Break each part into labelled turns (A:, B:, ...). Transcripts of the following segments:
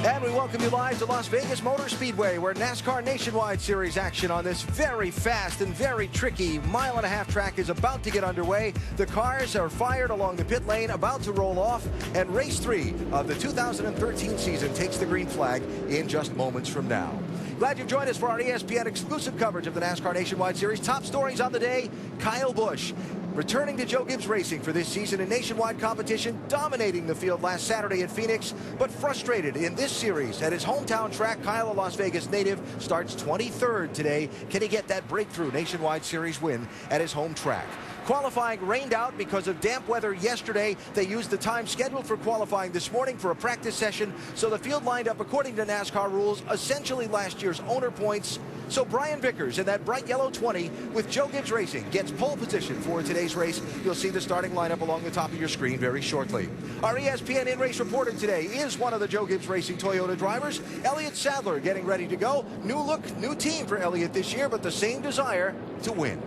A: And we welcome you live to Las Vegas Motor Speedway, where NASCAR Nationwide Series action on this very fast and very tricky mile-and-a-half track is about to get underway. The cars are fired along the pit lane, about to roll off, and race 3 of the 2013 season takes the green flag in just moments from now. Glad you've joined us for our ESPN exclusive coverage of the NASCAR Nationwide Series. Top stories on the day: Kyle Busch returning to Joe Gibbs Racing for this season in nationwide competition, dominating the field last Saturday at Phoenix, but frustrated in this series at his hometown track. Kyle, a Las Vegas native, starts 23rd today. Can he get that breakthrough nationwide series win at his home track? Qualifying rained out because of damp weather yesterday. They used the time scheduled for qualifying this morning for a practice session, so the field lined up according to NASCAR rules, essentially last year's owner points. So Brian Vickers in that bright yellow 20 with Joe Gibbs Racing gets pole position for today's race. You'll see the starting lineup along the top of your screen very shortly. Our ESPN in-race reporter today is one of the Joe Gibbs Racing Toyota drivers, Elliott Sadler, getting ready to go. New look, new team for Elliott this year, but the same desire to win.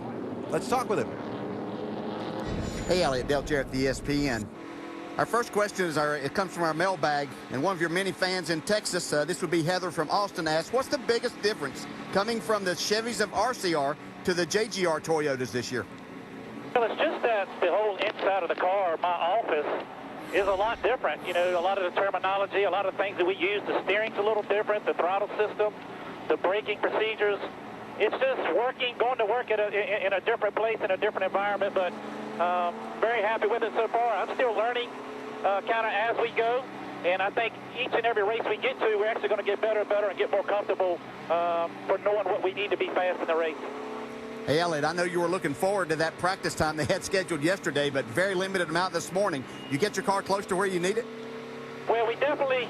A: Let's talk with him.
B: Hey, Elliott, Dale Jarrett, the ESPN. Our first question is it comes from our mailbag, and one of your many fans in Texas, this would be Heather from Austin, asks, what's the biggest difference coming from the Chevys of RCR to the JGR Toyotas this year?
C: Well, it's just that the whole inside of the car, my office, is a lot different. You know, a lot of the terminology, a lot of things that we use, the steering's a little different, the throttle system, the braking procedures. It's just working, going to work in a different place, in a different environment, but very happy with it so far. I'm still learning kind of as we go, and I think each and every race we get to, we're actually going to get better and better and get more comfortable for knowing what we need to be fast in the race.
B: Hey, Elliott, I know you were looking forward to that practice time they had scheduled yesterday, but very limited amount this morning. You get your car close to where you need it?
C: Well, we definitely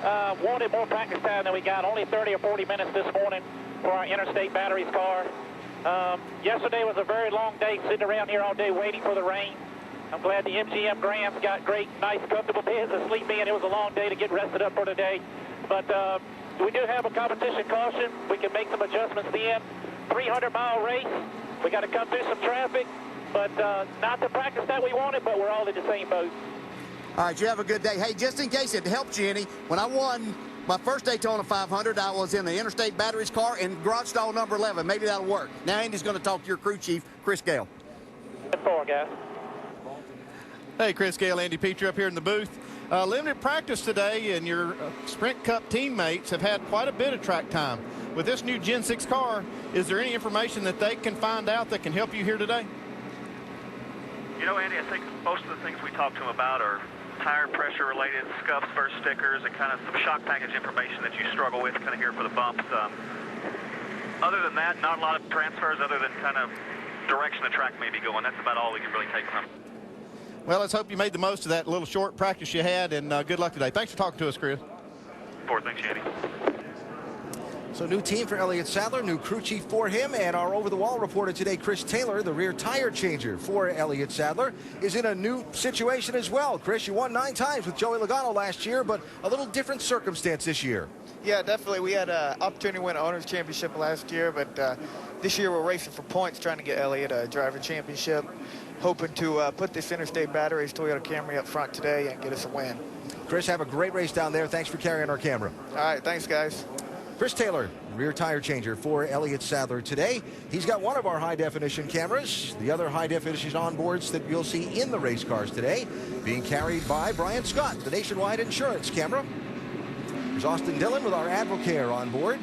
C: wanted more practice time than we got, only 30 or 40 minutes this morning for our interstate batteries car. Yesterday was a very long day, sitting around here all day waiting for the rain. I'm glad the MGM Grand's got great, nice, comfortable beds to sleep in. It was a long day to get rested up for today. But we do have a competition caution. We can make some adjustments then. 300-mile race. We got to come through some traffic, but not the practice that we wanted, but we're all in the same boat.
B: All right, you have a good day. Hey, just in case it helps you any, when I won my first Daytona 500, I was in the interstate batteries car in garage stall number 11. Maybe that'll work. Now Andy's going to talk to your crew chief, Chris Gale.
C: Good forward, guys.
D: Hey, Chris Gale, Andy Petrie up here in the booth. Limited practice today, and your Sprint Cup teammates have had quite a bit of track time. With this new Gen 6 car, is there any information that they can find out that can help you here today?
E: You know, Andy, I think most of the things we talked to them about are tire pressure related, scuffs versus stickers, and kind of some shock package information that you struggle with kind of here for the bumps. Other than that, not a lot of transfers other than kind of direction the track may be going. That's about all we can really take from them.
D: Well, let's hope you made the most of that little short practice you had, and good luck today. Thanks for talking to us, Chris.
E: Thanks, Andy.
A: So new team for Elliott Sadler, new crew chief for him, and our over-the-wall reporter today, Chris Taylor, the rear tire changer for Elliott Sadler, is in a new situation as well. Chris, you won 9 times with Joey Logano last year, but a little different circumstance this year.
F: Yeah, definitely. We had an opportunity to win an Owners' Championship last year, but this year we're racing for points, trying to get Elliott a driver championship, hoping to put this Interstate Batteries Toyota Camry up front today and get us a win.
A: Chris, have a great race down there. Thanks for carrying our camera.
F: All right, thanks, guys.
A: Chris Taylor, rear tire changer for Elliott Sadler today. He's got one of our high-definition cameras. The other high-definition onboards that you'll see in the race cars today being carried by Brian Scott, the Nationwide Insurance camera. There's Austin Dillon with our AdvoCare on board.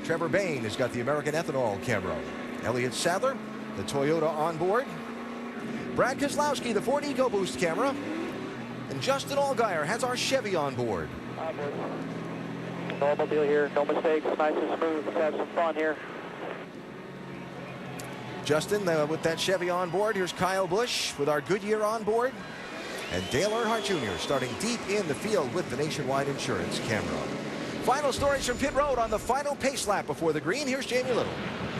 A: Trevor Bain has got the American Ethanol camera. Elliott Sadler, the Toyota on board. Brad Keselowski, the Ford EcoBoost camera. And Justin Allgaier has our Chevy on board.
C: Normal deal here, no mistakes, nice and smooth. Let's have some fun here.
A: Justin with that Chevy on board. Here's Kyle Busch with our Goodyear on board. And Dale Earnhardt Jr. starting deep in the field with the Nationwide Insurance camera. Final stories from pit road on the final pace lap before the green. Here's Jamie Little.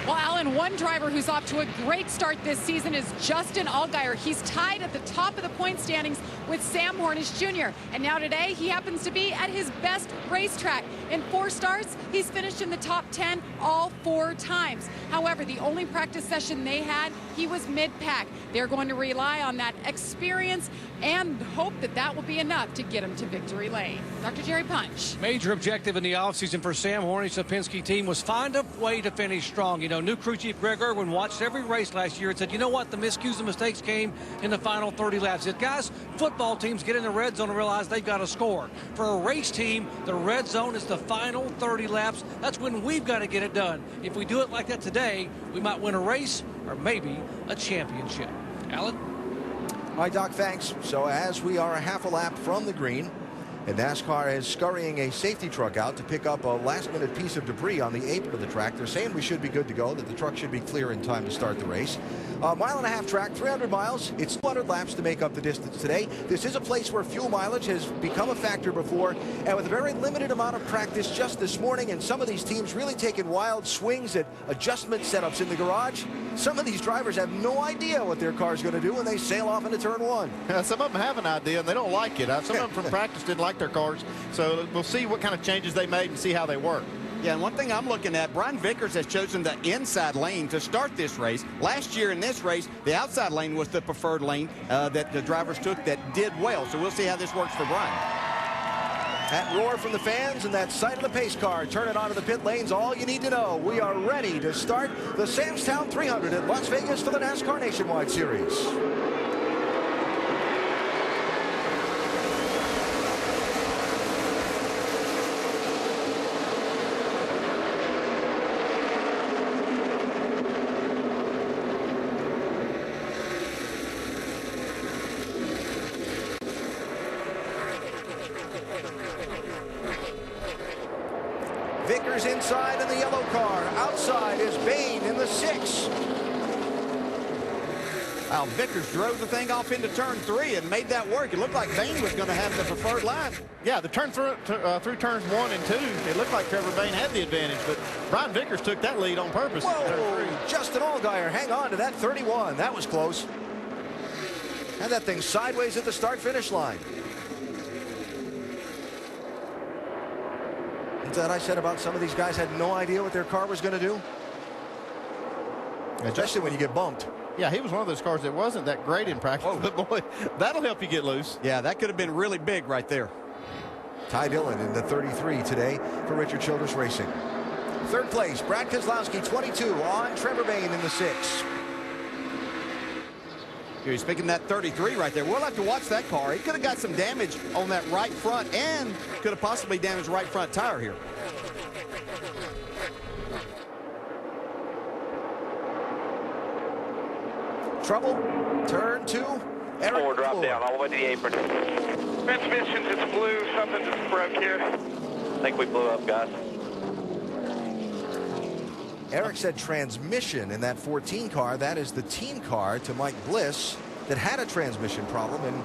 G: Well, Alan, one driver who's off to a great start this season is Justin Allgaier. He's tied at the top of the point standings with Sam Hornish Jr. And now today, he happens to be at his best racetrack. In 4 starts, he's finished in the top 10 all 4 times. However, the only practice session they had, he was mid-pack. They're going to rely on that experience and hope that that will be enough to get him to victory lane. Dr. Jerry Punch.
H: Major objective in the offseason for Sam Hornish, the Penske team, was find a way to finish strong. You know, new crew chief Greg Irwin watched every race last year and said, you know what, the miscues and mistakes came in the final 30 laps. He said, guys, football teams get in the red zone and realize they've got to score. For a race team, the red zone is the final 30 laps. That's when we've got to get it done. If we do it like that today, we might win a race or maybe a championship. Alan?
A: All right, Doc, thanks. So as we are a half a lap from the green, and NASCAR is scurrying a safety truck out to pick up a last-minute piece of debris on the apron of the track. They're saying we should be good to go, that the truck should be clear in time to start the race. A 1.5-mile track, 300 miles. It's 200 laps to make up the distance today. This is a place where fuel mileage has become a factor before, and with a very limited amount of practice just this morning, and some of these teams really taking wild swings at adjustment setups in the garage, some of these drivers have no idea what their car's going to do when they sail off into turn 1.
D: Some of them have an idea, and they don't like it. Some of them from practice didn't like their cars, so we'll see what kind of changes they made and see how they work.
B: Yeah, and one thing I'm looking at, Brian Vickers has chosen the inside lane to start this race. Last year in this race, the outside lane was the preferred lane that the drivers took that did well. So we'll see how this works for Brian.
A: That roar from the fans and that sight of the pace car turn it onto the pit lanes, all you need to know. We are ready to start the Samstown 300 at Las Vegas for the NASCAR Nationwide Series. Vickers inside in the yellow car. Outside is Bain in the 6.
B: Well, Vickers drove the thing off into turn 3 and made that work. It looked like Bain was going to have the preferred line.
D: Yeah, the turn through turns 1 and 2, it looked like Trevor Bain had the advantage, but Brian Vickers took that lead on purpose.
A: Whoa, Justin Allgaier, hang on to that 31. That was close. Had that thing sideways at the start-finish line. That I said about some of these guys had no idea what their car was going to do, especially when you get bumped.
D: Yeah, he was one of those cars that wasn't that great in practice, but boy, that'll help you get loose.
B: Yeah, that could have been really big right there.
A: Ty Dillon in the 33 today for Richard Childress Racing. Third place, Brad Keselowski, 22, on Trevor Bain in the 6.
B: He's picking that 33 right there. We'll have to watch that car. He could have got some damage on that right front and could have possibly damaged right front tire here.
A: Trouble, turn 2. Eric
C: 4 drop down all the way to the apron.
E: Transmission just blew. Something just broke here.
C: I think we blew up, guys.
A: Eric said transmission in that 14 car. That is the team car to Mike Bliss that had a transmission problem in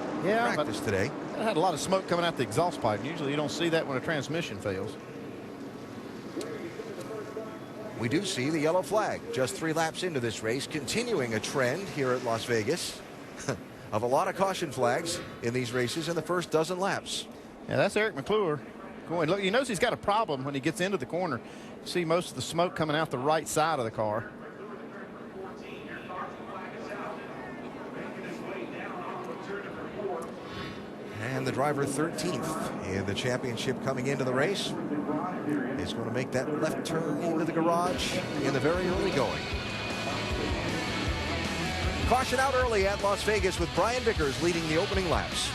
A: practice today.
D: It had a lot of smoke coming out the exhaust pipe. Usually you don't see that when a transmission fails.
A: We do see the yellow flag just 3 laps into this race, continuing a trend here at Las Vegas of a lot of caution flags in these races in the first dozen laps.
D: Yeah, that's Eric McClure. Going, look, you notice he's got a problem when he gets into the corner. You see most of the smoke coming out the right side of the car.
A: And the driver 13th in the championship coming into the race is going to make that left turn into the garage in the very early going. Caution out early at Las Vegas with Brian Vickers leading the opening laps.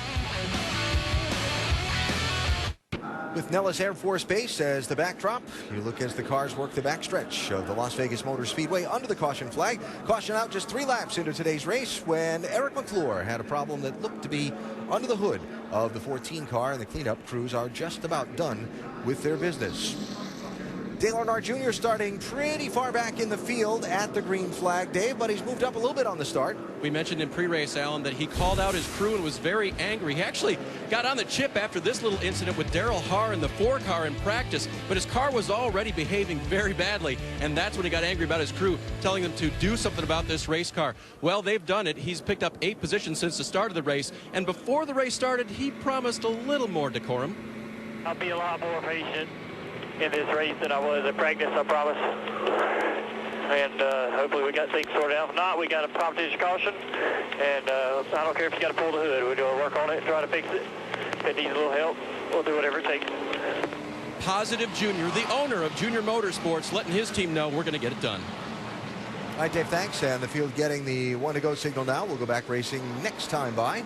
A: With Nellis Air Force Base as the backdrop, you look as the cars work the backstretch of the Las Vegas Motor Speedway under the caution flag. Caution out just 3 laps into today's race when Eric McClure had a problem that looked to be under the hood of the 14 car, and the cleanup crews are just about done with their business. Dale Earnhardt Jr. starting pretty far back in the field at the green flag, Dave, but he's moved up a little bit on the start.
I: We mentioned in pre-race, Alan, that he called out his crew and was very angry. He actually got on the chip after this little incident with Darrell Haar in the 4 car in practice, but his car was already behaving very badly, and that's when he got angry about his crew, telling them to do something about this race car. Well, they've done it. He's picked up 8 positions since the start of the race, and before the race started, he promised a little more decorum.
C: I'll be a lot more patient in this race than I was at practice, I promise. And hopefully we got things sorted out. If not, we got a competition caution, and I don't care if you got to pull the hood. We're going to work on it and try to fix it. If it needs a little help, we'll do whatever it takes.
I: Positive Jr., the owner of Junior Motorsports, letting his team know we're going to get it done.
A: All right, Dave, thanks. And the field getting the 1-to-go signal now. We'll go back racing next time by.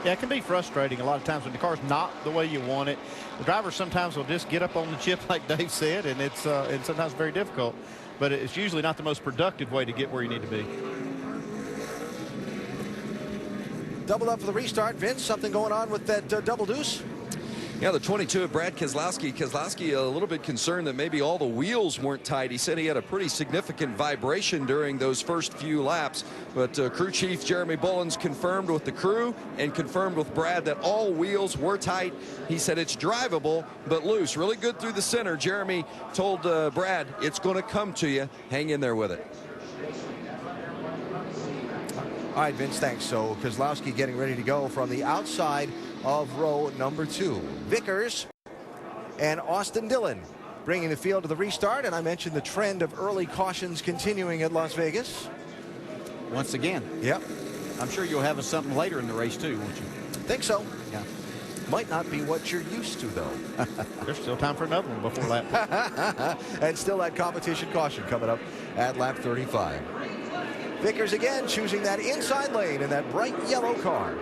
D: Yeah, it can be frustrating a lot of times when the car's not the way you want it. The drivers sometimes will just get up on the chip like Dave said, and it's sometimes very difficult. But it's usually not the most productive way to get where you need to be.
A: Doubled up for the restart. Vince, something going on with that double deuce?
J: Yeah, the 22 of Brad Keselowski. Keselowski a little bit concerned that maybe all the wheels weren't tight. He said he had a pretty significant vibration during those first few laps. But crew chief Jeremy Bullins confirmed with the crew and confirmed with Brad that all wheels were tight. He said it's drivable but loose. Really good through the center. Jeremy told Brad, it's going to come to you. Hang in there with it.
A: All right, Vince, thanks. So Keselowski getting ready to go from the outside of row number 2. Vickers and Austin Dillon bringing the field to the restart. And I mentioned the trend of early cautions continuing at Las Vegas.
B: Once again.
A: Yep.
B: I'm sure you'll have something later in the race, too, won't you?
A: Think so.
B: Yeah.
A: Might not be what you're used to, though.
D: There's still time for another one before lap.
A: And still that competition caution coming up at lap 35. Vickers again choosing that inside lane in that bright yellow car.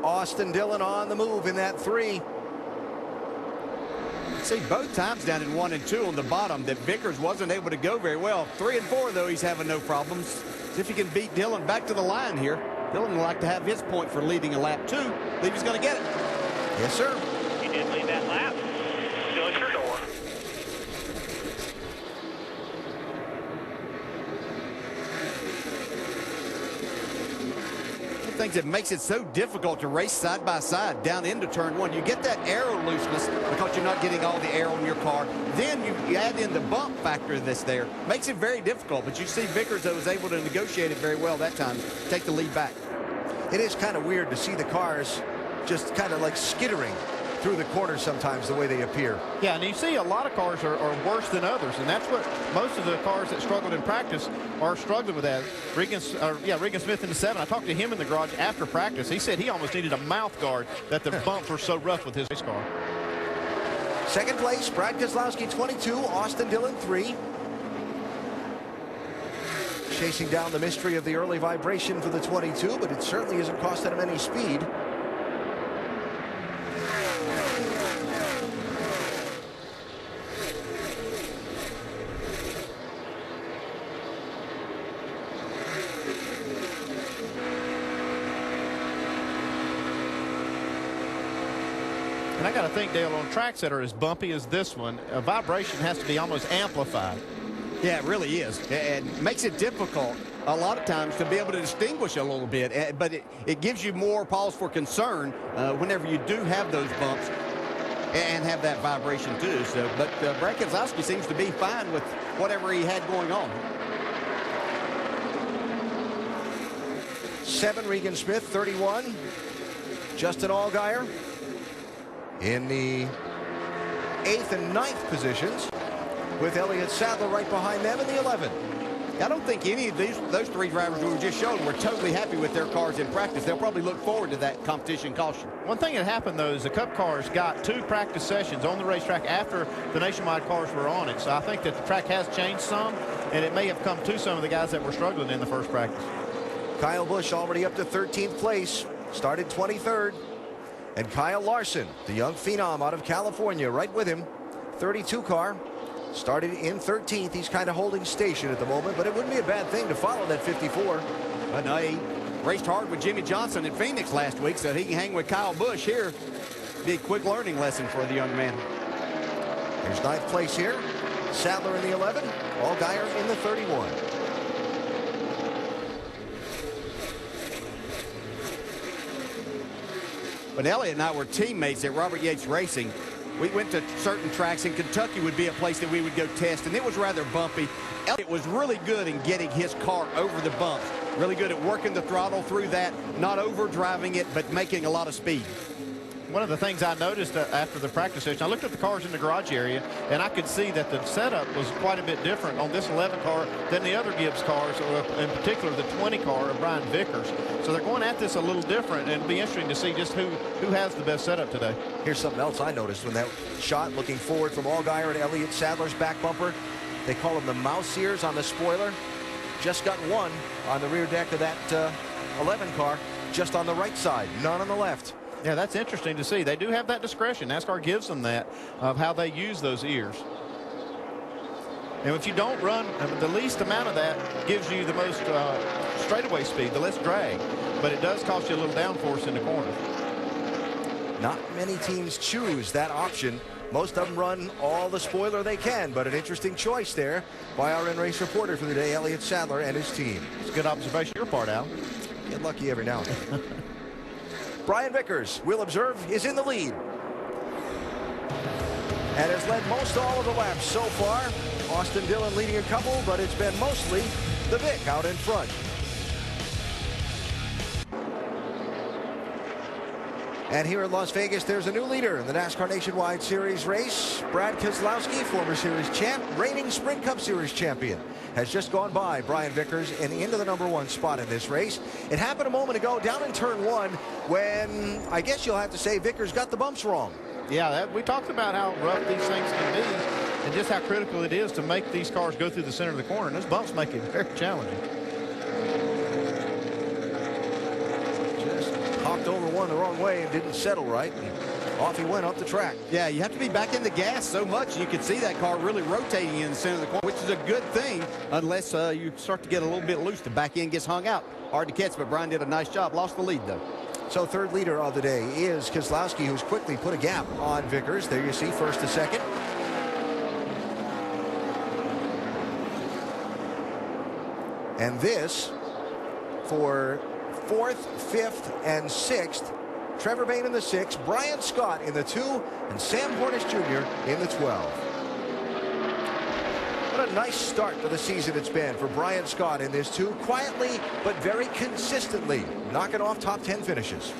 A: Austin Dillon on the move in that 3.
B: See, both times down in 1 and 2 on the bottom that Vickers wasn't able to go very well. 3 and 4, though, he's having no problems. See if he can beat Dillon back to the line here. Dillon would like to have his point for leading a lap 2. Believe he's going to get it.
A: Yes, sir.
C: He did lead that lap. Still at your door.
B: Things that makes it so difficult to race side by side down into turn 1. You get that aero looseness because you're not getting all the air on your car. Then you add in the bump factor that's there. Makes it very difficult. But you see Vickers, though, was able to negotiate it very well that time. Take the lead back.
A: It is kind of weird to see the cars just kind of like skittering through the corners sometimes the way they appear.
D: Yeah, and you see a lot of cars are worse than others, and that's what most of the cars that struggled in practice are struggling with that. Regan Smith in the 7, I talked to him in the garage after practice. He said he almost needed a mouth guard that the bumps were so rough with his race car.
A: Second place, Brad Keselowski 22, Austin Dillon 3. Chasing down the mystery of the early vibration for the 22, but it certainly isn't costing him any speed.
D: And I got to think, Dale, on tracks that are as bumpy as this one, a vibration has to be almost amplified.
B: Yeah, it really is. And makes it difficult a lot of times to be able to distinguish a little bit. But it gives you more pause for concern whenever you do have those bumps and have that vibration too. So, but Brad Keselowski seems to be fine with whatever he had going on.
A: 7, Regan Smith, 31. Justin Allgaier in the 8th and 9th positions, with Elliott Sadler right behind them in the 11.
B: I don't think any of those 3 drivers we were just showing were totally happy with their cars in practice. They'll probably look forward to that competition caution.
D: One thing that happened, though, is the Cup cars got 2 practice sessions on the racetrack after the Nationwide cars were on it. So I think that the track has changed some, and it may have come to some of the guys that were struggling in the first practice.
A: Kyle Busch already up to 13th place. started 23rd. And Kyle Larson, the young phenom out of California, right with him. 32 car. Started in 13th. He's kind of holding station at the moment, but it wouldn't be a bad thing to follow that 54.
B: But no, he raced hard with Jimmy Johnson in Phoenix last week, so he can hang with Kyle Busch here. Be a quick learning lesson for the young man.
A: There's 9th place here. Sadler in the 11. Allgaier in the 31.
B: But Elliott and I were teammates at Robert Yates Racing. We went to certain tracks, and Kentucky would be a place that we would go test, and it was rather bumpy. Elliott was really good in getting his car over the bumps. Really good at working the throttle through that, not overdriving it, but making a lot of speed.
D: One of the things I noticed after the practice session, I looked at the cars in the garage area, and I could see that the setup was quite a bit different on this 11 car than the other Gibbs cars, in particular the 20 car of Brian Vickers. So they're going at this a little different, and it'll be interesting to see just who has the best setup today.
A: Here's something else I noticed when that shot looking forward from Allgaier and Elliott Sadler's back bumper. They call them the mouse ears on the spoiler. Just got one on the rear deck of that 11 car, just on the right side, none on the left.
D: Yeah, that's interesting to see. They do have that discretion. NASCAR gives them that of how they use those ears. And if you don't run, the least amount of that gives you the most straightaway speed, the less drag. But it does cost you a little downforce in the corner.
A: Not many teams choose that option. Most of them run all the spoiler they can, but an interesting choice there by our in-race reporter for the day, Elliott Sadler and his team.
D: It's a good observation on your part, Al.
A: Get lucky every now and then. Brian Vickers, we'll observe, is in the lead and has led most all of the laps so far. Austin Dillon leading a couple, but it's been mostly the Vic out in front. And here in Las Vegas, there's a new leader in the NASCAR Nationwide Series race. Brad Keselowski, former series champ, reigning Sprint Cup Series champion, has just gone by Brian Vickers and into the #1 spot in this race. It happened a moment ago down in turn 1 when I guess you'll have to say Vickers got the bumps wrong.
D: Yeah, we talked about how rough these things can be and just how critical it is to make these cars go through the center of the corner. And those bumps make it very challenging.
A: Hopped over one the wrong way and didn't settle right. And off he went up the track.
B: Yeah, you have to be back in the gas so much. You can see that car really rotating in the center of the corner, which is a good thing unless you start to get a little bit loose. The back end gets hung out. Hard to catch, but Brian did a nice job. Lost the lead, though.
A: So third leader of the day is Keselowski, who's quickly put a gap on Vickers. There you see first to second. And this for 4th, 5th, and 6th. Trevor Bayne in the 6, Brian Scott in the 2, and Sam Hornish Jr. in the 12. What a nice start to the season it's been for Brian Scott in this 2, quietly but very consistently knocking off top 10 finishes.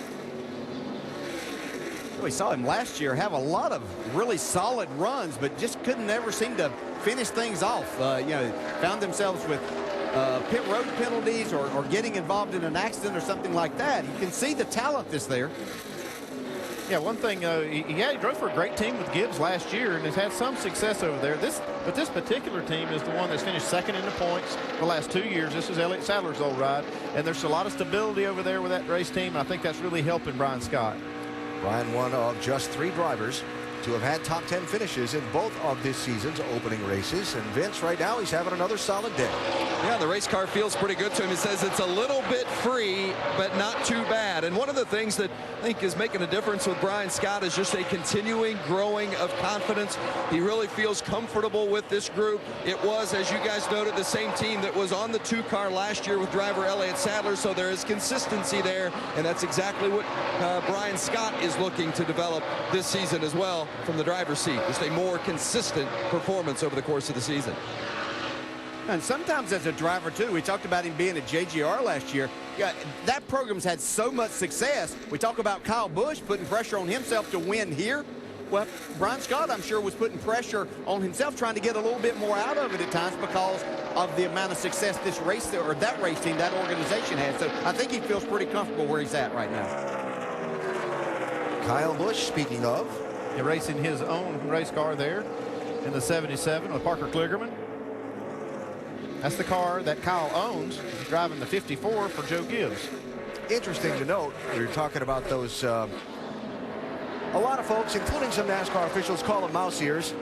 B: We saw him last year have a lot of really solid runs, but just couldn't ever seem to finish things off. Found themselves with pit road penalties or getting involved in an accident or something like that. You can see the talent that's there.
D: Yeah, one thing, he drove for a great team with Gibbs last year and has had some success over there. But this particular team is the one that's finished second in the points the last 2 years. This is Elliott Sadler's old ride, and there's a lot of stability over there with that race team, and I think that's really helping Brian Scott.
A: Brian, one of just 3 drivers to have had top 10 finishes in both of this season's opening races. And Vince, right now, he's having another solid day.
J: Yeah, the race car feels pretty good to him. He says it's a little bit free, but not too bad. And one of the things that I think is making a difference with Brian Scott is just a continuing growing of confidence. He really feels comfortable with this group. It was, as you guys noted, the same team that was on the 2 car last year with driver Elliott Sadler, so there is consistency there, and that's exactly what Brian Scott is looking to develop this season as well from the driver's seat. Just a more consistent performance over the course of the season.
B: And sometimes as a driver, too, we talked about him being at JGR last year. Yeah, that program's had so much success. We talk about Kyle Busch putting pressure on himself to win here. Well, Brian Scott, I'm sure, was putting pressure on himself, trying to get a little bit more out of it at times because of the amount of success this race, or that race team, that organization has. So I think he feels pretty comfortable where he's at right now.
A: Kyle Busch, speaking of.
D: Racing his own race car there in the 77 with Parker Kligerman. That's the car that Kyle owns. He's driving the 54 for Joe Gibbs.
A: interesting to note, we were talking about those, a lot of folks, including some NASCAR officials, call them mouse ears.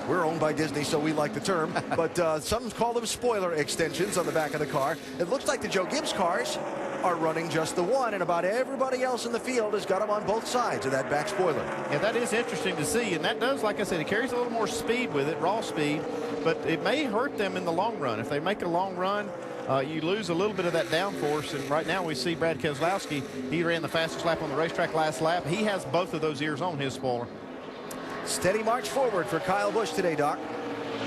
A: We're owned by Disney, so we like the term. But some call them spoiler extensions on the back of the car. It looks like the Joe Gibbs cars are running just the one, and about everybody else in the field has got them on both sides of that back spoiler.
D: Yeah, that is interesting to see, and that does, like I said, it carries a little more speed with it, raw speed, but it may hurt them in the long run. If they make a long run, you lose a little bit of that downforce, and right now we see Brad Keselowski. He ran the fastest lap on the racetrack last lap. He has both of those ears on his spoiler.
A: Steady march forward for Kyle Busch today, Doc.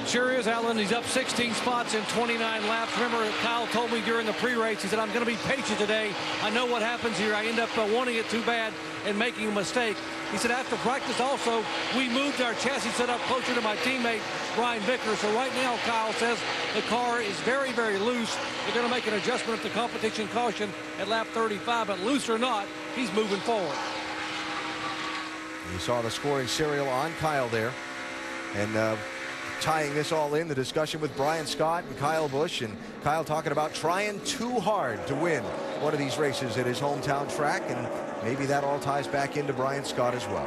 H: Sure is, Alan. He's up 16 spots in 29 laps. Remember, Kyle told me during the pre-race, he said, I'm going to be patient today. I know what happens here. I end up wanting it too bad and making a mistake. He said, after practice also, we moved our chassis set up closer to my teammate, Brian Vickers. So right now, Kyle says the car is very, very loose. They're going to make an adjustment at the competition caution at lap 35, but loose or not, he's moving forward.
A: You saw the scoring serial on Kyle there. And tying this all in, the discussion with Brian Scott and Kyle Busch, and Kyle talking about trying too hard to win one of these races at his hometown track, and maybe that all ties back into Brian Scott as well.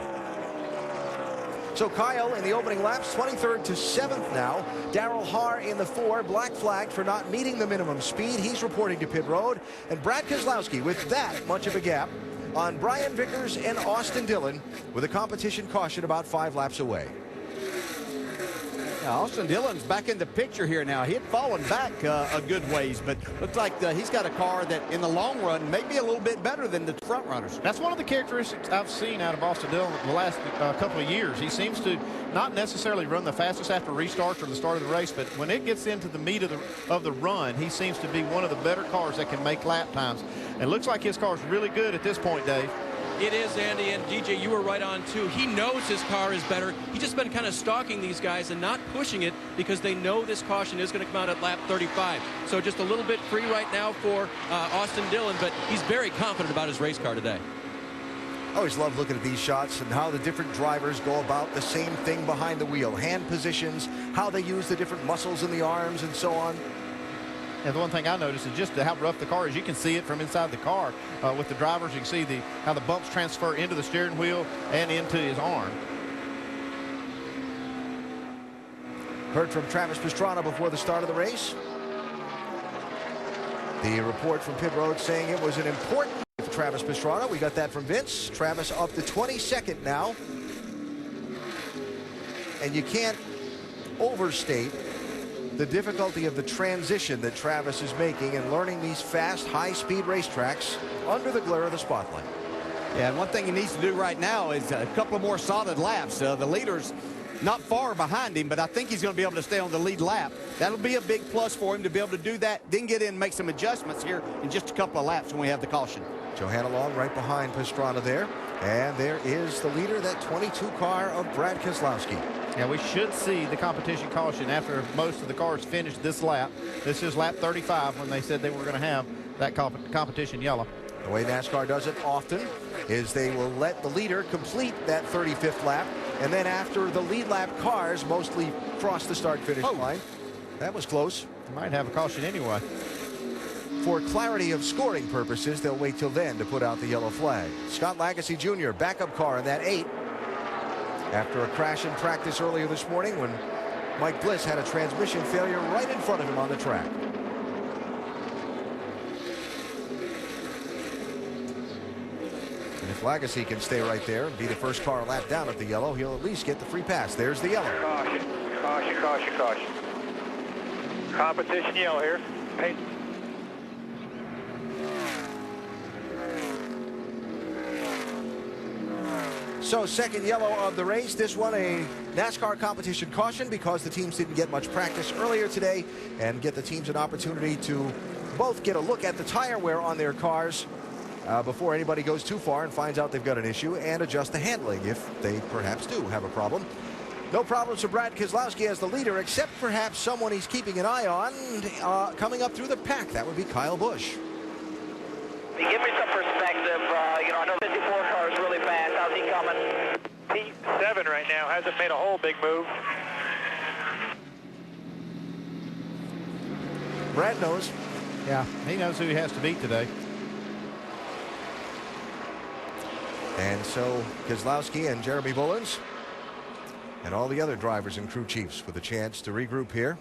A: So Kyle in the opening laps, 23rd to 7th now. Darrell Haar in the 4, black flagged for not meeting the minimum speed. He's reporting to pit road. And Brad Keselowski with that much of a gap on Brian Vickers and Austin Dillon with a competition caution about 5 laps away.
B: Austin Dillon's back in the picture here now. He had fallen back a good ways, but looks like he's got a car that in the long run may be a little bit better than the front runners.
D: That's one of the characteristics I've seen out of Austin Dillon the last couple of years. He seems to not necessarily run the fastest after restarts or the start of the race, but when it gets into the meat of the run, he seems to be one of the better cars that can make lap times. And it looks like his car's really good at this point, Dave.
I: It is, Andy, and DJ, you were right on, too. He knows his car is better. He's just been kind of stalking these guys and not pushing it because they know this caution is going to come out at lap 35. So just a little bit free right now for Austin Dillon, but he's very confident about his race car today.
A: I always love looking at these shots and how the different drivers go about the same thing behind the wheel. Hand positions, how they use the different muscles in the arms and so on.
D: And the one thing I noticed is just how rough the car is. You can see it from inside the car with the drivers. You can see how the bumps transfer into the steering wheel and into his arm.
A: Heard from Travis Pastrana before the start of the race. The report from pit road saying it was an important for Travis Pastrana. We got that from Vince. Travis up to 22nd now. And you can't overstate the difficulty of the transition that Travis is making and learning these fast, high-speed racetracks under the glare of the spotlight.
B: Yeah, and one thing he needs to do right now is a couple of more solid laps. The leader's not far behind him, but I think he's going to be able to stay on the lead lap. That'll be a big plus for him to be able to do that, then get in and make some adjustments here in just a couple of laps when we have the caution.
A: Johanna Long right behind Pastrana there. And there is the leader, that 22 car of Brad Keselowski.
D: Yeah, we should see the competition caution after most of the cars finish this lap. This is lap 35 when they said they were going to have that competition yellow.
A: The way NASCAR does it often is they will let the leader complete that 35th lap, and then after the lead lap cars mostly cross the start-finish line. That was close.
D: They might have a caution anyway.
A: For clarity of scoring purposes, they'll wait till then to put out the yellow flag. Scott Lagasse Jr., backup car in that 8. After a crash in practice earlier this morning when Mike Bliss had a transmission failure right in front of him on the track. And if Lagasse can stay right there and be the first car lap down at the yellow, he'll at least get the free pass. There's the yellow.
C: Caution, caution, caution, caution. Competition yellow here. Hey.
A: So second yellow of the race. This one a NASCAR competition caution because the teams didn't get much practice earlier today and get the teams an opportunity to both get a look at the tire wear on their cars before anybody goes too far and finds out they've got an issue, and adjust the handling if they perhaps do have a problem. No problems for Brad Keselowski as the leader, except perhaps someone he's keeping an eye on coming up through the pack. That would be Kyle Busch.
C: Give me some perspective. You know, I know 54 car is really fast. How's he coming? P7 right now. Hasn't made a whole big move.
A: Brad knows.
D: Yeah, he knows who he has to beat today.
A: And so Keselowski and Jeremy Bullins and all the other drivers and crew chiefs with a chance to regroup here.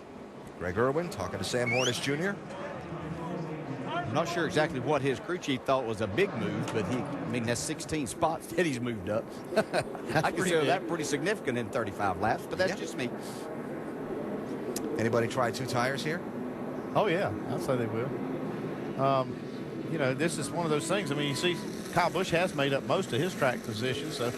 A: Greg Irwin talking to Sam Hornish Jr.
B: I'm not sure exactly what his crew chief thought was a big move, but I mean, that's 16 spots that he's moved up. I consider that pretty significant in 35 laps, but that's just me.
A: Anybody try 2 tires here?
D: Oh, yeah, I'd say they will. You know, this is one of those things. I mean, you see Kyle Busch has made up most of his track position, so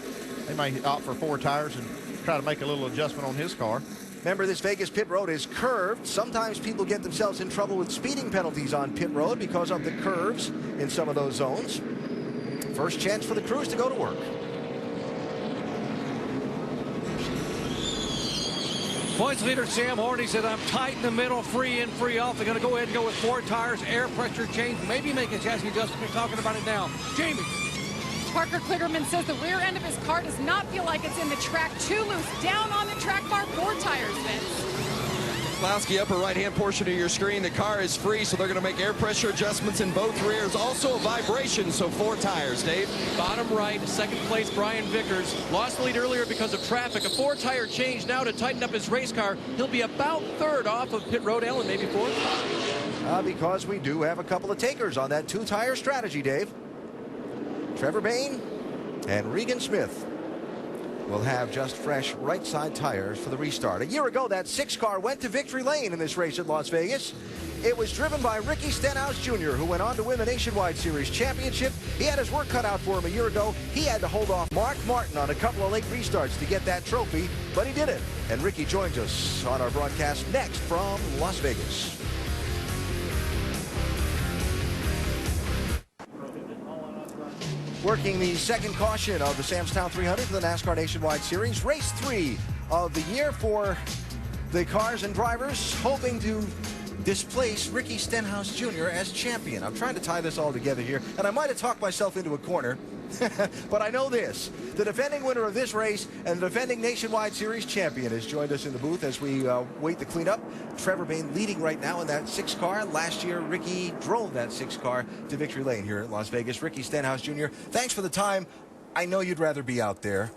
D: they might opt for 4 tires and try to make a little adjustment on his car.
A: Remember, this Vegas pit road is curved. Sometimes people get themselves in trouble with speeding penalties on pit road because of the curves in some of those zones. First chance for the crews to go to work.
H: Points leader Sam Hornish said, I'm tight in the middle, free in, free off. They're going to go ahead and go with 4 tires, air pressure change, maybe make a chassis adjustment. We're talking about it now. Jamie.
G: Parker Kligerman says the rear end of his car does not feel like it's in the track. Too loose. Down on the track bar, 4 tires, Vince.
J: Keselowski, upper right-hand portion of your screen. The car is free, so they're going to make air pressure adjustments in both rears. Also a vibration, so 4 tires, Dave.
I: Bottom right, second place, Brian Vickers. Lost the lead earlier because of traffic. A 4-tire change now to tighten up his race car. He'll be about 3rd off of pit road. Ellen, maybe 4th?
A: Because we do have a couple of takers on that 2-tire strategy, Dave. Trevor Bayne and Regan Smith will have just fresh right side tires for the restart. A year ago, that 6 car went to victory lane in this race at Las Vegas. It was driven by Ricky Stenhouse Jr., who went on to win the Nationwide Series championship. He had his work cut out for him a year ago. He had to hold off Mark Martin on a couple of late restarts to get that trophy, but he did it. And Ricky joins us on our broadcast next from Las Vegas. Working the second caution of the Samstown 300 for the NASCAR Nationwide Series. Race 3 of the year for the cars and drivers hoping to displace Ricky Stenhouse Jr. as champion. I'm trying to tie this all together here, and I might have talked myself into a corner. But I know this. The defending winner of this race and the defending Nationwide Series champion has joined us in the booth as we wait the cleanup. Trevor Bayne leading right now in that 6 car. Last year, Ricky drove that 6 car to victory lane here at Las Vegas. Ricky Stenhouse Jr., thanks for the time. I know you'd rather be out there.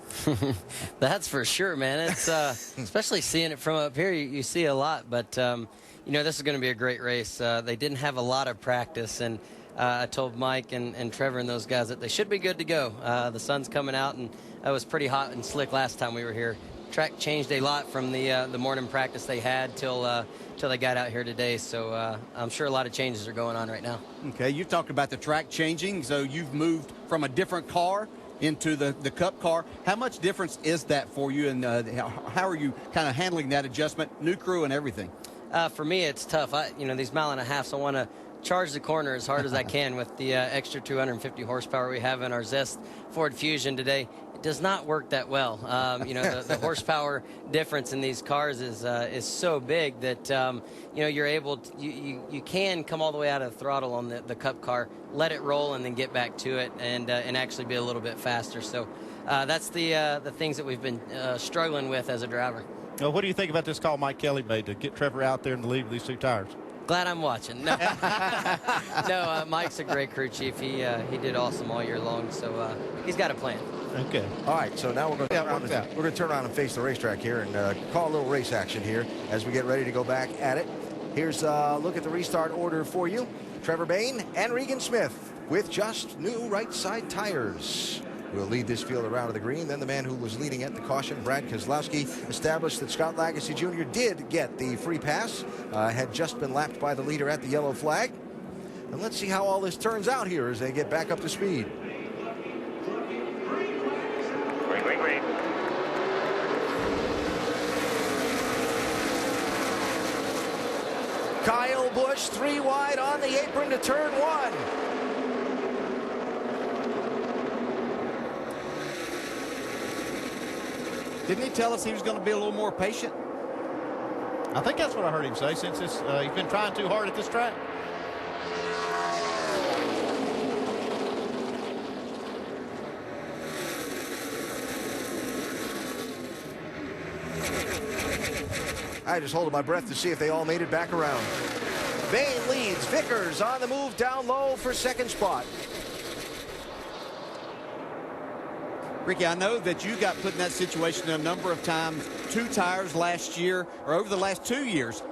K: That's for sure, man. It's especially seeing it from up here, you see a lot. But, you know, this is going to be a great race. They didn't have a lot of practice, and I told Mike and Trevor and those guys that they should be good to go. The sun's coming out, and it was pretty hot and slick last time we were here. Track changed a lot from the morning practice they had till they got out here today. So I'm sure a lot of changes are going on right now.
B: Okay, you talked about the track changing, so you've moved from a different car into the Cup car. How much difference is that for you, and how are you kind of handling that adjustment, new crew and everything?
K: For me, it's tough. You know, these 1.5 miles, I want to charge the corner as hard as I can with the extra 250 horsepower we have in our Zest Ford Fusion today. It does not work that well. You know, the horsepower difference in these cars is so big that you know, you're able to, you can come all the way out of the throttle on the Cup car, let it roll, and then get back to it and actually be a little bit faster. So that's the things that we've been struggling with as a driver.
D: Well, what do you think about this call Mike Kelly made to get Trevor out there in the lead with these 2 tires?
K: Glad I'm watching. No, no, Mike's a great crew chief. He did awesome all year long, so he's got a plan.
D: Okay.
A: All right, so now we're going to turn around and face the racetrack here and call a little race action here as we get ready to go back at it. Here's a look at the restart order for you. Trevor Bayne and Regan Smith with just new right side tires will lead this field around to the green. Then the man who was leading at the caution, Brad Keselowski, established that Scott Lagasse Jr. did get the free pass, had just been lapped by the leader at the yellow flag. And let's see how all this turns out here as they get back up to speed.
C: Green.
A: Kyle Busch 3 wide on the apron to turn 1.
B: Didn't he tell us he was going to be a little more patient?
D: I think that's what I heard him say since he's been trying too hard at this track.
A: I just holding my breath to see if they all made it back around. Bayne leads. Vickers on the move down low for second spot.
B: Ricky, I know that you got put in that situation a number of times. 2 tires last year, or over the last 2 years,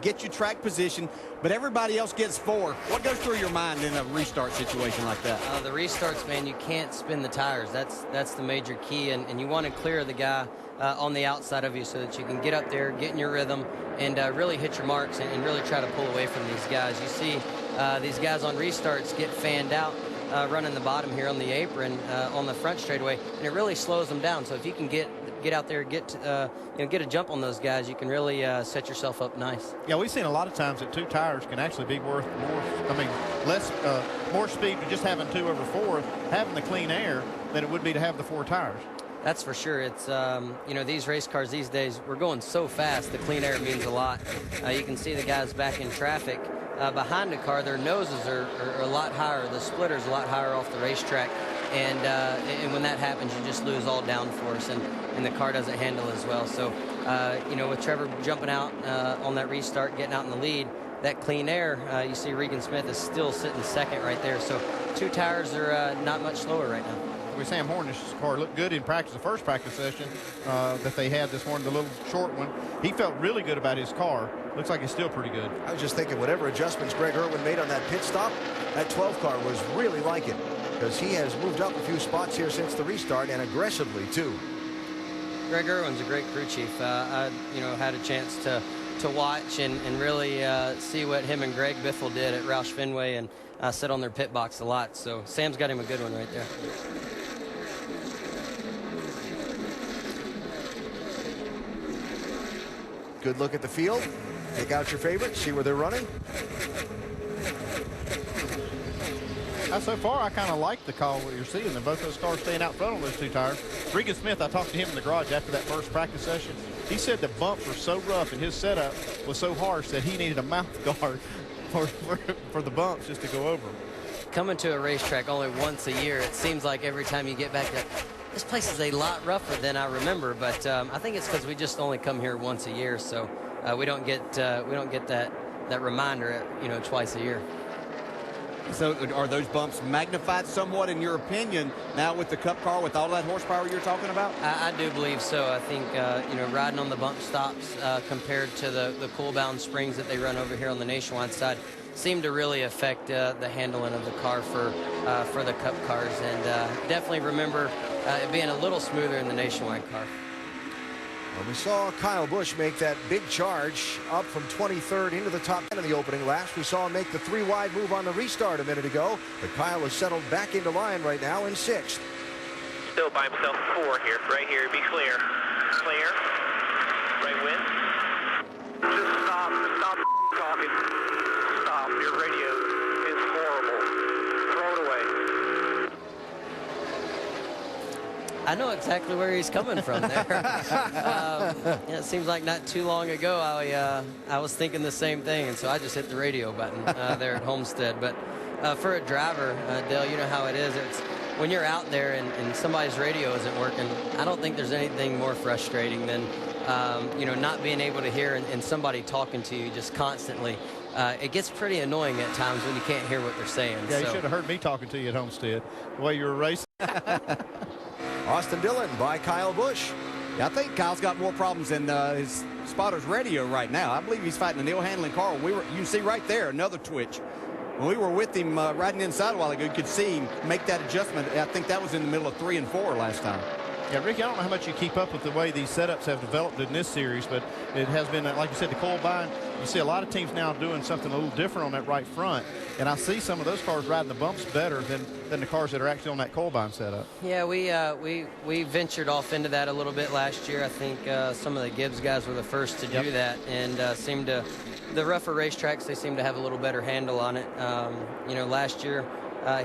B: get you track position, but everybody else gets 4. What goes through your mind in a restart situation like that?
K: The restarts, man, you can't spin the tires. That's the major key, and you want to clear the guy on the outside of you so that you can get up there, get in your rhythm, and really hit your marks and really try to pull away from these guys. You see these guys on restarts get fanned out, running the bottom here on the apron on the front straightaway, and it really slows them down. So if you can get out there, get a jump on those guys, you can really set yourself up nice.
D: Yeah, we've seen a lot of times that 2 tires can actually be worth more speed to just having 2 over 4, having the clean air, than it would be to have the 4 tires.
K: That's for sure. It's these race cars these days, we're going so fast. The clean air means a lot. You can see the guys back in traffic behind the car. Their noses are a lot higher. The splitter's a lot higher off the racetrack, and when that happens, you just lose all downforce, and the car doesn't handle as well. So with Trevor jumping out on that restart, getting out in the lead, that clean air, you see Regan Smith is still sitting second right there. So 2 tires are not much slower right now.
D: Sam Hornish's car looked good in practice, the first practice session that they had this morning, the little short one. He felt really good about his car. Looks like it's still pretty good.
A: I was just thinking whatever adjustments Greg Irwin made on that pit stop, that 12 car was really like it, because he has moved up a few spots here since the restart, and aggressively too.
K: Greg Irwin's a great crew chief. I had a chance to watch and really see what him and Greg Biffle did at Roush Fenway, and sit on their pit box a lot. So Sam's got him a good one right there.
A: Good look at the field. Pick out your favorites, see where they're running.
D: So far, I kind of like the call what you're seeing. Both those cars staying out front on those 2 tires. Regan Smith, I talked to him in the garage after that first practice session. He said the bumps were so rough and his setup was so harsh that he needed a mouth guard for the bumps just to go over.
K: Coming to a racetrack only once a year, it seems like every time you get back there, this place is a lot rougher than I remember, but I think it's because we just only come here once a year, so we don't get that reminder, twice a year.
B: So are those bumps magnified somewhat in your opinion now with the Cup car, with all that horsepower you're talking about?
K: I do believe so. I think riding on the bump stops compared to the cool-bound springs that they run over here on the Nationwide side seem to really affect the handling of the car for the Cup cars, and definitely remember it being a little smoother in the Nationwide car.
A: Well, we saw Kyle Busch make that big charge up from 23rd into the top 10 in the opening laps. We saw him make the 3-wide move on the restart a minute ago, but Kyle has settled back into line right now in 6th.
E: Still by himself 4 here. Right here, be clear. Clear. Right wind. Just stop talking. Stop. Your radio is horrible. Throw it away.
K: I know exactly where he's coming from there. It seems like not too long ago I was thinking the same thing, and so I just hit the radio button there at Homestead. But for a driver, Dale, you know how it is. It's when you're out there and somebody's radio isn't working, I don't think there's anything more frustrating than not being able to hear and somebody talking to you just constantly. It gets pretty annoying at times when you can't hear what they're saying.
D: Yeah, you should have heard me talking to you at Homestead, the way you were racing.
A: Austin Dillon by Kyle Busch.
B: Yeah, I think Kyle's got more problems than his spotter's radio right now. I believe he's fighting a Neil Handling car. You can see right there another twitch. When we were with him riding inside a while ago, you could see him make that adjustment. I think that was in the middle of 3 and 4 last time.
D: Yeah, Ricky, I don't know how much you keep up with the way these setups have developed in this series, but it has been, like you said, the coil bind. You see a lot of teams now doing something a little different on that right front, and I see some of those cars riding the bumps better than the cars that are actually on that coil bind setup.
K: Yeah, we ventured off into that a little bit last year. I think some of the Gibbs guys were the first to do that, and seemed to, the rougher racetracks, they seem to have a little better handle on it. Last year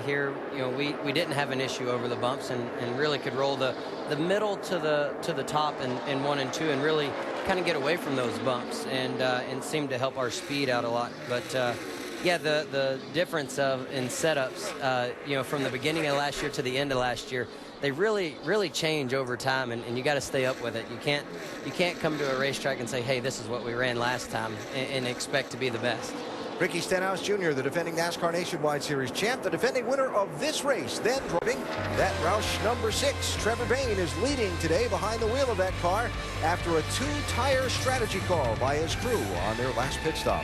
K: here, we didn't have an issue over the bumps, and really could roll the middle to the top in 1 and 2 and really kind of get away from those bumps and seem to help our speed out a lot. But yeah, the difference in setups, from the beginning of last year to the end of last year, they really change over time, and you got to stay up with it. You can't come to a racetrack and say, hey, this is what we ran last time, and expect to be the best.
A: Ricky Stenhouse Jr., the defending NASCAR Nationwide Series champ, the defending winner of this race, then driving that Roush number 6. Trevor Bayne is leading today behind the wheel of that car after a 2-tire strategy call by his crew on their last pit stop.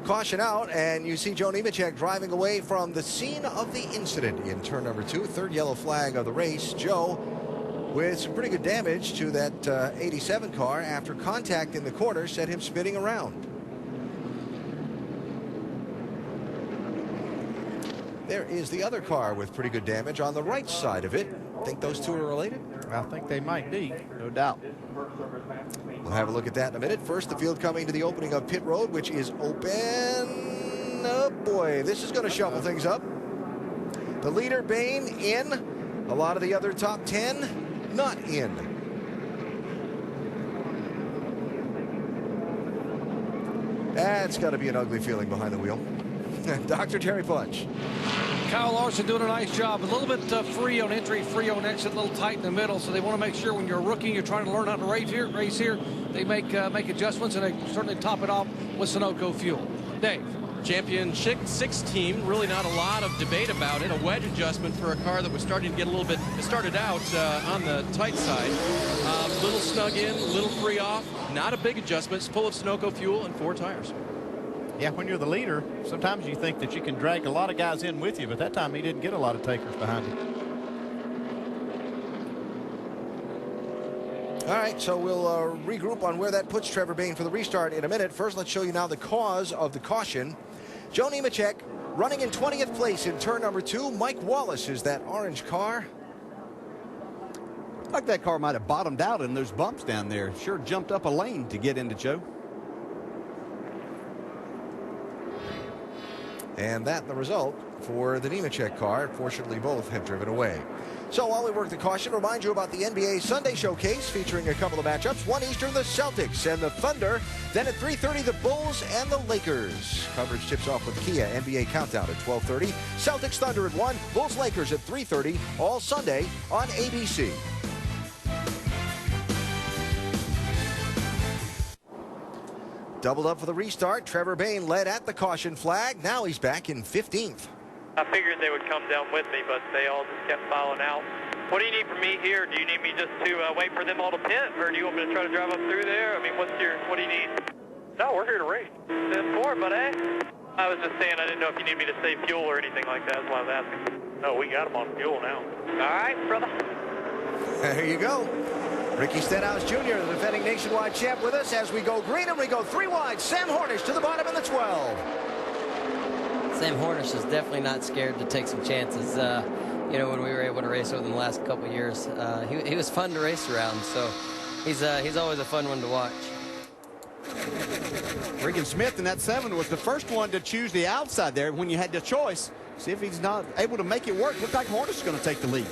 A: Caution out, and you see Joe Nemechek driving away from the scene of the incident in turn number 2. Third yellow flag of the race. Joe with some pretty good damage to that 87 car after contact in the corner set him spinning around. There is the other car with pretty good damage on the right side of it. Think those two are related?
D: I think they might be.
B: No doubt.
A: We'll have a look at that in a minute. First, the field coming to the opening of pit road, which is open. Oh boy, this is going to shuffle things up. The leader, Bayne, in. A lot of the other top 10 not in. That's got to be an ugly feeling behind the wheel. Dr. Terry Punch.
H: Kyle Larson doing a nice job. A little bit free on entry, free on exit, a little tight in the middle. So they want to make sure when you're a rookie, you're trying to learn how to race here. They make adjustments, and they certainly top it off with Sunoco fuel. Dave.
I: Champion 6 team, really not a lot of debate about it. A wedge adjustment for a car that was starting to get a little bit, it started out on the tight side. Little snug in, little free off. Not a big adjustment. It's full of Sunoco fuel and 4 tires.
D: Yeah, when you're the leader, sometimes you think that you can drag a lot of guys in with you, but that time he didn't get a lot of takers behind him.
A: All right, so we'll regroup on where that puts Trevor Bayne for the restart in a minute. First, let's show you now the cause of the caution. Joe Nemechek running in 20th place in turn number 2. Mike Wallace is that orange car.
B: Like that car might have bottomed out in those bumps down there. Sure jumped up a lane to get into Joe.
A: And that the result for the Nemechek car. Fortunately, both have driven away. So while we work the caution, remind you about the NBA Sunday Showcase featuring a couple of matchups. 1 Eastern, the Celtics and the Thunder. Then at 3:30, the Bulls and the Lakers. Coverage tips off with Kia NBA Countdown at 12:30. Celtics Thunder at 1, Bulls Lakers at 3:30, all Sunday on ABC. Doubled up for the restart. Trevor Bayne led at the caution flag. Now he's back in 15th.
L: I figured they would come down with me, but they all just kept filing out. What do you need from me here? Do you need me just to wait for them all to pit, or do you want me to try to drive up through there? I mean, what do you need? No, we're here to race. 10-4, but I was just saying I didn't know if you need me to save fuel or anything like that. That's why I was asking. No, we got them on fuel now. All right, brother.
A: There you go. Ricky Stenhouse Jr., the defending nationwide champ, with us as we go green and we go 3 wide. Sam Hornish to the bottom in the 12.
K: Sam Hornish is definitely not scared to take some chances. You know, when we were able to race with him the last couple of years, he was fun to race around. So he's always a fun one to watch.
B: Regan Smith in that 7 was the first one to choose the outside there when you had the choice. See if he's not able to make it work. Looked like Hornish is going to take the lead.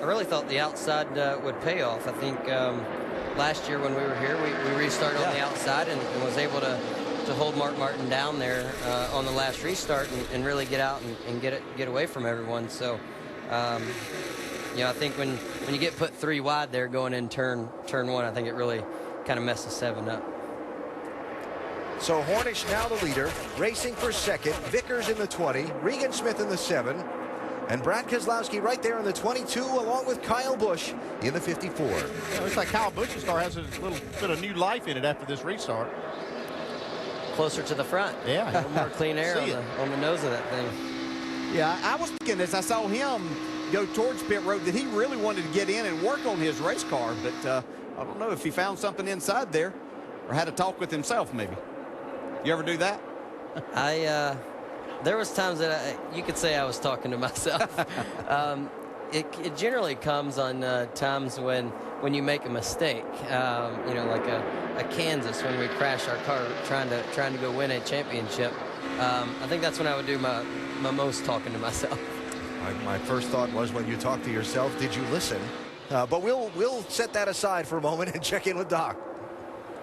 K: I really thought the outside would pay off. I think last year when we were here, we restarted on the outside and was able to hold Mark Martin down there on the last restart and really get out and get away from everyone. So, you know, I think when you get put 3 wide there going in turn 1, I think it really kind of messes 7 up.
A: So Hornish now the leader, racing for second. Vickers in the 20, Regan Smith in the 7, and Brad Keselowski right there in the 22, along with Kyle Busch in the 54.
D: Yeah, it looks like Kyle Busch's car has a little bit of new life in it after this restart.
K: Closer to the front.
D: Yeah.
K: A little more clean air on the nose of that thing.
B: Yeah, I was thinking as I saw him go towards pit road that he really wanted to get in and work on his race car, but I don't know if he found something inside there or had a talk with himself maybe. You ever do that?
K: There was times that you could say I was talking to myself. It generally comes on times when you make a mistake. You know, like a Kansas when we crashed our car trying to go win a championship. I think that's when I would do my most talking to myself.
A: My first thought was when you talk to yourself, did you listen? But we'll set that aside for a moment and check in with Doc.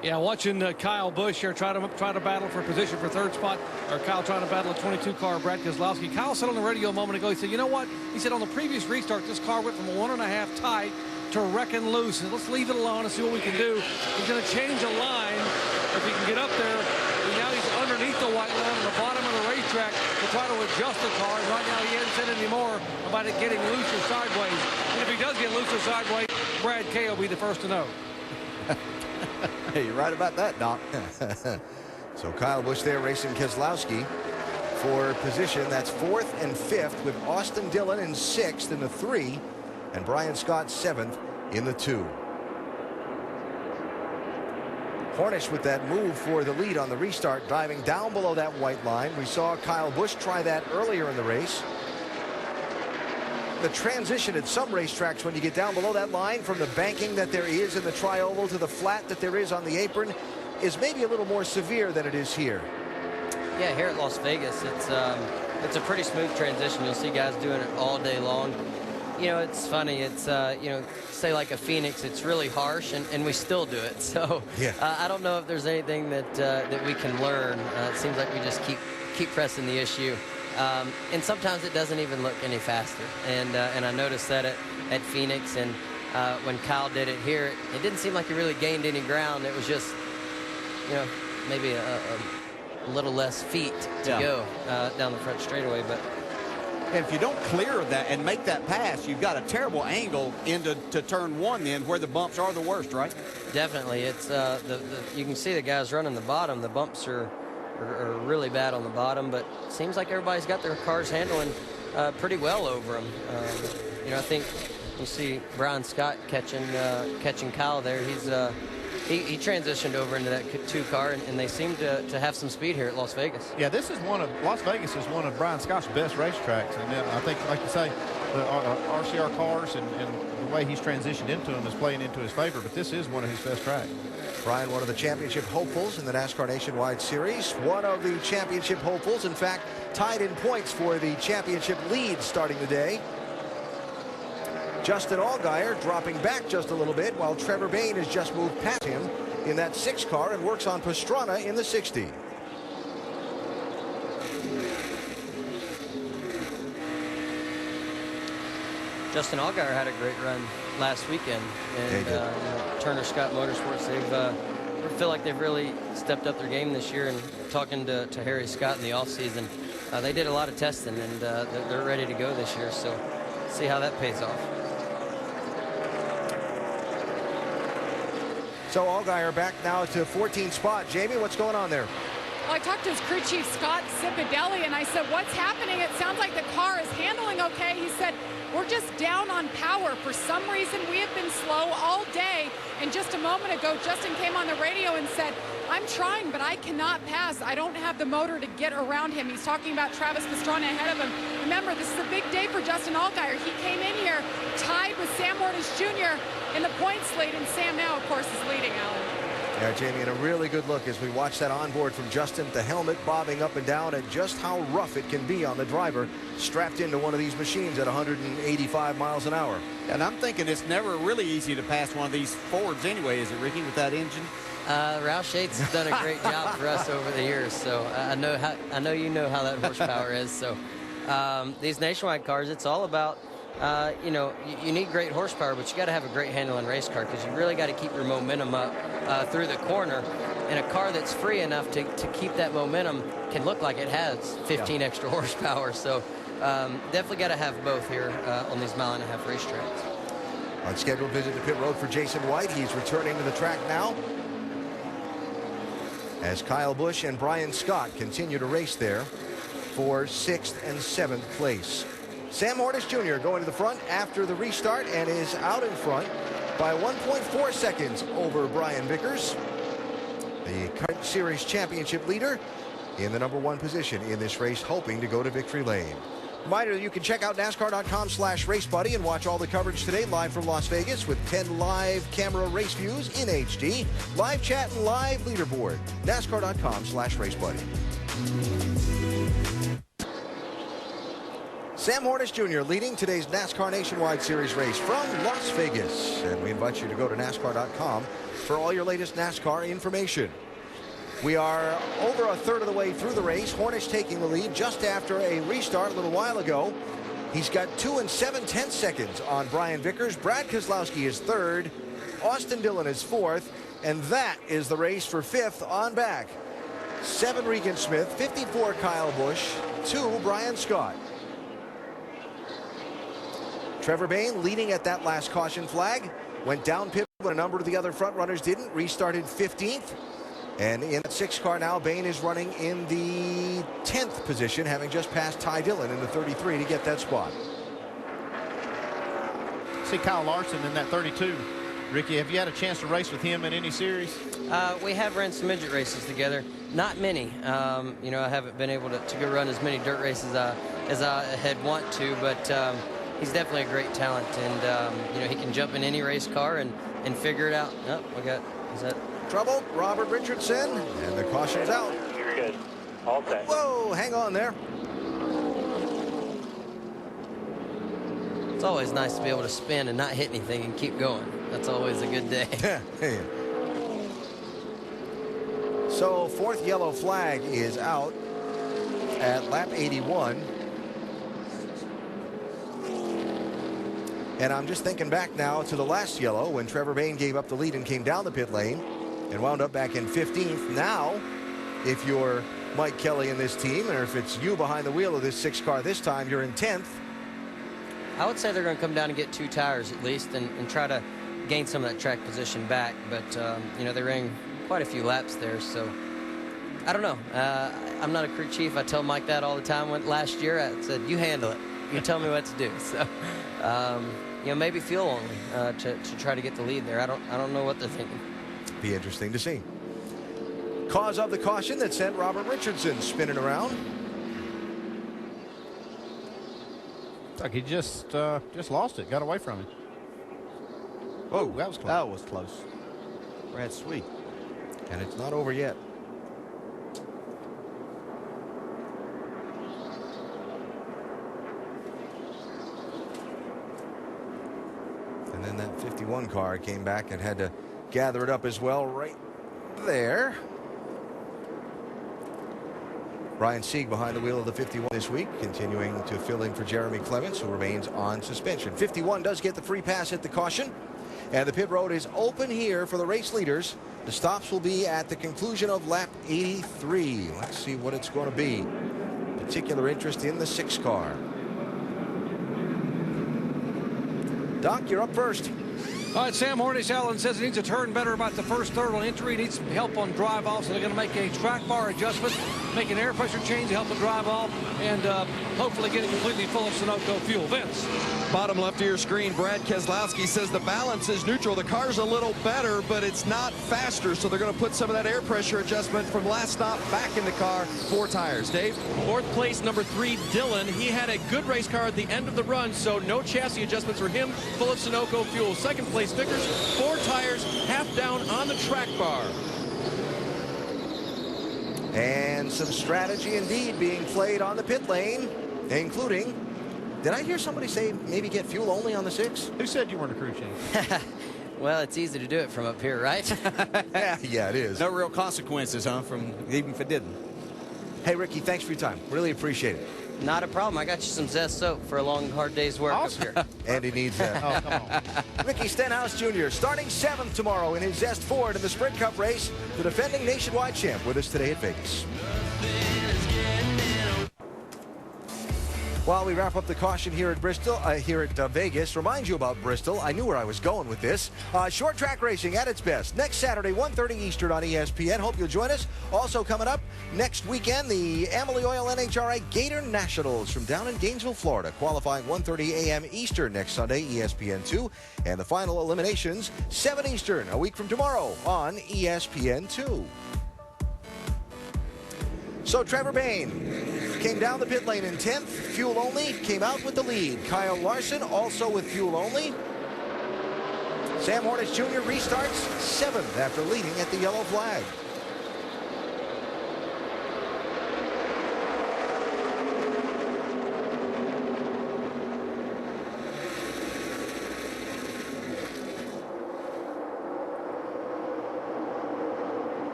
H: Yeah, watching Kyle Busch here try to battle for position for 3rd spot, or Kyle trying to battle a 22 car, Brad Keselowski. Kyle said on the radio a moment ago, he said, you know what? He said on the previous restart, this car went from a 1.5 tight to wrecking loose. And let's leave it alone and see what we can do. He's going to change a line if he can get up there. And now he's underneath the white line on the bottom of the racetrack to try to adjust the car. And right now he hasn't said any more about it getting loose or sideways. And if he does get loose or sideways, Brad Kay will be the first to know.
A: Hey, you're right about that, Doc. So Kyle Busch there racing Keselowski for position. That's 4th and 5th, with Austin Dillon in 6th in the 3 and Brian Scott 7th in the 2. Hornish with that move for the lead on the restart, driving down below that white line. We saw Kyle Busch try that earlier in the race. The transition at some racetracks when you get down below that line from the banking that there is in the tri-oval to the flat that there is on the apron is maybe a little more severe than it is here.
K: Yeah, here at Las Vegas, it's a pretty smooth transition. You'll see guys doing it all day long. You know, it's funny. It's, you know, say like a Phoenix, it's really harsh, and we still do it. So
A: yeah.
K: I don't know if there's anything that we can learn. It seems like we just keep pressing the issue. And sometimes it doesn't even look any faster. And I noticed that at Phoenix, and when Kyle did it here, it didn't seem like he really gained any ground. It was just, you know, maybe a little less feet to go down the front straightaway. But
B: and if you don't clear that and make that pass, you've got a terrible angle into turn 1 then, where the bumps are the worst, right?
K: Definitely. It's you can see the guys running the bottom. The bumps are really bad on the bottom, but it seems like everybody's got their cars handling pretty well over them. You know, I think you see Brian Scott catching Kyle there. He transitioned over into that 2 car, and they seem to have some speed here at Las Vegas.
D: Yeah, Las Vegas is one of Brian Scott's best racetracks, and I think, like you say, the RCR cars and the way he's transitioned into them is playing into his favor, but this is one of his best tracks.
A: Brian, one of the championship hopefuls in the NASCAR Nationwide Series, one of the championship hopefuls, in fact, tied in points for the championship lead starting the day. Justin Allgaier dropping back just a little bit, while Trevor Bayne has just moved past him in that 6 car and works on Pastrana in the 60.
K: Justin Allgaier had a great run last weekend, and you know, Turner Scott Motorsports, I feel like they've really stepped up their game this year. And talking to Harry Scott in the offseason, they did a lot of testing, and they're ready to go this year. So see how that pays off.
A: So Allgaier back now to 14th spot. Jamie, what's going on there?
G: Well, I talked to his crew chief, Scott Cipodelli, and I said, what's happening? It sounds like the car is handling okay. He said, we're just down on power. For some reason, we have been slow all day. And just a moment ago, Justin came on the radio and said, I'm trying, but I cannot pass. I don't have the motor to get around him. He's talking about Travis Pastrana ahead of him. Remember, this is a big day for Justin Allgaier. He came in here tied with Sam Hornish Jr. in the points lead, and Sam now, of course, is leading, Alan.
A: Yeah, Jamie, and a really good look as we watch that onboard from Justin, the helmet bobbing up and down, and just how rough it can be on the driver strapped into one of these machines at 185 miles an hour.
B: And I'm thinking it's never really easy to pass one of these Fords anyway, is it, Ricky, with that engine?
K: Roush Yates has done a great job for us over the years, so I know you know how that horsepower is. So these Nationwide cars, it's all about you know, you need great horsepower, but you got to have a great handling race car, because you really got to keep your momentum up through the corner. And a car that's free enough to keep that momentum can look like it has 15 extra horsepower. So definitely got to have both here on these mile-and-a-half racetracks.
A: On scheduled visit to pit road for Jason White. He's returning to the track now, as Kyle Busch and Brian Scott continue to race there for 6th and 7th place. Sam Hornish Jr. going to the front after the restart and is out in front by 1.4 seconds over Brian Vickers, the current series championship leader, in the #1 position in this race, hoping to go to victory lane. Reminder that you can check out NASCAR.com/RaceBuddy and watch all the coverage today live from Las Vegas with 10 live camera race views in HD, live chat and live leaderboard. NASCAR.com/RaceBuddy. Sam Hornish Jr. leading today's NASCAR Nationwide Series race from Las Vegas. And we invite you to go to NASCAR.com for all your latest NASCAR information. We are over a third of the way through the race. Hornish taking the lead just after a restart a little while ago. He's got 2 7/10 seconds on Brian Vickers. Brad Keselowski is 3rd. Austin Dillon is 4th. And that is the race for 5th on back. 7 Regan Smith, 54 Kyle Busch, 2 Brian Scott. Trevor Bayne leading at that last caution flag. Went down pit when a number of the other front runners didn't. Restarted 15th. And in that 6 car now, Bayne is running in the 10th position, having just passed Ty Dillon in the 33 to get that spot.
D: See Kyle Larson in that 32. Ricky, have you had a chance to race with him in any series?
K: We have ran some midget races together. Not many. You know, I haven't been able to go run as many dirt races as I had want to, but he's definitely a great talent, and you know, he can jump in any race car and figure it out. Oh, is that
A: trouble? Robert Richardson, and the caution's out.
L: You're good. All set.
A: Whoa, hang on there.
K: It's always nice to be able to spin and not hit anything and keep going. That's always a good day.
A: So 4th yellow flag is out at lap 81. And I'm just thinking back now to the last yellow when Trevor Bayne gave up the lead and came down the pit lane and wound up back in 15th. Now, if you're Mike Kelly in this team, or if it's you behind the wheel of this 6 car this time, you're in 10th.
K: I would say they're going to come down and get 2 tires at least and try to gain some of that track position back. But, you know, they ran quite a few laps there, so I don't know. I'm not a crew chief. I tell Mike that all the time. Last year, I said, you handle it. You tell me what to do. So, you know, maybe fuel only to try to get the lead there. I don't know what they're thinking.
A: Be interesting to see. Cause of the caution that sent Robert Richardson spinning around.
D: Like he just lost it, got away from him.
A: Oh,
D: that was close.
B: That was close. Brad Sweet.
A: And it's not over yet. And then that 51 car came back and had to gather it up as well right there. Brian Sieg behind the wheel of the 51 this week, continuing to fill in for Jeremy Clements, who remains on suspension. 51 does get the free pass at the caution, and the pit road is open here for the race leaders. The stops will be at the conclusion of lap 83. Let's see what it's going to be. Particular interest in the 6 car. Doc, you're up first.
H: All right, Sam Hornish, Allen says he needs to turn better about the first third on entry. He needs some help on drive off, so they're going to make a track bar adjustment, make an air pressure change to help him drive off, and hopefully get it completely full of Sunoco fuel. Vince.
J: Bottom left of your screen, Brad Keselowski says the balance is neutral. The car's a little better, but it's not faster, so they're going to put some of that air pressure adjustment from last stop back in the car. 4 tires. Dave?
I: 4th place, number 3, Dillon. He had a good race car at the end of the run, so no chassis adjustments for him, full of Sunoco fuel. 2nd place, Vickers, 4 tires, half down on the track bar.
A: And some strategy indeed being played on the pit lane, including, did I hear somebody say maybe get fuel only on the 6?
D: Who said you weren't a crew chief?
K: Well, it's easy to do it from up here, right?
A: Yeah, it is.
B: No real consequences, huh, from even if it didn't.
A: Hey, Ricky, thanks for your time. Really appreciate it.
K: Not a problem. I got you some Zest soap for a long, hard day's work up here.
A: Andy needs that.
D: Oh, come on.
A: Ricky Stenhouse Jr. starting 7th tomorrow in his Zest Ford in the Sprint Cup race, the defending nationwide champ, with us today at Vegas. While we wrap up the caution here at Bristol, here at Vegas, remind you about Bristol. I knew where I was going with this. Short track racing at its best. Next Saturday, 1:30 Eastern on ESPN. Hope you'll join us. Also coming up next weekend, the Amalie Oil NHRA Gator Nationals from down in Gainesville, Florida. Qualifying 1:30 a.m. Eastern next Sunday, ESPN2. And the final eliminations, 7 Eastern, a week from tomorrow on ESPN2. So Trevor Bayne came down the pit lane in 10th, fuel only, came out with the lead. Kyle Larson also with fuel only. Sam Hornish Jr. restarts 7th after leading at the yellow flag.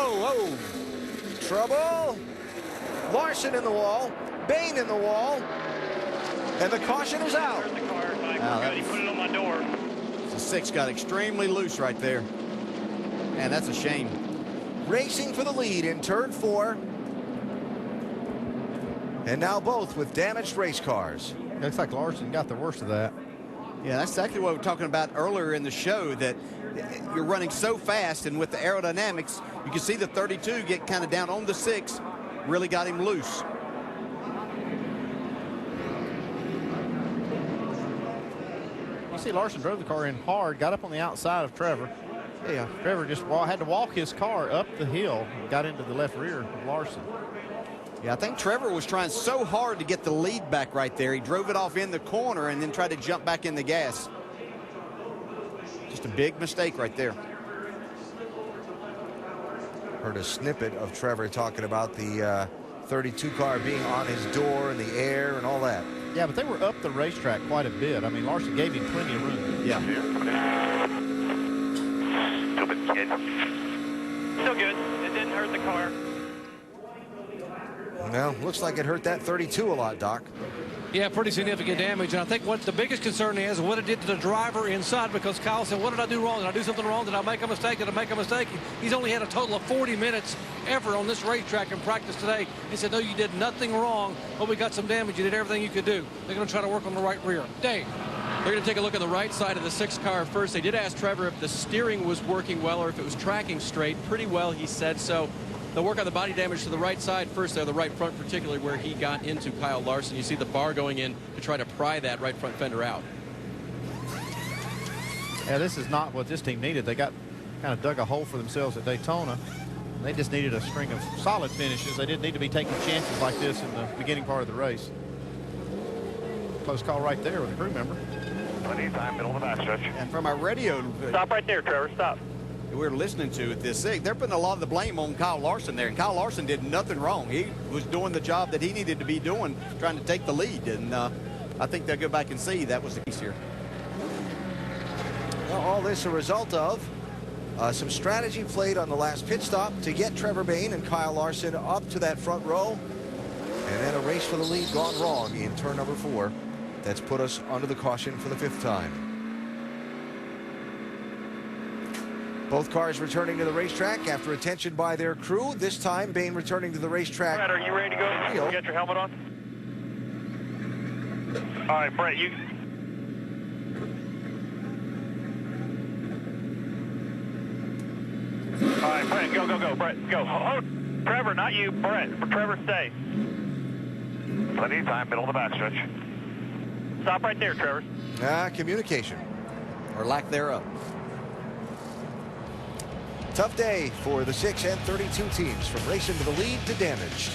A: Oh, trouble. Larson in the wall, Bain in the wall, and the caution is out.
L: Heard the car. Mike, he put it on my door.
B: The 6 got extremely loose right there. Man, that's a shame.
A: Racing for the lead in turn 4. And now both with damaged race cars.
D: Looks like Larson got the worst of that.
B: Yeah, that's exactly what we were talking about earlier in the show, that you're running so fast, and with the aerodynamics, you can see the 32 get kind of down on the 6, really got him loose.
D: You see Larson drove the car in hard, got up on the outside of Trevor. Yeah, Trevor just had to walk his car up the hill and got into the left rear of Larson.
B: Yeah, I think Trevor was trying so hard to get the lead back right there. He drove it off in the corner and then tried to jump back in the gas. Just a big mistake right there.
A: Heard a snippet of Trevor talking about the 32 car being on his door in the air and all that.
D: Yeah, but they were up the racetrack quite a bit. I mean, Larson gave him plenty of room.
B: Yeah.
L: Stupid kid. Still good. It didn't hurt the car.
A: Well, looks like it hurt that 32 a lot, Doc.
H: Yeah, pretty significant damage. And I think what the biggest concern is what it did to the driver inside, because Kyle said, what did I do wrong? Did I do something wrong? Did I make a mistake? Did I make a mistake? He's only had a total of 40 minutes ever on this racetrack in practice today. He said, no, you did nothing wrong, but we got some damage. You did everything you could do. They're going to try to work on the right rear. Dave.
I: They're going to take a look on the right side of the 6 car first. They did ask Trevor if the steering was working well or if it was tracking straight. Pretty well, he said so. They'll work on the body damage to the right side first there, the right front, particularly where he got into Kyle Larson. You see the bar going in to try to pry that right front fender out.
D: Yeah, this is not what this team needed. They got kind of dug a hole for themselves at Daytona. They just needed a string of solid finishes. They didn't need to be taking chances like this in the beginning part of the race. Close call right there with a crew member.
L: Plenty of time, middle of the backstretch.
B: And from our radio
L: Stop right there, Trevor. Stop.
B: we're listening to at this SIG, they're putting a lot of the blame on Kyle Larson there. And Kyle Larson did nothing wrong. He was doing the job that he needed to be doing, trying to take the lead. And I think they'll go back and see that was the case here.
A: Well, all this a result of some strategy played on the last pit stop to get Trevor Bayne and Kyle Larson up to that front row. And then a race for the lead gone wrong in turn number 4. That's put us under the caution for the 5th time. Both cars returning to the racetrack after attention by their crew. This time, Bayne returning to the racetrack.
L: Brett, are you ready to go? You got your helmet on? All right, Brett, you... All right, Brett, go, go, go. Brett, go. Oh, Trevor, not you. Brett. Trevor, stay. Plenty of time, middle of the backstretch. Stop right there, Trevor.
A: Communication.
B: Or lack thereof.
A: Tough day for the 6 and 32 teams, from racing to the lead to damaged.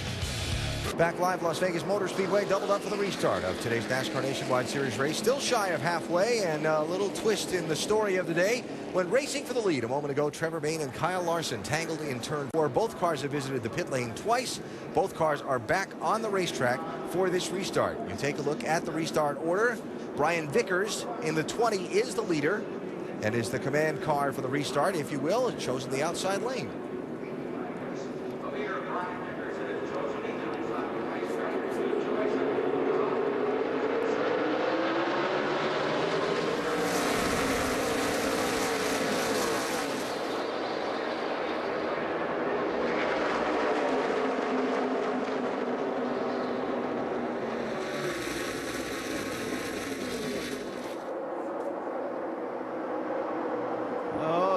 A: Back live, Las Vegas Motor Speedway, doubled up for the restart of today's NASCAR Nationwide Series race. Still shy of halfway, and a little twist in the story of the day. When racing for the lead a moment ago, Trevor Bayne and Kyle Larson tangled in turn 4. Both cars have visited the pit lane twice. Both cars are back on the racetrack for this restart. You take a look at the restart order. Brian Vickers in the 20 is the leader and is the command car for the restart, if you will. It's chosen the outside lane.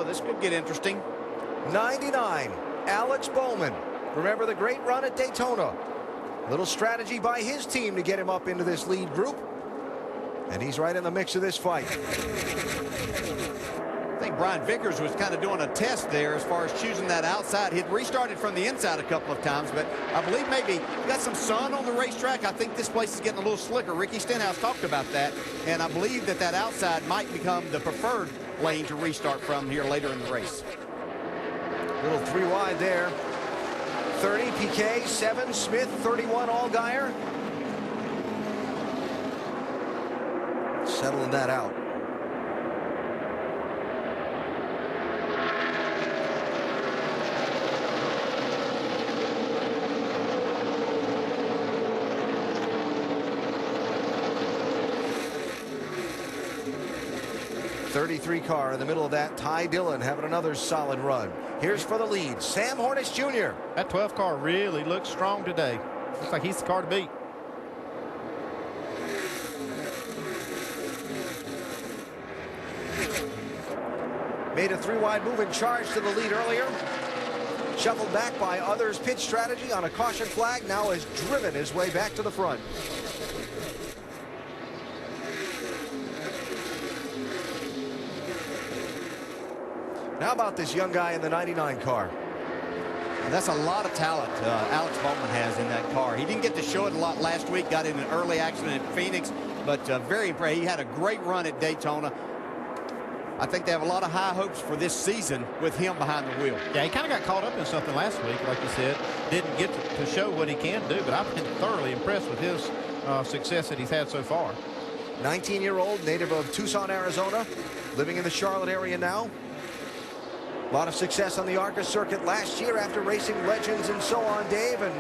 B: This could get interesting.
A: 99, Alex Bowman. Remember the great run at Daytona. Little strategy by his team to get him up into this lead group. And he's right in the mix of this fight.
B: I think Brian Vickers was kind of doing a test there as far as choosing that outside. He'd restarted from the inside a couple of times, but I believe maybe got some sun on the racetrack. I think this place is getting a little slicker. Ricky Stenhouse talked about that, and I believe that that outside might become the preferred lane to restart from here later in the race.
A: Little 3 wide there. 30 PK, 7 Smith, 31 Allgaier. Settling that out. 33 car in the middle of that. Ty Dillon having another solid run. Here's for the lead, Sam Hornish Jr.
D: That 12 car really looks strong today. Looks like he's the car to beat.
A: Made a 3-wide move and charged to the lead earlier. Shuffled back by others' pitch strategy on a caution flag. Now has driven his way back to the front. Now about this young guy in the 99 car.
B: And that's a lot of talent Alex Bowman has in that car. He didn't get to show it a lot last week. Got in an early accident at Phoenix, but very impressive. He had a great run at Daytona. I think they have a lot of high hopes for this season with him behind the wheel.
D: Yeah, he kind of got caught up in something last week, like you said. Didn't get to show what he can do, but I've been thoroughly impressed with his success that he's had so far.
A: 19-year-old, native of Tucson, Arizona, living in the Charlotte area now. A lot of success on the ARCA circuit last year after racing legends and so on, Dave. And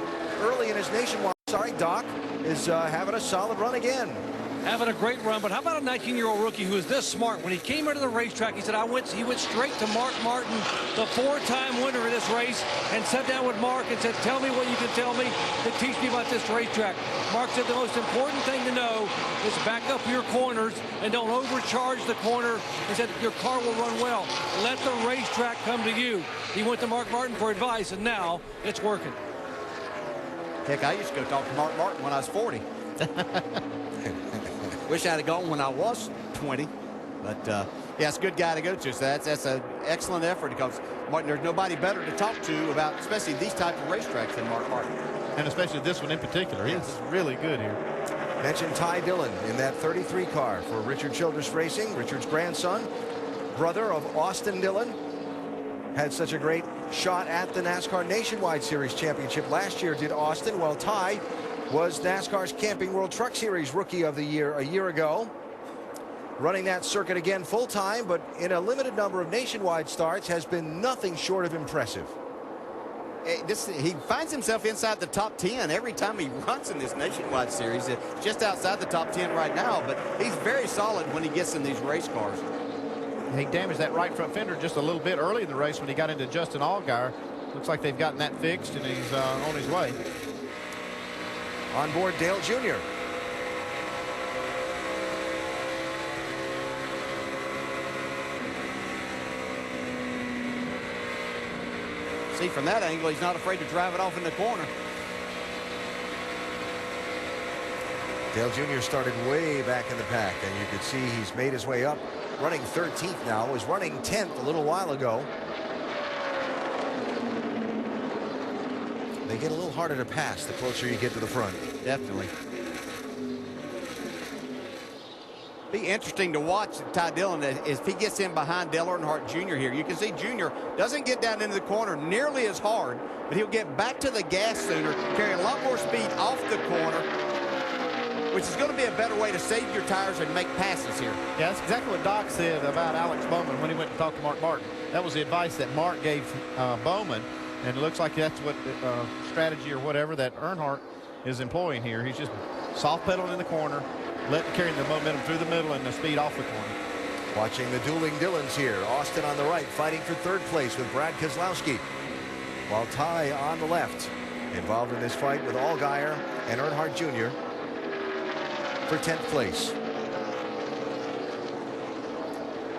A: early in his nationwide, Doc, is having a solid run again.
H: Having a great run, but how about a 19-year-old rookie who is this smart? When he came into the racetrack, he said, he went straight to Mark Martin, the 4-time winner of this race, and sat down with Mark and said, tell me what you can tell me to teach me about this racetrack. Mark said the most important thing to know is back up your corners and don't overcharge the corner. He said your car will run well. Let the racetrack come to you. He went to Mark Martin for advice, and now it's working.
B: Heck, I used to go talk to Mark Martin when I was 40. Wish I'd have gone when I was 20, but yeah, it's a good guy to go to. So that's an excellent effort because Martin, there's nobody better to talk to about, especially these type of racetracks than Mark Martin.
D: And especially this one in particular. He's really good here.
A: Mentioned Ty Dillon in that 33 car for Richard Childress Racing, Richard's grandson, brother of Austin Dillon. Had such a great shot at the NASCAR Nationwide Series Championship last year, did Austin, while Ty was NASCAR's Camping World Truck Series Rookie of the Year a year ago. Running that circuit again full-time, but in a limited number of nationwide starts, has been nothing short of impressive.
B: He finds himself inside the top 10 every time he runs in this nationwide series. Just outside the top 10 right now, but he's very solid when he gets in these race cars.
D: He damaged that right front fender just a little bit early in the race when he got into Justin Allgaier. Looks like they've gotten that fixed, and he's on his way.
A: On board Dale Jr.
B: See, from that angle, he's not afraid to drive it off in the corner.
A: Dale Jr. started way back in the pack, and you could see he's made his way up. Running 13th now, was running 10th a little while ago. They get a little harder to pass the closer you get to the front.
B: Definitely. Be interesting to watch Ty Dillon if he gets in behind Dale Earnhardt Jr. here. You can see Jr. doesn't get down into the corner nearly as hard, but he'll get back to the gas sooner, carry a lot more speed off the corner, which is going to be a better way to save your tires and make passes here.
D: Yeah, that's exactly what Doc said about Alex Bowman when he went to talk to Mark Martin. That was the advice that Mark gave Bowman, and it looks like that's what strategy or whatever that Earnhardt is employing here. He's just soft pedaling in the corner, carrying the momentum through the middle and the speed off the corner.
A: Watching the dueling Dillons here. Austin on the right, fighting for third place with Brad Keselowski, while Ty on the left, involved in this fight with Allgaier and Earnhardt Jr. for 10th place.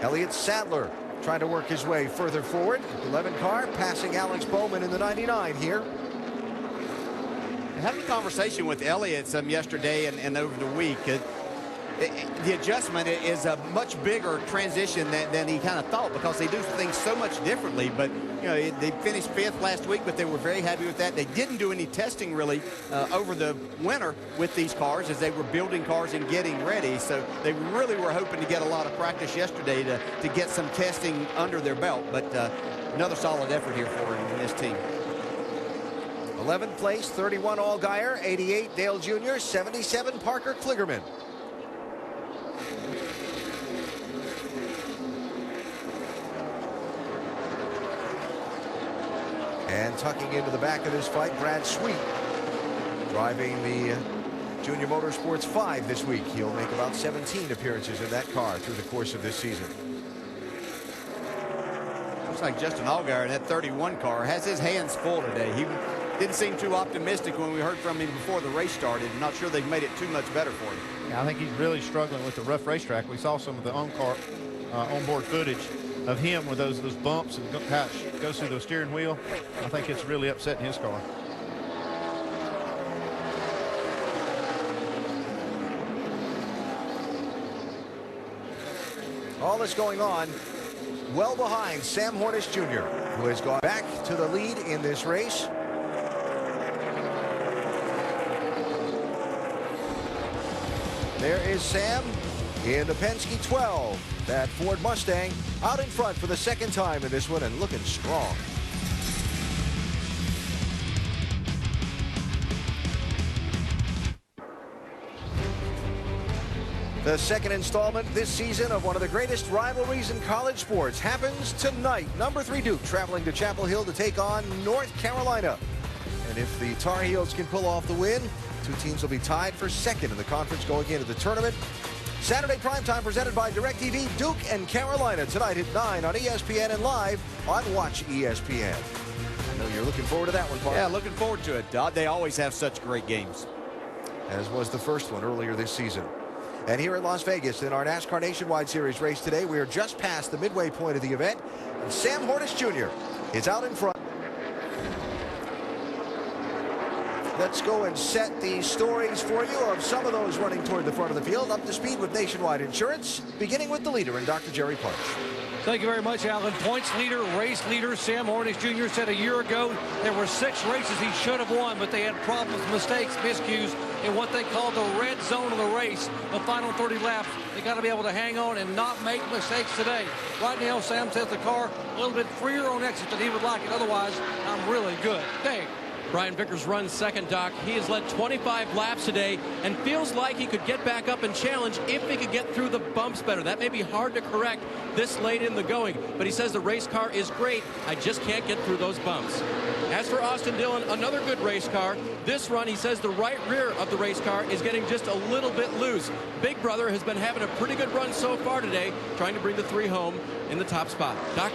A: Elliott Sadler trying to work his way further forward. 11 car passing Alex Bowman in the 99 here.
B: Having a conversation with Elliott yesterday and over the week. The adjustment is a much bigger transition than he kind of thought, because they do things so much differently. But you know, they finished 5th last week, but they were very happy with that. They didn't do any testing really over the winter with these cars as they were building cars and getting ready. So they really were hoping to get a lot of practice yesterday to get some testing under their belt. But another solid effort here for him in this team.
A: 11th place, 31 Allgaier, 88 Dale Jr., 77 Parker Kligerman. And tucking into the back of this fight, Brad Sweet, driving the Junior Motorsports 5 this week. He'll make about 17 appearances in that car through the course of this season.
B: Looks like Justin Allgaier in that 31 car has his hands full today. He didn't seem too optimistic when we heard from him before the race started. I'm not sure they've made it too much better for him.
D: Yeah, I think he's really struggling with the rough racetrack. We saw some of the onboard footage of him with those bumps and how it goes through the steering wheel. I think it's really upsetting his car.
A: All this going on well behind Sam Hornish Jr., who has gone back to the lead in this race. There is Sam in the Penske 12. That Ford Mustang out in front for the second time in this one and looking strong. The second installment this season of one of the greatest rivalries in college sports happens tonight. Number 3 Duke traveling to Chapel Hill to take on North Carolina. And if the Tar Heels can pull off the win, two teams will be tied for second in the conference going into the tournament. Saturday primetime presented by DirecTV, Duke and Carolina tonight at 9 on ESPN and live on Watch ESPN. I know you're looking forward to that one, Park.
B: Yeah, looking forward to it. They always have such great games.
A: As was the first one earlier this season. And here in Las Vegas in our NASCAR Nationwide Series race today, we are just past the midway point of the event. And Sam Hornish Jr. is out in front. Let's go and set the stories for you of some of those running toward the front of the field. Up to speed with Nationwide Insurance, beginning with the leader and Dr. Jerry Punch.
H: Thank you very much, Alan. Points leader, race leader, Sam Hornish Jr. said a year ago there were 6 races he should have won, but they had problems, mistakes, miscues in what they call the red zone of the race, the final 30 laps. They got to be able to hang on and not make mistakes today. Right now, Sam says the car a little bit freer on exit than he would like it. Otherwise, I'm really good. Dave.
I: Brian Vickers runs second, Doc. He has led 25 laps today and feels like he could get back up and challenge if he could get through the bumps better. That may be hard to correct this late in the going, but he says the race car is great. I just can't get through those bumps. As for Austin Dillon, another good race car. This run, he says the right rear of the race car is getting just a little bit loose. Big Brother has been having a pretty good run so far today, trying to bring the 3 home in the top spot. Doc?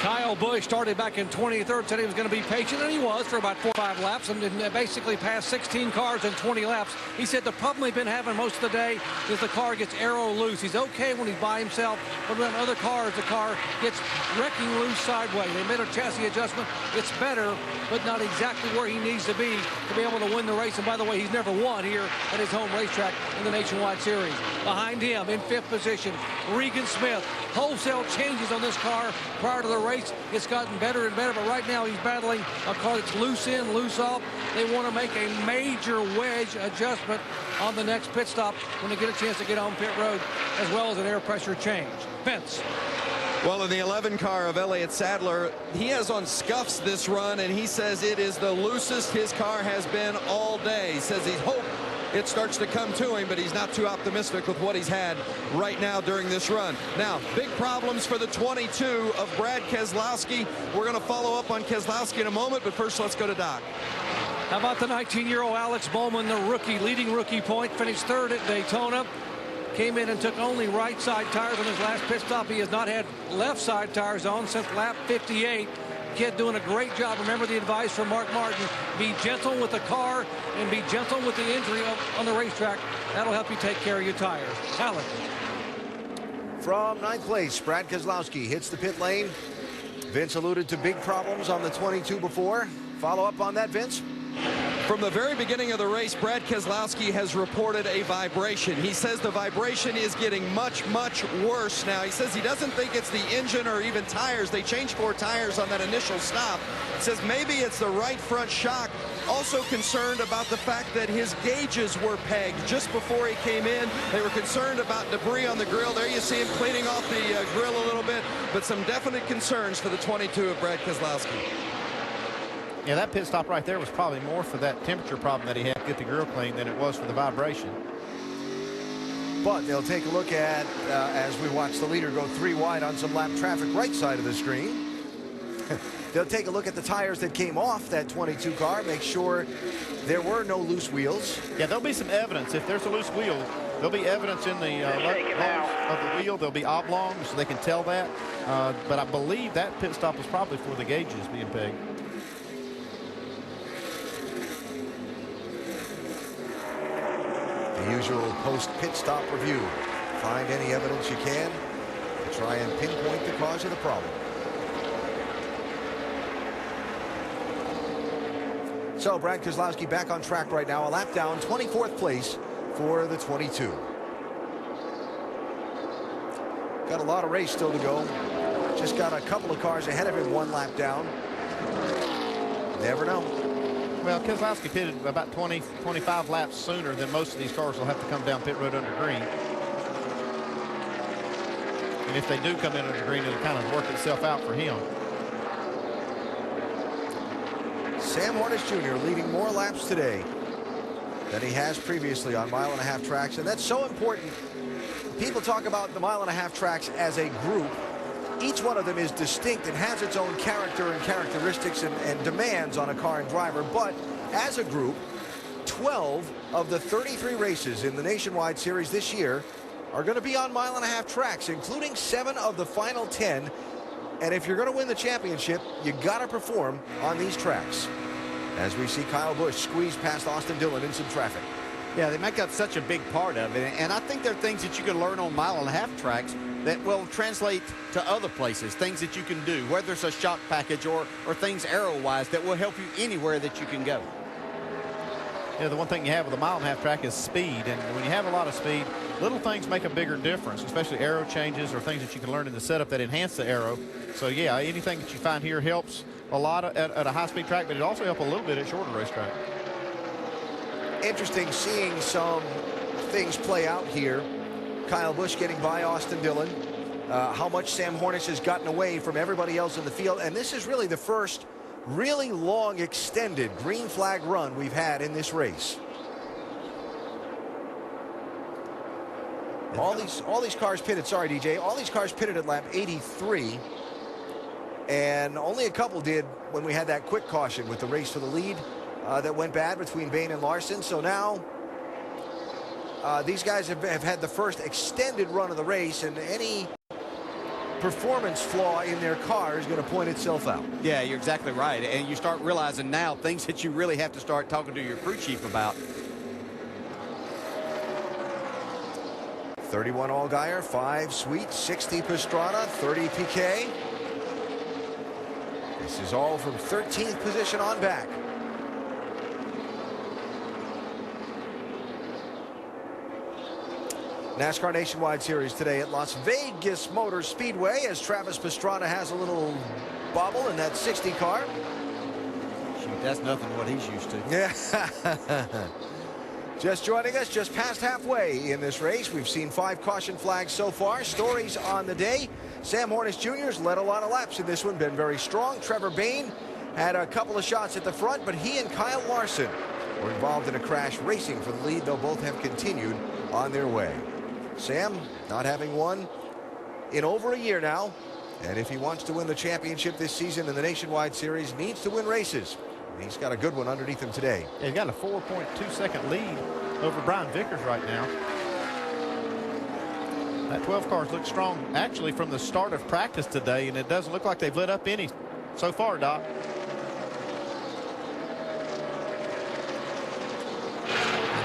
H: Kyle Busch started back in 23rd, said he was going to be patient, and he was for about 4 or 5 laps, and basically passed 16 cars in 20 laps. He said the problem he's been having most of the day is the car gets aero loose. He's okay when he's by himself, but when other cars, the car gets wrecking loose sideways. They made a chassis adjustment. It's better, but not exactly where he needs to be able to win the race. And by the way, he's never won here at his home racetrack in the Nationwide Series. Behind him, in 5th position, Regan Smith. Wholesale changes on this car prior to the race. It's gotten better and better, but right now he's battling a car that's loose in, loose off. They want to make a major wedge adjustment on the next pit stop when they get a chance to get on pit road, as well as an air pressure change. Vince.
J: Well, in the 11 car of Elliott Sadler, he has on scuffs this run, and he says it is the loosest his car has been all day. He says he hopes it starts to come to him, but he's not too optimistic with what he's had right now during this run. Now, big problems for the 22 of Brad Keselowski. We're going to follow up on Keselowski in a moment, but first let's go to Doc.
H: How about the 19-year-old Alex Bowman, the rookie, leading rookie point, finished 3rd at Daytona. Came in and took only right side tires on his last pit stop. He has not had left side tires on since lap 58. Kid doing a great job. Remember the advice from Mark Martin. Be gentle with the car and be gentle with the injury on the racetrack. That'll help you take care of your tires. Alan.
A: From 9th place, Brad Keselowski hits the pit lane. Vince alluded to big problems on the 22 before. Follow up on that, Vince?
J: From the very beginning of the race, Brad Keselowski has reported a vibration. He says the vibration is getting much, much worse now. He says he doesn't think it's the engine or even tires. They changed 4 tires on that initial stop. He says maybe it's the right front shock. Also concerned about the fact that his gauges were pegged just before he came in. They were concerned about debris on the grill. There you see him cleaning off the grill a little bit, but some definite concerns for the 22 of Brad Keselowski.
D: Yeah, that pit stop right there was probably more for that temperature problem that he had to get the grill clean than it was for the vibration.
A: But they'll take a look at, as we watch the leader go 3 wide on some lap traffic right side of the screen. They'll take a look at the tires that came off that 22 car, make sure there were no loose wheels.
D: Yeah, there'll be some evidence. If there's a loose wheel, there'll be evidence in the lungs of the wheel. There'll be oblongs, so they can tell that. But I believe that pit stop was probably for the gauges being pegged.
A: The usual post-pit stop review. Find any evidence you can to try and pinpoint the cause of the problem. So Brad Keselowski back on track right now, a lap down, 24th place for the 22. Got a lot of race still to go. Just got a couple of cars ahead of him, one lap down. Never know.
D: Well, Keselowski pitted about 20, 25 laps sooner than most of these cars will have to come down pit road under green. And if they do come in under green, it'll kind of work itself out for him.
A: Sam Hornish Jr. leading more laps today than he has previously on mile-and-a-half tracks, and that's so important. People talk about the mile-and-a-half tracks as a group. Each one of them is distinct and has its own character and characteristics and demands on a car and driver, but as a group, 12 of the 33 races in the Nationwide Series this year are going to be on mile-and-a-half tracks, including 7 of the final 10. And if you're going to win the championship, you got to perform on these tracks. As we see Kyle Busch squeeze past Austin Dillon in some traffic.
B: Yeah, they make up such a big part of it. And I think there are things that you can learn on mile-and-a-half tracks that will translate to other places, things that you can do, whether it's a shock package or things aero-wise that will help you anywhere that you can go.
D: Yeah, the one thing you have with a mile-and-a-half track is speed. And when you have a lot of speed, little things make a bigger difference, especially aero changes or things that you can learn in the setup that enhance the aero. So, yeah, anything that you find here helps a lot at a high-speed track, but it also helps a little bit at shorter racetrack.
A: Interesting seeing some things play out here. Kyle Busch getting by Austin Dillon. How much Sam Hornish has gotten away from everybody else in the field. And this is really the first really long, extended green flag run we've had in this race. All these cars pitted, sorry DJ, all these cars pitted at lap 83, and only a couple did when we had that quick caution with the race for the lead that went bad between Bain and Larson. So now these guys have had the first extended run of the race, and any performance flaw in their car is going to point itself out.
B: Yeah, you're exactly right. And you start realizing now things that you really have to start talking to your crew chief about.
A: 31 Allgaier, 5 Sweet, 60 Pastrana, 30 Piquet. This is all from 13th position on back. NASCAR Nationwide Series today at Las Vegas Motor Speedway as Travis Pastrana has a little bobble in that 60 car.
B: Shoot, that's nothing what he's used to.
A: Yeah. Just joining us, just past halfway in this race. We've seen 5 caution flags so far. Stories on the day. Sam Hornish Jr.'s led a lot of laps in this one, been very strong. Trevor Bain had a couple of shots at the front, but he and Kyle Larson were involved in a crash racing for the lead. They'll both have continued on their way. Sam not having won in over a year now, and if he wants to win the championship this season in the Nationwide Series, needs to win races. He's got a good one underneath him today.
D: Yeah, he's got a 4.2-second lead over Brian Vickers right now. That 12 cars look strong actually from the start of practice today, and it doesn't look like they've lit up any so far, Doc.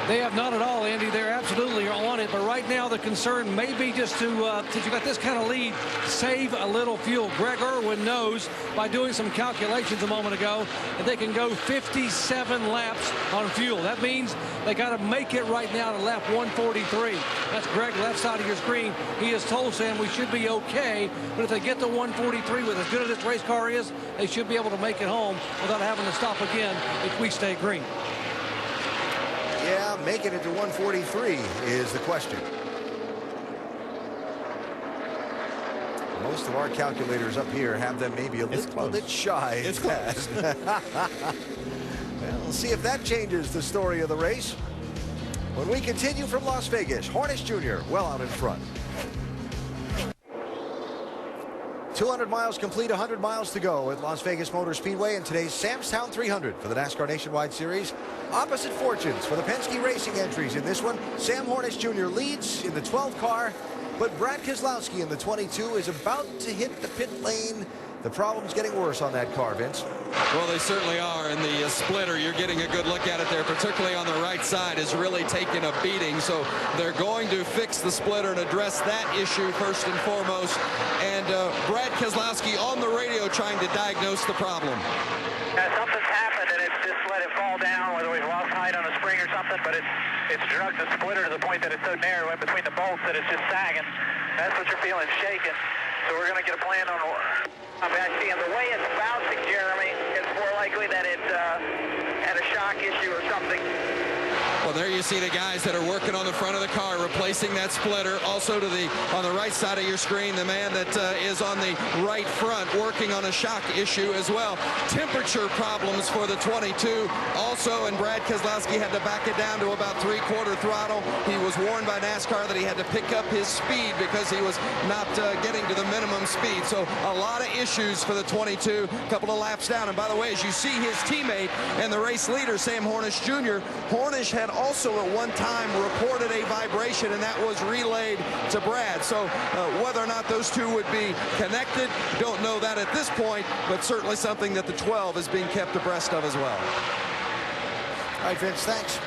H: They have not at all, Andy. They're absolutely on it. But right now, the concern may be just to, since you've got this kind of lead, save a little fuel. Greg Irwin knows by doing some calculations a moment ago that they can go 57 laps on fuel. That means they got to make it right now to lap 143. That's Greg, left side of your screen. He has told Sam we should be okay. But if they get to 143 with as good as this race car is, they should be able to make it home without having to stop again if we stay green.
A: Yeah, making it to 143 is the question. Most of our calculators up here have them maybe a little bit shy.
D: It's close.
A: Well, we'll see if that changes the story of the race. When we continue from Las Vegas, Hornish Jr. well out in front. 200 miles complete, 100 miles to go at Las Vegas Motor Speedway in today's Sam's Town 300 for the NASCAR Nationwide Series. Opposite fortunes for the Penske Racing entries in this one. Sam Hornish Jr. leads in the 12th car, but Brad Keselowski in the 22 is about to hit the pit lane. The problem's getting worse on that car, Vince.
J: Well, they certainly are. And the splitter, you're getting a good look at it there, particularly on the right side, is really taking a beating. So they're going to fix the splitter and address that issue first and foremost. And Brad Keselowski on the radio trying to diagnose the problem.
C: Something's happened, and it's just let it fall down, whether we've lost height on a spring or something, but it's drugged the splitter to the point that it's so narrow in between the bolts that it's just sagging. That's what you're feeling, shaking. So we're going to get a plan on actually, and the way it's bouncing, Jeremy, it's more likely that it had a shock issue or something.
J: Well, there you see the guys that are working on the front of the car, replacing that splitter. Also on the right side of your screen, the man that is on the right front working on a shock issue as well. Temperature problems for the 22 also, and Brad Keselowski had to back it down to about 3/4 throttle. He was warned by NASCAR that he had to pick up his speed because he was not getting to the minimum speed. So a lot of issues for the 22, a couple of laps down. And by the way, as you see his teammate and the race leader, Sam Hornish Jr., Hornish had also at one time reported a vibration, and that was relayed to Brad. So whether or not those two would be connected, don't know that at this point, but certainly something that the 12 is being kept abreast of as well.
A: All right, Vince, thanks.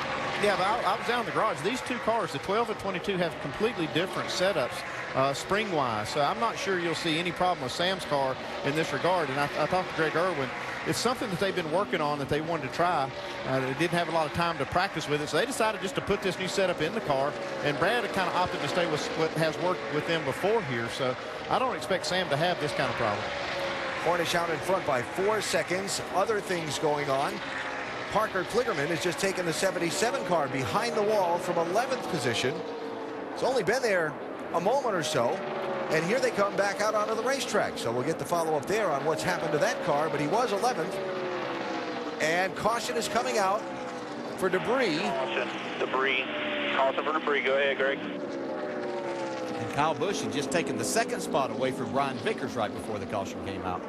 D: Yeah, but I was down in the garage. These two cars, the 12 and 22, have completely different setups spring-wise. So I'm not sure you'll see any problem with Sam's car in this regard. And I talked to Greg Irwin. It's something that they've been working on that they wanted to try. They didn't have a lot of time to practice with it, so they decided just to put this new setup in the car. And Brad kind of opted to stay with what has worked with them before here. So I don't expect Sam to have this kind of problem.
A: Hornish out in front by 4 seconds. Other things going on. Parker Kligerman has just taken the 77 car behind the wall from 11th position. It's only been there a moment or so. And here they come back out onto the racetrack. So we'll get the follow-up there on what's happened to that car. But he was 11th. And caution is coming out for debris.
C: Caution, debris. Caution for debris. Go ahead, Greg.
M: And Kyle Busch had just taken the second spot away from Brian Vickers right before the caution came out.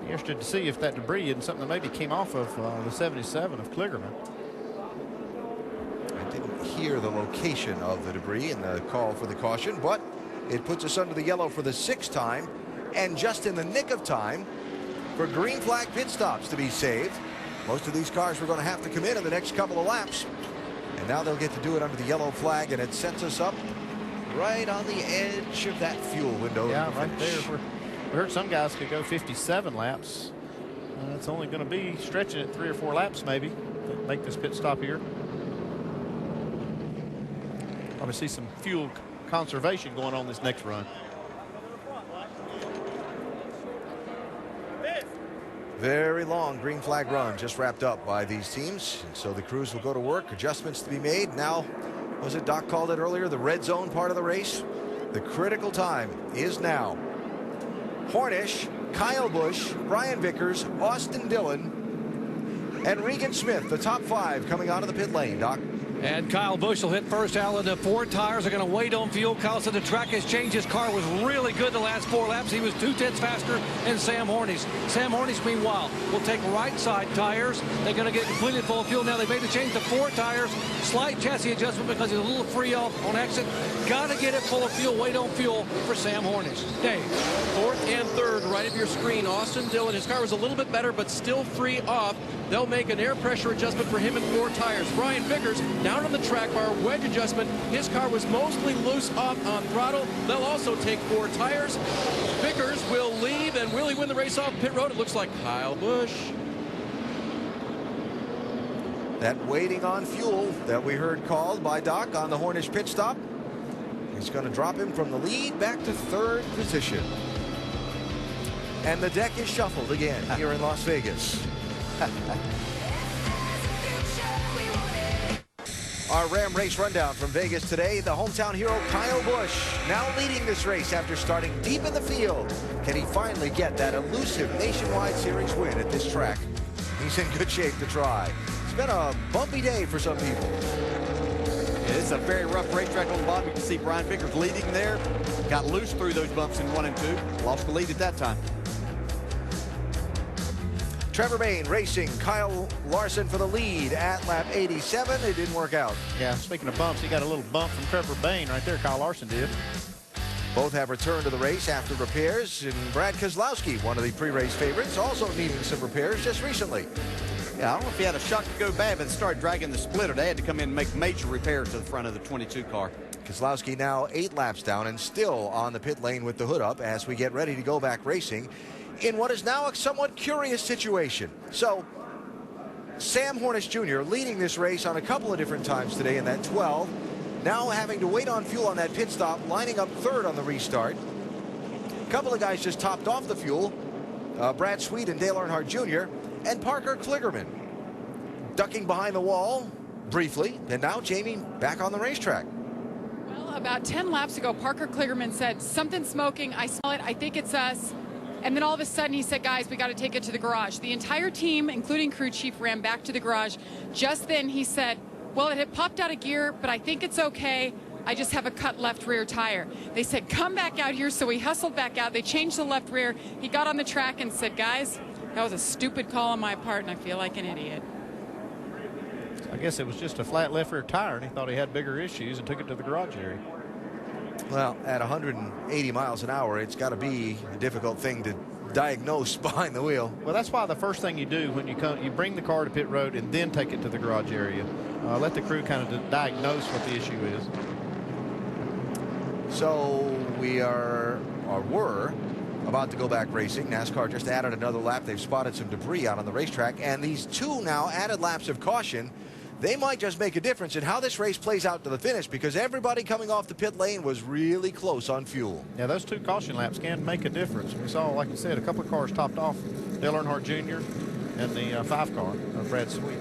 D: Interested to see if that debris isn't something that maybe came off of the 77 of Kligerman.
A: I didn't hear the location of the debris in the call for the caution, but it puts us under the yellow for the 6th time, and just in the nick of time for green flag pit stops to be saved. Most of these cars were going to have to come in the next couple of laps, and now they'll get to do it under the yellow flag, and it sets us up right on the edge of that fuel window.
D: Yeah, right there. We heard some guys could go 57 laps. It's only going to be stretching it 3 or 4 laps maybe to make this pit stop here. Probably see some fuel conservation going on this next run.
A: Very long green flag run just wrapped up by these teams. And so the crews will go to work. Adjustments to be made. Now, was it Doc called it earlier, the red zone part of the race? The critical time is now. Hornish, Kyle Busch, Brian Vickers, Austin Dillon, and Regan Smith, the top 5 coming out of the pit lane, Doc.
H: And Kyle Busch will hit first, Alan. The 4 tires are going to wait on fuel. Kyle said the track has changed. His car was really good the last 4 laps. He was 2/10 faster than Sam Hornish. Sam Hornish, meanwhile, will take right side tires. They're going to get completely full of fuel. Now they made the change to 4 tires. Slight chassis adjustment because he's a little free off on exit. Got to get it full of fuel. Wait on fuel for Sam Hornish. Dave.
I: 4th and 3rd, right of your screen. Austin Dillon, his car was a little bit better, but still free off. They'll make an air pressure adjustment for him in 4 tires. Brian Vickers down on the track bar, wedge adjustment. His car was mostly loose off on throttle. They'll also take 4 tires. Vickers will leave, and will he win the race off pit road? It looks like Kyle Busch.
A: That waiting on fuel that we heard called by Doc on the Hornish pit stop is going to drop him from the lead back to 3rd position. And the deck is shuffled again here in Las Vegas. Our Ram race rundown from Vegas today. The hometown hero Kyle Busch now leading this race after starting deep in the field. Can he finally get that elusive Nationwide Series win at this track? He's in good shape to try. It's been a bumpy day for some people.
M: It's a very rough racetrack on the bottom. You can see Brian Vickers leading there. Got loose through those bumps in 1 and 2. Lost the lead at that time.
A: Trevor Bayne racing, Kyle Larson for the lead at lap 87. It didn't work out.
D: Yeah, speaking of bumps, he got a little bump from Trevor Bayne right there. Kyle Larson did.
A: Both have returned to the race after repairs, and Brad Keselowski, one of the pre-race favorites, also needing some repairs just recently.
M: Yeah, I don't know if he had a shock to go bad, but it started dragging the splitter. They had to come in and make major repairs to the front of the 22 car.
A: Keselowski now 8 laps down and still on the pit lane with the hood up as we get ready to go back racing in what is now a somewhat curious situation. So, Sam Hornish Jr. leading this race on a couple of different times today in that 12. Now having to wait on fuel on that pit stop, lining up third on the restart. A couple of guys just topped off the fuel. Brad Sweet and Dale Earnhardt Jr. and Parker Kligerman ducking behind the wall briefly, and now Jamie back on the racetrack.
G: Well, about 10 laps ago, Parker Kligerman said, something's smoking, I smell it, I think it's us. And then all of a sudden he said, guys, we got to take it to the garage. The entire team, including crew chief, ran back to the garage. Just then he said, well, it had popped out of gear, but I think it's okay. I just have a cut left rear tire. They said, come back out here. So he hustled back out. They changed the left rear. He got on the track and said, guys, that was a stupid call on my part, and I feel like an idiot.
D: I guess it was just a flat left rear tire, and he thought he had bigger issues and took it to the garage area.
A: Well, at 180 miles an hour, it's got to be a difficult thing to diagnose behind the wheel.
D: Well, that's why the first thing you do when you bring the car to pit road and then take it to the garage area. Let the crew kind of diagnose what the issue is.
A: So we were about to go back racing. NASCAR just added another lap. They've spotted some debris out on the racetrack, and these 2 now added laps of caution, they might just make a difference in how this race plays out to the finish, because everybody coming off the pit lane was really close on fuel.
D: Yeah, those 2 caution laps can make a difference. We saw, like you said, a couple of cars topped off, Dale Earnhardt Jr. and the 5 car, Brad Sweet.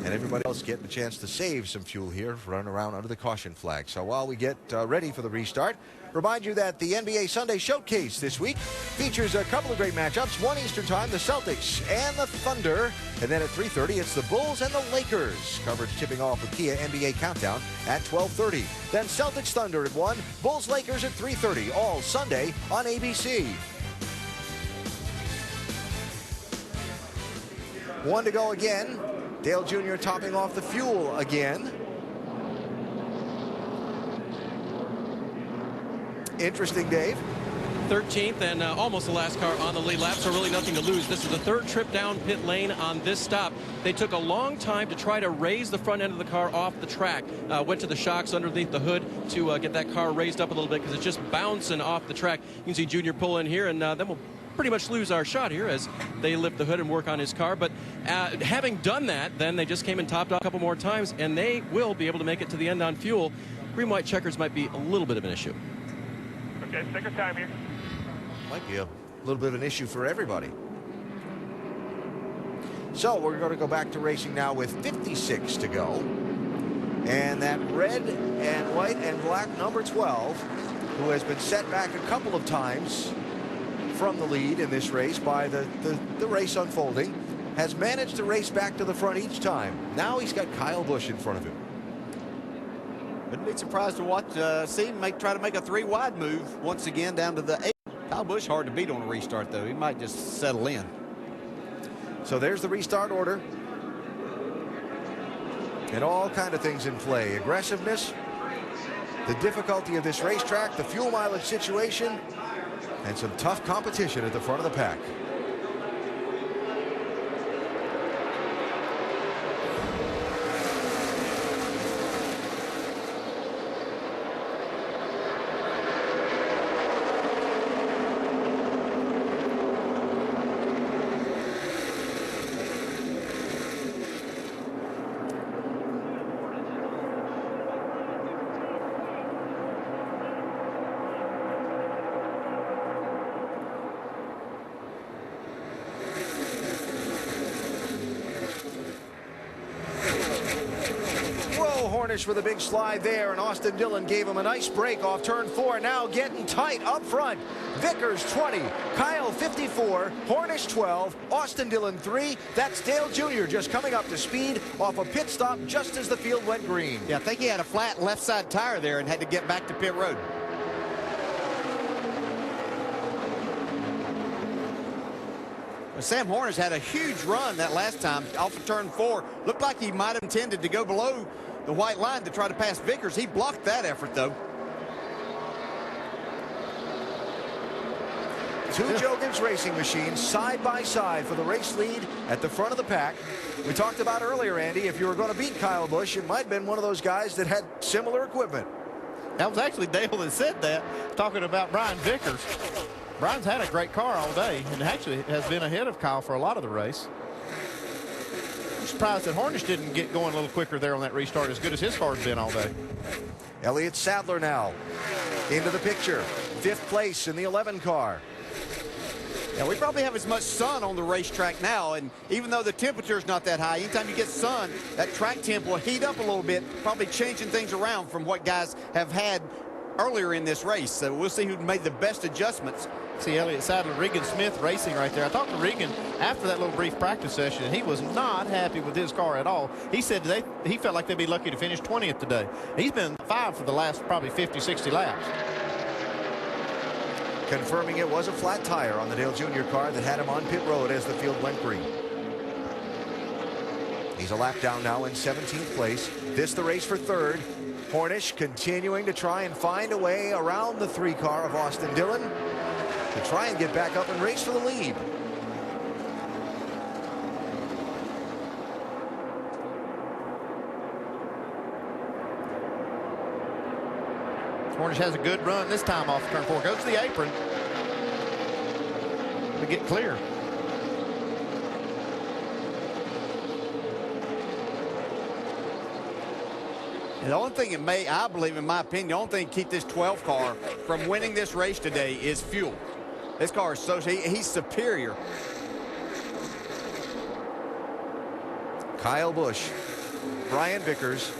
A: And everybody else getting a chance to save some fuel here, run around under the caution flag. So while we get ready for the restart, remind you that the NBA Sunday Showcase this week features a couple of great matchups. 1 Eastern time, the Celtics and the Thunder. And then at 3:30, it's the Bulls and the Lakers. Coverage tipping off with Kia NBA Countdown at 12:30. Then Celtics Thunder at 1, Bulls Lakers at 3:30, all Sunday on ABC. 1 to go again. Dale Jr. topping off the fuel again. Interesting, Dave.
I: 13th and almost the last car on the lead lap, so really nothing to lose. This is the 3rd trip down pit lane on this stop. They took a long time to try to raise the front end of the car off the track. Went to the shocks underneath the hood to get that car raised up a little bit because it's just bouncing off the track. You can see Junior pull in here, and then we'll pretty much lose our shot here as they lift the hood and work on his car. But having done that, then they just came and topped off a couple more times, and they will be able to make it to the end on fuel. Green-white checkers might be a little bit of an issue.
L: Okay, take your time here.
A: Might be a little bit of an issue for everybody. So we're going to go back to racing now with 56 to go. And that red and white and black number 12, who has been set back a couple of times from the lead in this race by the race unfolding, has managed to race back to the front each time. Now he's got Kyle Busch in front of him.
M: Wouldn't be surprised to watch see him try to make a 3-wide move once again down to the 8. Kyle Busch hard to beat on a restart, though. He might just settle in.
A: So there's the restart order. And all kind of things in play. Aggressiveness, the difficulty of this racetrack, the fuel mileage situation, and some tough competition at the front of the pack. Hornish with a big slide there, and Austin Dillon gave him a nice break off turn 4. Now getting tight up front. Vickers 20, Kyle 54, Hornish 12, Austin Dillon 3. That's Dale Jr. just coming up to speed off a pit stop just as the field went green.
B: Yeah, I think he had a flat left side tire there and had to get back to pit road. Well, Sam Hornish had a huge run that last time off of turn 4. Looked like he might have intended to go below the white line to try to pass Vickers. He blocked that effort, though.
A: Two Joe Gibbs racing machines side by side for the race lead at the front of the pack. We talked about earlier, Andy, if you were going to beat Kyle Busch, it might have been one of those guys that had similar equipment.
D: That was actually Dale that said that, talking about Brian Vickers. Brian's had a great car all day and actually has been ahead of Kyle for a lot of the race. I'm surprised that Hornish didn't get going a little quicker there on that restart, as good as his car's been all day.
A: Elliott Sadler now into the picture. 5th place in the 11 car.
B: Yeah, we probably have as much sun on the racetrack now, and even though the temperature is not that high, anytime you get sun, that track temp will heat up a little bit, probably changing things around from what guys have had earlier in this race. So we'll see who made the best adjustments.
D: See Elliott Sadler, Regan Smith racing right there. I talked to Regan after that little brief practice session, and he was not happy with his car at all. He said he felt like they'd be lucky to finish 20th today. He's been 5 for the last probably 50, 60 laps.
A: Confirming it was a flat tire on the Dale Jr. car that had him on pit road as the field went green. He's a lap down now in 17th place. This the race for 3rd. Hornish continuing to try and find a way around the 3 car of Austin Dillon to try and get back up and race for the lead.
D: Hornish has a good run this time off turn 4. Goes to the apron to get clear.
B: And the only thing I believe, in my opinion, the only thing to keep this 12 car from winning this race today is fuel. This car is he's superior.
A: Kyle Busch, Brian Vickers,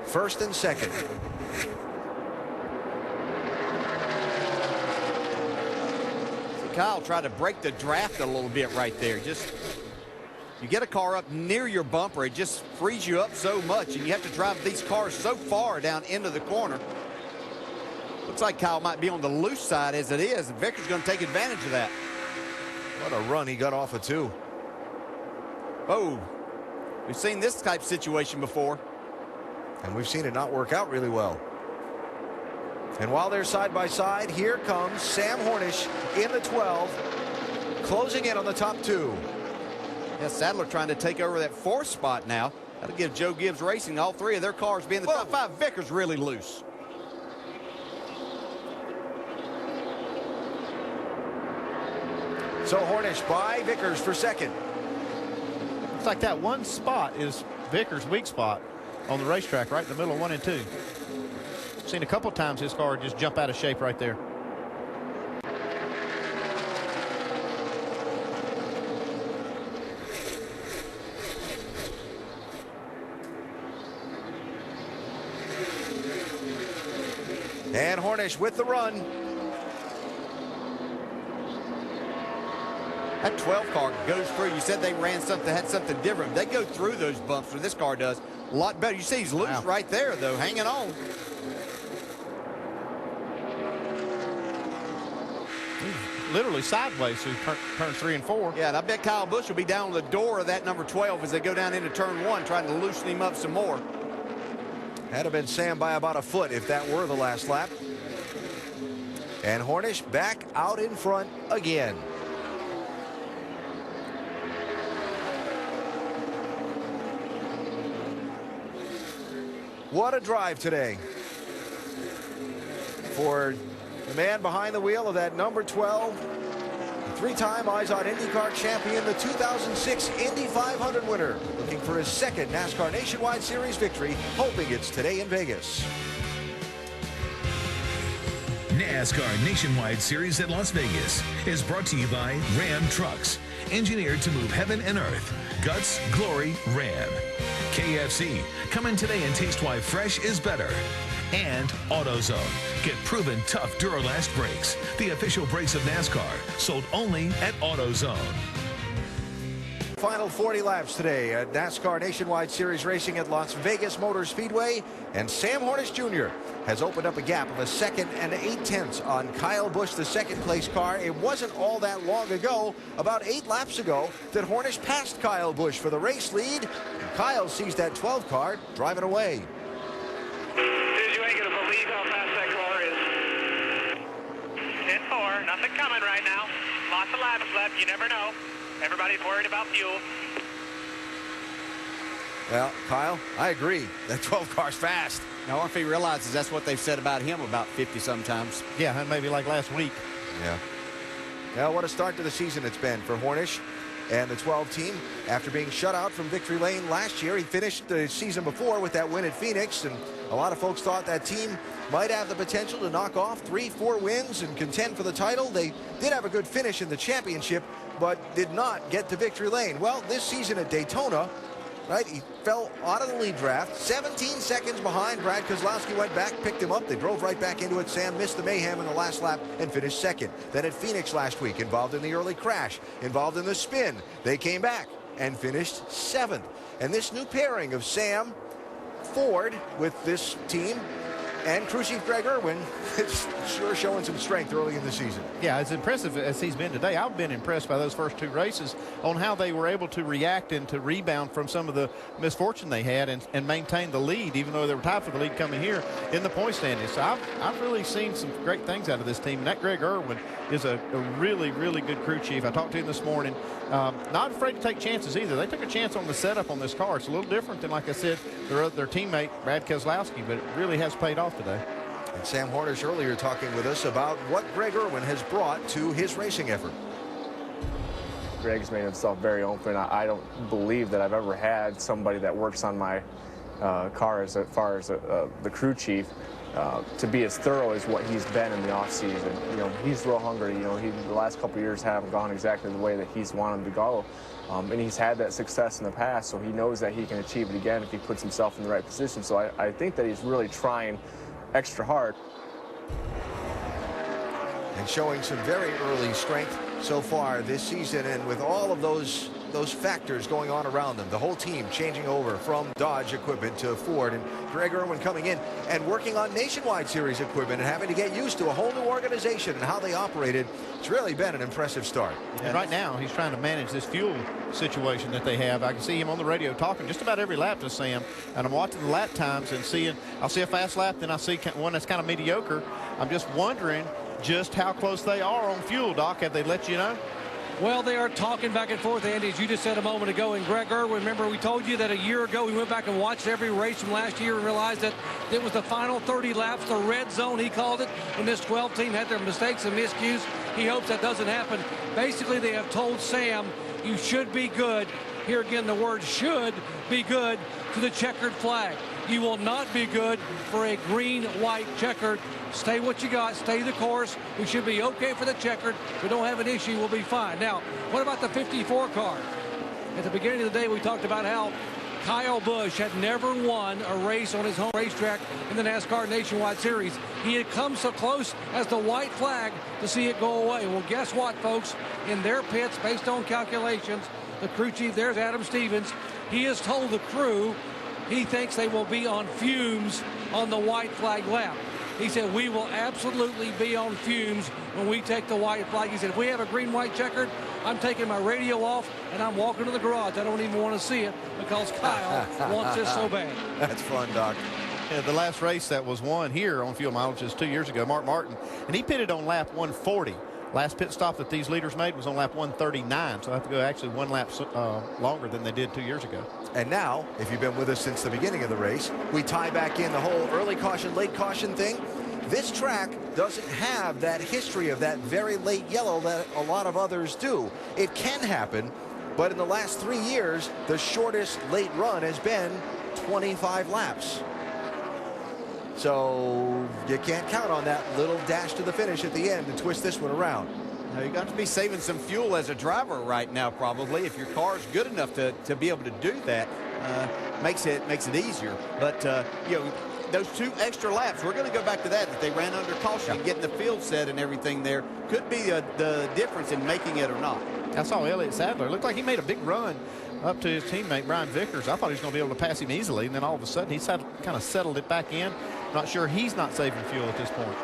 A: 1st and 2nd.
B: Kyle tried to break the draft a little bit right there. You get a car up near your bumper, it just frees you up so much, and you have to drive these cars so far down into the corner. Looks like Kyle might be on the loose side as it is, and Vickers going to take advantage of that.
A: What a run he got off of, too.
B: Oh, we've seen this type of situation before.
A: And we've seen it not work out really well. And while they're side by side, here comes Sam Hornish in the 12, closing in on the top 2.
B: Yeah, Sadler trying to take over that 4th spot now. That'll give Joe Gibbs Racing all 3 of their cars being the top 5. Vickers really loose.
A: So Hornish by Vickers for 2nd.
D: It's like that one spot is Vickers' weak spot on the racetrack, right in the middle of 1 and 2. Seen a couple times his car just jump out of shape right there.
A: And Hornish with the run.
B: That 12 car goes through. You said they ran something, had something different. They go through those bumps where this car does a lot better. You see he's loose right there, though, hanging on.
D: Literally sideways through turns 3 and 4.
B: Yeah, and I bet Kyle Busch will be down on the door of that number 12 as they go down into turn 1, trying to loosen him up some more.
A: Had to been Sam by about a foot if that were the last lap. And Hornish back out in front again. What a drive today for the man behind the wheel of that number 12, three-time Izod IndyCar champion, the 2006 Indy 500 winner, looking for his 2nd NASCAR Nationwide Series victory, hoping it's today in Vegas.
N: NASCAR Nationwide Series at Las Vegas is brought to you by Ram Trucks, engineered to move heaven and earth. Guts, glory, Ram. KFC. Come in today and taste why fresh is better. And AutoZone. Get proven tough Duralast brakes. The official brakes of NASCAR. Sold only at AutoZone.
A: Final 40 laps today at NASCAR Nationwide Series racing at Las Vegas Motor Speedway, and Sam Hornish Jr. has opened up a gap of a 2nd and 8/10 on Kyle Busch, the second place car. It wasn't all that long ago, about 8 laps ago, that Hornish passed Kyle Busch for the race lead. And Kyle sees that 12 car driving away.
L: Dude, you ain't gonna believe how fast that car is. 10-4, nothing coming right now. Lots of laps left, you never know. Everybody's worried about fuel.
A: Well, Kyle, I agree. That 12 car's fast.
M: Now, I wonder if he realizes that's what they've said about him about 50 sometimes.
D: Yeah, and maybe like last week.
A: Yeah. Well, what a start to the season it's been for Hornish and the 12 team. After being shut out from victory lane last year, he finished the season before with that win at Phoenix, and a lot of folks thought that team might have the potential to knock off 3-4 wins and contend for the title. They did have a good finish in the championship, but did not get to victory lane. Well, this season at Daytona, right, he fell out of the lead draft, 17 seconds behind. Brad Keselowski went back, picked him up. They drove right back into it. Sam missed the mayhem in the last lap and finished second. Then at Phoenix last week, involved in the early crash, involved in the spin, they came back and finished 7th. And this new pairing of Sam Ford with this team and crew chief Greg Irwin, it's sure showing some strength early in the season.
D: Yeah, as impressive as he's been today, I've been impressed by those first 2 races on how they were able to react and to rebound from some of the misfortune they had and maintain the lead, even though they were tied for the lead coming here in the point standings. So I've really seen some great things out of this team. And that Greg Irwin is a really, really good crew chief. I talked to him this morning. Not afraid to take chances either. They took a chance on the setup on this car. It's a little different than, like I said, their teammate, Brad Keselowski, but it really has paid off today.
A: And Sam Hornish earlier talking with us about what Greg Irwin has brought to his racing effort.
O: Greg's made himself very open. I don't believe that I've ever had somebody that works on my car as far as the crew chief to be as thorough as what he's been in the off season. You know, he's real hungry. You know, the last couple of years haven't gone exactly the way that he's wanted to go. And he's had that success in the past, so he knows that he can achieve it again if he puts himself in the right position. So I think that he's really trying extra hard.
A: And showing some very early strength so far this season, and with all of those factors going on around them, the whole team changing over from Dodge equipment to Ford, and Greg Irwin coming in and working on Nationwide Series equipment and having to get used to a whole new organization and how they operated. It's really been an impressive start.
D: And right now he's trying to manage this fuel situation that they have. I can see him on the radio talking just about every lap to Sam, and I'm watching the lap times and I'll see a fast lap, then I'll see one that's kind of mediocre. I'm just wondering just how close they are on fuel. Doc, have they let you know?
H: Well, they are talking back and forth, Andy, as you just said a moment ago. And Greg Irwin, remember we told you that a year ago we went back and watched every race from last year and realized that it was the final 30 laps, the red zone, he called it, when this 12 team had their mistakes and miscues. He hopes that doesn't happen. Basically, they have told Sam, you should be good. Here again, the word should be good to the checkered flag. You will not be good for a green, white, checkered. Stay what you got. Stay the course. We should be okay for the checkered. If we don't have an issue, we'll be fine. Now, what about the 54 car? At the beginning of the day, we talked about how Kyle Busch had never won a race on his home racetrack in the NASCAR Nationwide Series. He had come so close as the white flag to see it go away. Well, guess what, folks? In their pits, based on calculations, the crew chief, there's Adam Stevens, he has told the crew he thinks they will be on fumes on the white flag lap. He said, we will absolutely be on fumes when we take the white flag. He said, if we have a green, white checkered, I'm taking my radio off and I'm walking to the garage. I don't even want to see it because Kyle wants this so bad.
A: That's fun, Doc.
D: Yeah, the last race that was won here on fuel mileage is 2 years ago, Mark Martin, and he pitted on lap 140. Last pit stop that these leaders made was on lap 139, so I have to go actually one lap longer than they did 2 years ago.
A: And now, if you've been with us since the beginning of the race, we tie back in the whole early caution, late caution thing. This track doesn't have that history of that very late yellow that a lot of others do. It can happen, but in the last 3 years, the shortest late run has been 25 laps. So you can't count on that little dash to the finish at the end to twist this one around.
M: Now, you got to be saving some fuel as a driver right now, probably, if your car is good enough to be able to do that. makes it easier. But, you know, those 2 extra laps, we're going to go back to that they ran under caution and getting the field set and everything there could be the difference in making it or not.
D: I saw Elliott Sadler. It looked like he made a big run up to his teammate, Brian Vickers. I thought he was going to be able to pass him easily, and then all of a sudden he's kind of settled it back in. Not sure he's not saving fuel at this point.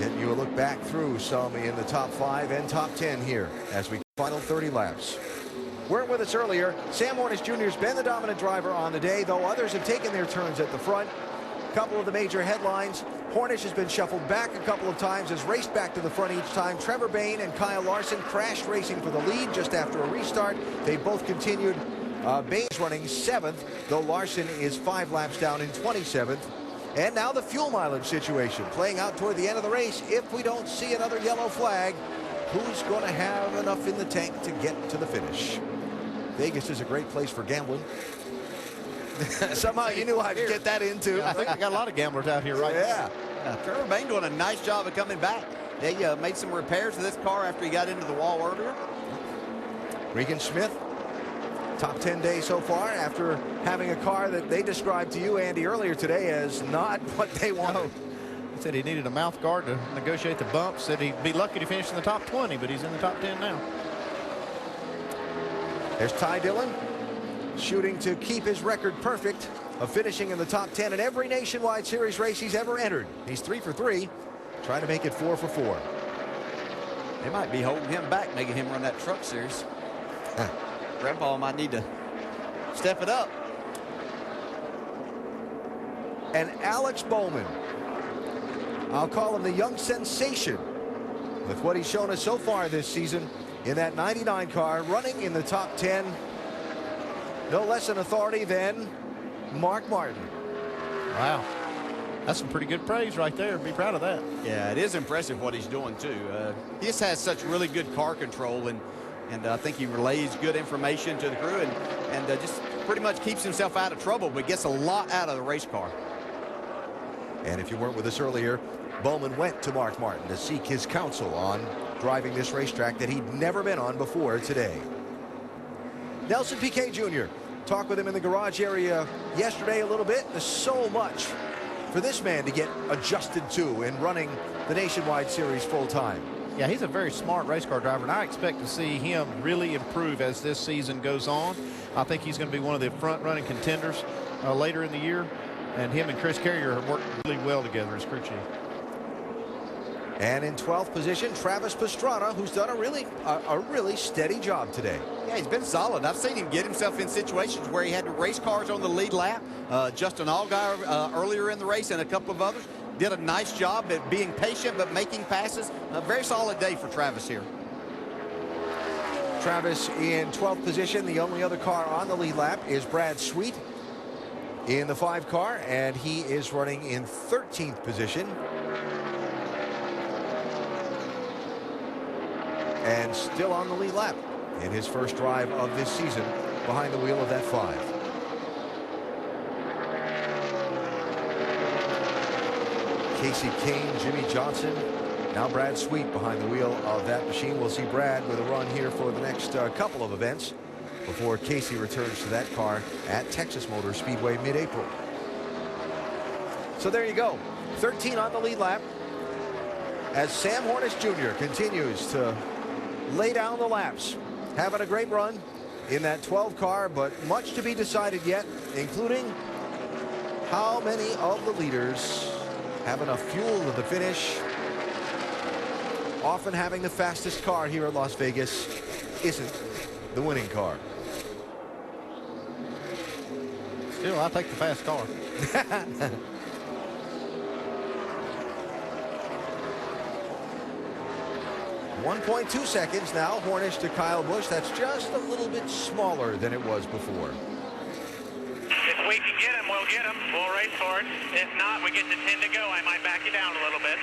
A: Getting you a look back through some in the top 5 and top 10 here as we final 30 laps. Weren't with us earlier. Sam Hornish Jr. has been the dominant driver on the day, though others have taken their turns at the front. A couple of the major headlines. Hornish has been shuffled back a couple of times, has raced back to the front each time. Trevor Bayne and Kyle Larson crashed racing for the lead just after a restart. They both continued. Bayne's running 7th, though Larson is 5 laps down in 27th. And now the fuel mileage situation playing out toward the end of the race. If we don't see another yellow flag, who's going to have enough in the tank to get to the finish? Vegas is a great place for gambling. Somehow you knew I'd get that into.
D: I think I got a lot of gamblers out here right now.
M: Yeah. Trevor Bayne doing a nice job of coming back. They made some repairs to this car after he got into the wall earlier.
A: Regan Smith, top 10 day so far after having a car that they described to you, Andy, earlier today as not what they wanted.
D: He said he needed a mouth guard to negotiate the bump. Said he'd be lucky to finish in the top 20, but he's in the top 10 now.
A: There's Ty Dillon shooting to keep his record perfect of finishing in the top 10 in every Nationwide Series race he's ever entered. He's 3 for 3, trying to make it 4 for 4.
M: They might be holding him back, making him run that truck series. Grandpa might need to step it up.
A: And Alex Bowman, I'll call him the young sensation with what he's shown us so far this season in that 99 car, running in the top 10. No less an authority than Mark Martin.
D: Wow. That's some pretty good praise right there. Be proud of that.
M: Yeah, it is impressive what he's doing, too. He just has such really good car control, and I think he relays good information to the crew and just pretty much keeps himself out of trouble, but gets a lot out of the race car.
A: And if you weren't with us earlier, Bowman went to Mark Martin to seek his counsel on driving this racetrack that he'd never been on before today. Nelson Piquet Jr. talked with him in the garage area yesterday a little bit. There's so much for this man to get adjusted to in running the Nationwide Series full time.
D: Yeah, he's a very smart race car driver, and I expect to see him really improve as this season goes on. I think he's going to be one of the front-running contenders later in the year, and him and Chris Carrier have worked really well together as crew chief.
A: And in 12th position, Travis Pastrana, who's done a really steady job today.
M: Yeah, he's been solid. I've seen him get himself in situations where he had to race cars on the lead lap. Justin Allgaier earlier in the race and a couple of others did a nice job at being patient but making passes. A very solid day for Travis here.
A: Travis in 12th position. The only other car on the lead lap is Brad Sweet in the 5 car, and he is running in 13th position. And still on the lead lap in his first drive of this season behind the wheel of that 5. Casey Kane, Jimmy Johnson, now Brad Sweet behind the wheel of that machine. We'll see Brad with a run here for the next couple of events before Casey returns to that car at Texas Motor Speedway mid-April. So there you go, 13 on the lead lap as Sam Hornish Jr. continues to lay down the laps, having a great run in that 12 car, but much to be decided yet, including how many of the leaders have enough fuel to the finish. Often having the fastest car here at Las Vegas isn't the winning car.
D: Still, I'll take the fast car.
A: 1.2 seconds now, Hornish to Kyle Busch. That's just a little bit smaller than it was before.
L: If we can get him, we'll get him. We'll race for it. If not, we get to 10 to go. I might back you down a little bit.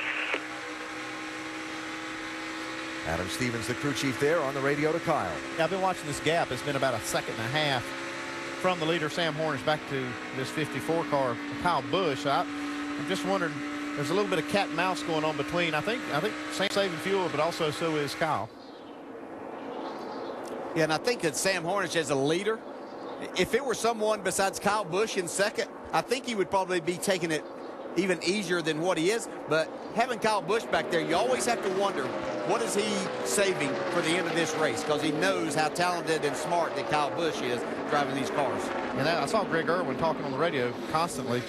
A: Adam Stevens, the crew chief there on the radio to Kyle.
D: Yeah, I've been watching this gap. It's been about a second and a half from the leader, Sam Hornish, back to this 54 car, Kyle Busch. I'm just wondering, there's a little bit of cat and mouse going on between. I think Sam's saving fuel, but also so is Kyle.
M: Yeah, and I think that Sam Hornish as a leader, if it were someone besides Kyle Busch in second, I think he would probably be taking it even easier than what he is. But having Kyle Busch back there, you always have to wonder, what is he saving for the end of this race? Because he knows how talented and smart that Kyle Busch is driving these cars.
D: And I saw Greg Irwin talking on the radio constantly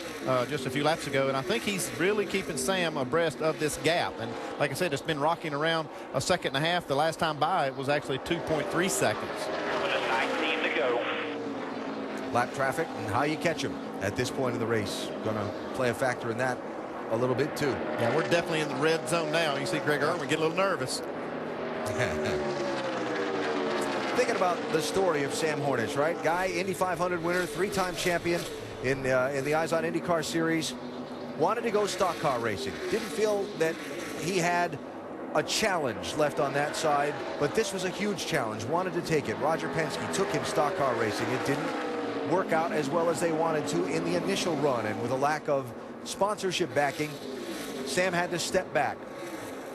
D: just a few laps ago, and I think he's really keeping Sam abreast of this gap. And like I said, it's been rocking around a second and a half. The last time by, it was actually 2.3 seconds.
C: 19 to go.
A: Lap traffic and how you catch them at this point in the race going to play a factor in that a little bit too.
D: Yeah, we're definitely in the red zone now. You see Greg Irwin get a little nervous.
A: Thinking about the story of Sam Hornish, right? Guy, Indy 500 winner, 3-time champion in the Eyes on IndyCar series. Wanted to go stock car racing. Didn't feel that he had a challenge left on that side, but this was a huge challenge. Wanted to take it. Roger Penske took him stock car racing. It didn't work out as well as they wanted to in the initial run, and with a lack of sponsorship backing, Sam had to step back.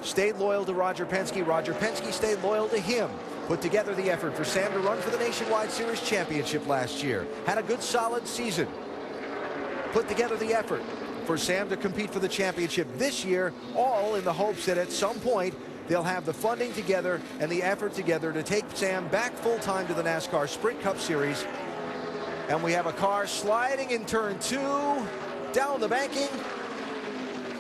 A: Stayed loyal to Roger Penske. Roger Penske stayed loyal to him. Put together the effort for Sam to run for the Nationwide Series Championship last year. Had a good, solid season. Put together the effort for Sam to compete for the championship this year, all in the hopes that at some point they'll have the funding together and the effort together to take Sam back full-time to the NASCAR Sprint Cup Series. And we have a car sliding in turn 2, down the banking,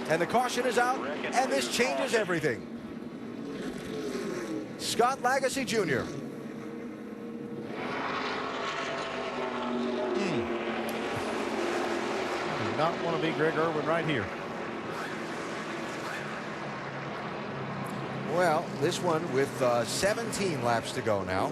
A: and the caution is out, and this changes everything. Scott Lagasse Jr.
D: Do not want to be Greg Irwin right here.
A: Well, this one with 17 laps to go now.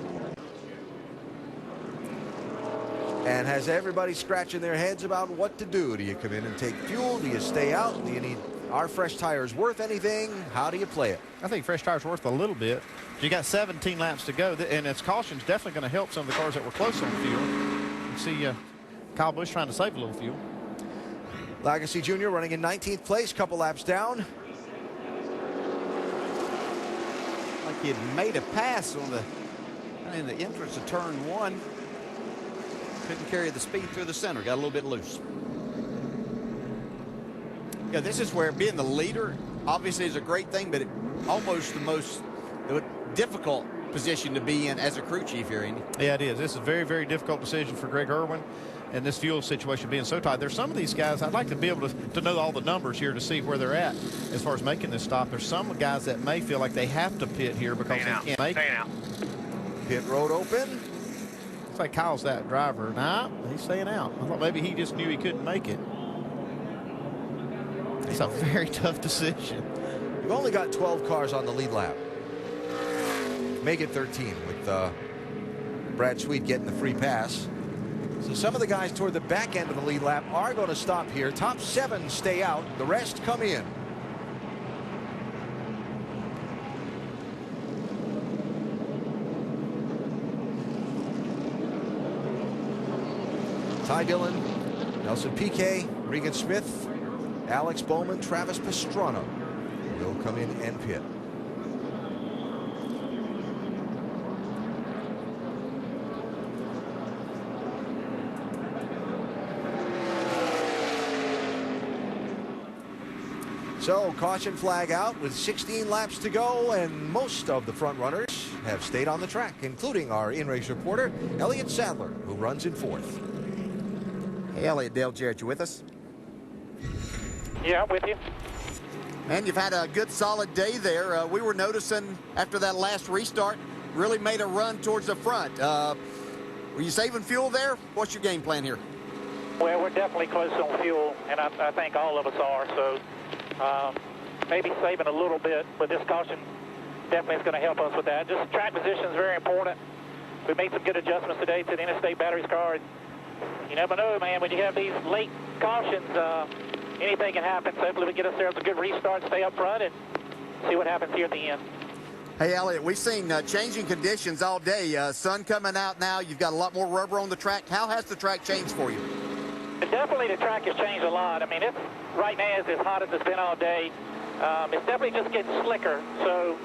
A: And has everybody scratching their heads about what to do. Do you come in and take fuel? Do you stay out? Do you need, are fresh tires worth anything? How do you play it?
D: I think fresh tires worth a little bit. You got 17 laps to go, and its caution's definitely going to help some of the cars that were close on fuel. You see Kyle Busch trying to save a little fuel.
A: Lagasse Jr. running in 19th place, couple laps down.
M: Like he had made a pass on in the entrance of turn 1. Couldn't carry the speed through the center. Got a little bit loose. Yeah, this is where being the leader obviously is a great thing, but almost the most difficult position to be in as a crew chief here, Andy.
D: Yeah, it is. This is a very, very difficult decision for Greg Irwin, and this fuel situation being so tight. There's some of these guys, I'd like to be able to know all the numbers here to see where they're at as far as making this stop. There's some guys that may feel like they have to pit here because they can't make it.
A: Pit road open.
D: Looks like Kyle's that driver. Nah, he's staying out. I thought maybe he just knew he couldn't make it. It's a very tough decision.
A: We've only got 12 cars on the lead lap. Make it 13 with Brad Sweet getting the free pass. So some of the guys toward the back end of the lead lap are going to stop here. Top 7 stay out. The rest come in. Ty Dillon, Nelson Piquet, Regan Smith, Alex Bowman, Travis Pastrana will come in and pit. So caution flag out with 16 laps to go, and most of the front runners have stayed on the track, including our in-race reporter, Elliott Sadler, who runs in 4th.
B: Hey, Elliott, Dale Jarrett, you with us?
C: Yeah, I'm with you.
B: Man, you've had a good, solid day there. We were noticing after that last restart, really made a run towards the front. Were you saving fuel there? What's your game plan here?
C: Well, we're definitely close on fuel, and I think all of us are. So maybe saving a little bit, but this caution definitely is going to help us with that. Just track position is very important. We made some good adjustments today to the Interstate Batteries car. You never know, man, when you have these late cautions, anything can happen. So hopefully we get us there with a good restart, stay up front, and see what happens here at the end.
B: Hey, Elliott, we've seen changing conditions all day. Sun coming out now. You've got a lot more rubber on the track. How has the track changed for you?
C: Definitely the track has changed a lot. I mean, it's right now is as hot as it's been all day. It's definitely just getting slicker. So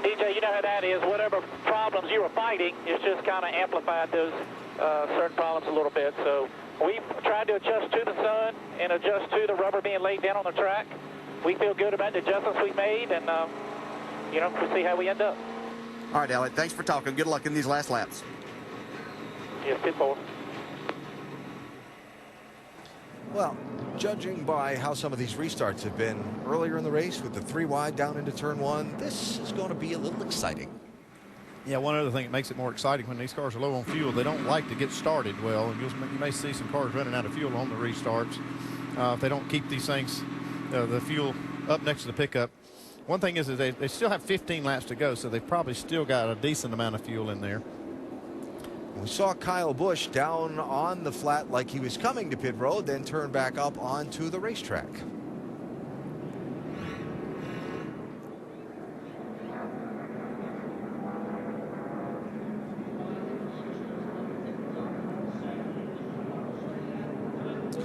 C: DJ, you know how that is. Whatever problems you were fighting, it's just kind of amplified those certain problems a little bit. So we've tried to adjust to the sun and adjust to the rubber being laid down on the track. We feel good about the adjustments we made, and, you know, we'll see how we end up.
B: All right, Elliott, thanks for talking. Good luck in these last laps.
C: Yes, pit forward.
A: Well, judging by how some of these restarts have been earlier in the race with the 3 wide down into turn 1, this is going to be a little exciting.
D: Yeah, one other thing that makes it more exciting, when these cars are low on fuel, they don't like to get started well, and you may see some cars running out of fuel on the restarts if they don't keep these things, the fuel up next to the pickup. One thing is that they still have 15 laps to go, so they've probably still got a decent amount of fuel in there.
A: We saw Kyle Busch down on the flat like he was coming to pit road, then turn back up onto the racetrack.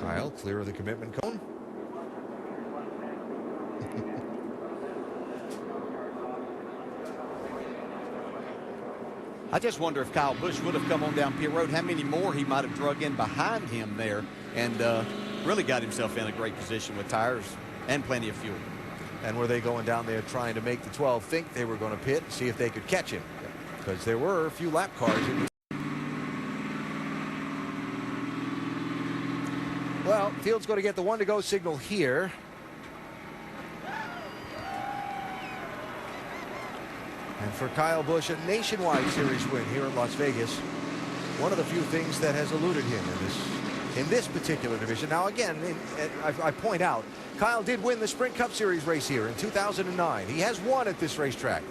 A: Kyle clear of the commitment cone.
B: I just wonder if Kyle Busch would have come on down pit road, how many more he might have drug in behind him there, and really got himself in a great position with tires and plenty of fuel.
A: And were they going down there trying to make the 12 think they were going to pit and see if they could catch him? Because there were a few lap cars in the... Well, field's going to get the 1 to go signal here. And for Kyle Busch, a nationwide series win here in Las Vegas. One of the few things that has eluded him in this particular division. Now, again, I point out, Kyle did win the Sprint Cup Series race here in 2009. He has won at this racetrack.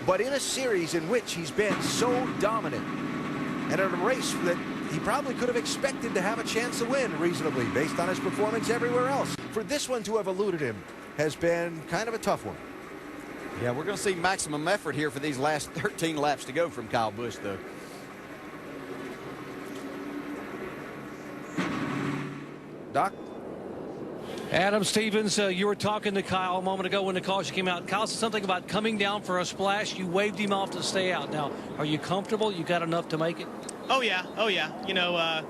A: But in a series in which he's been so dominant, and in a race that he probably could have expected to have a chance to win reasonably based on his performance everywhere else, for this one to have eluded him has been kind of a tough one.
B: Yeah, we're going to see maximum effort here for these last 13 laps to go from Kyle Busch, though.
A: Doc?
H: Adam Stevens, you were talking to Kyle a moment ago when the caution came out. Kyle said something about coming down for a splash. You waved him off to stay out. Now, are you comfortable? You got enough to make it?
P: Oh, yeah. Oh, yeah. You know,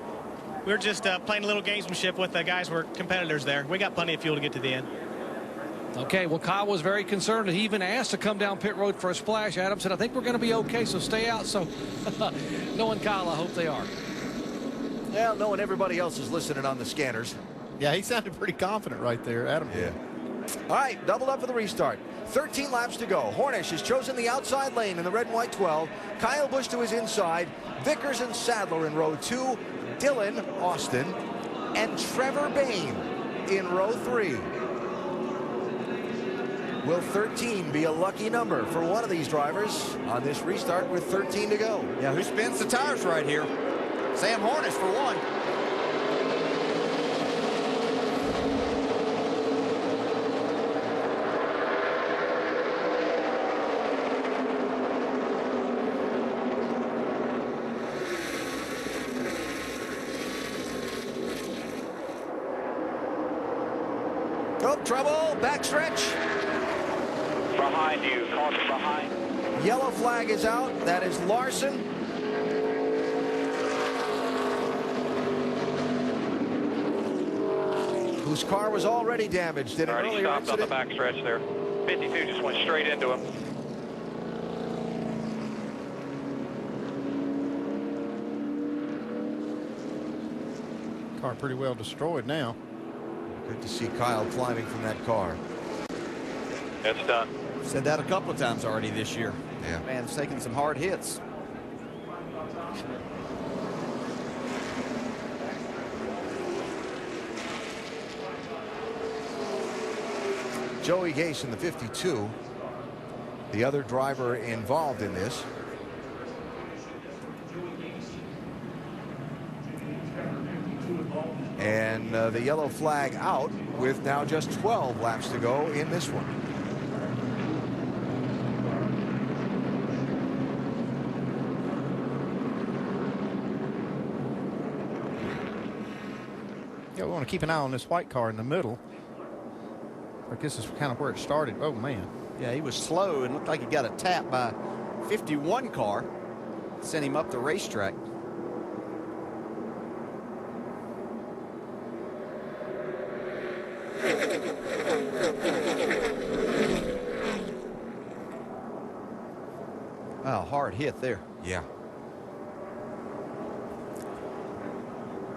P: we're just playing a little gamesmanship with the guys who are competitors there. We got plenty of fuel to get to the end.
H: Okay, well, Kyle was very concerned. He even asked to come down pit road for a splash. Adam said, I think we're going to be okay, so stay out. So, knowing Kyle, I hope they are.
A: Well, knowing everybody else is listening on the scanners.
D: Yeah, he sounded pretty confident right there, Adam.
A: Yeah. All right, doubled up for the restart. 13 laps to go. Hornish has chosen the outside lane in the red and white 12. Kyle Busch to his inside. Vickers and Sadler in row 2. Dillon, Austin, and Trevor Bayne in row 3. Will 13 be a lucky number for one of these drivers on this restart with 13 to go?
B: Yeah, who spins the tires right here? Sam Hornish for one.
A: Oh, trouble, backstretch.
C: Behind you, caution behind.
A: Yellow flag is out. That is Larson. Whose car was already damaged in an
L: Already
A: earlier
L: stopped
A: incident.
L: on the backstretch there. 52 just went straight into him.
D: Car pretty well destroyed now.
A: Good to see Kyle climbing from that car.
L: It's done.
B: Said that a couple of times already this year.
A: Yeah.
B: Man's taking some hard hits.
A: Joey Gase in the 52, the other driver involved in this. And the yellow flag out with now just 12 laps to go in this one.
D: Yeah, we want to keep an eye on this white car in the middle. I guess this is kind of where it started. Oh, man.
M: Yeah, he was slow and looked like he got a tap by 51 car. Sent him up the racetrack. Wow, hard hit there.
A: Yeah.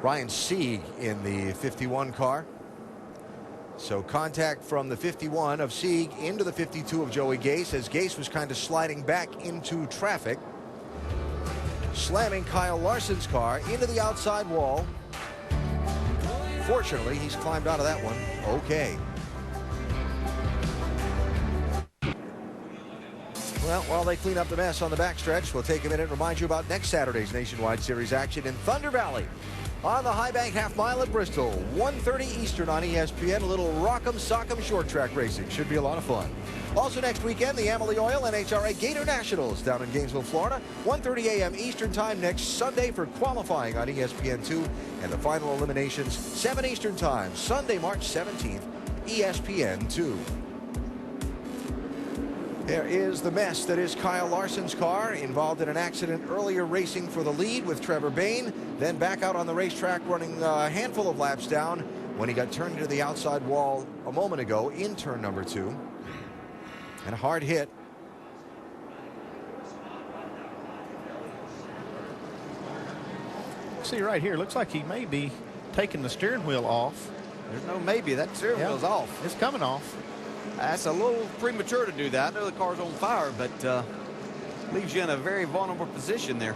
A: Ryan Sieg in the 51 car. So contact from the 51 of Sieg into the 52 of Joey Gase as Gase was kind of sliding back into traffic, slamming Kyle Larson's car into the outside wall. Fortunately, he's climbed out of that one okay. Well, while they clean up the mess on the backstretch, we'll take a minute and remind you about next Saturday's Nationwide Series action in Thunder Valley. On the High Bank Half Mile at Bristol, 1:30 Eastern on ESPN. A little rock'em sock'em short track racing. Should be a lot of fun. Also next weekend, the Amalie Oil NHRA Gator Nationals down in Gainesville, Florida. 1:30 a.m. Eastern Time next Sunday for qualifying on ESPN2. And the final eliminations, 7 Eastern Time, Sunday, March 17th, ESPN2. There is the mess that is Kyle Larson's car, involved in an accident earlier racing for the lead with Trevor Bayne, then back out on the racetrack running a handful of laps down when he got turned into the outside wall a moment ago in turn number 2. And a hard hit.
D: See right here, looks like he may be taking the steering wheel off.
M: There's no maybe. That steering wheel's off.
D: It's coming off.
M: That's a little premature to do that. I know the car's on fire, but leaves you in a very vulnerable position there.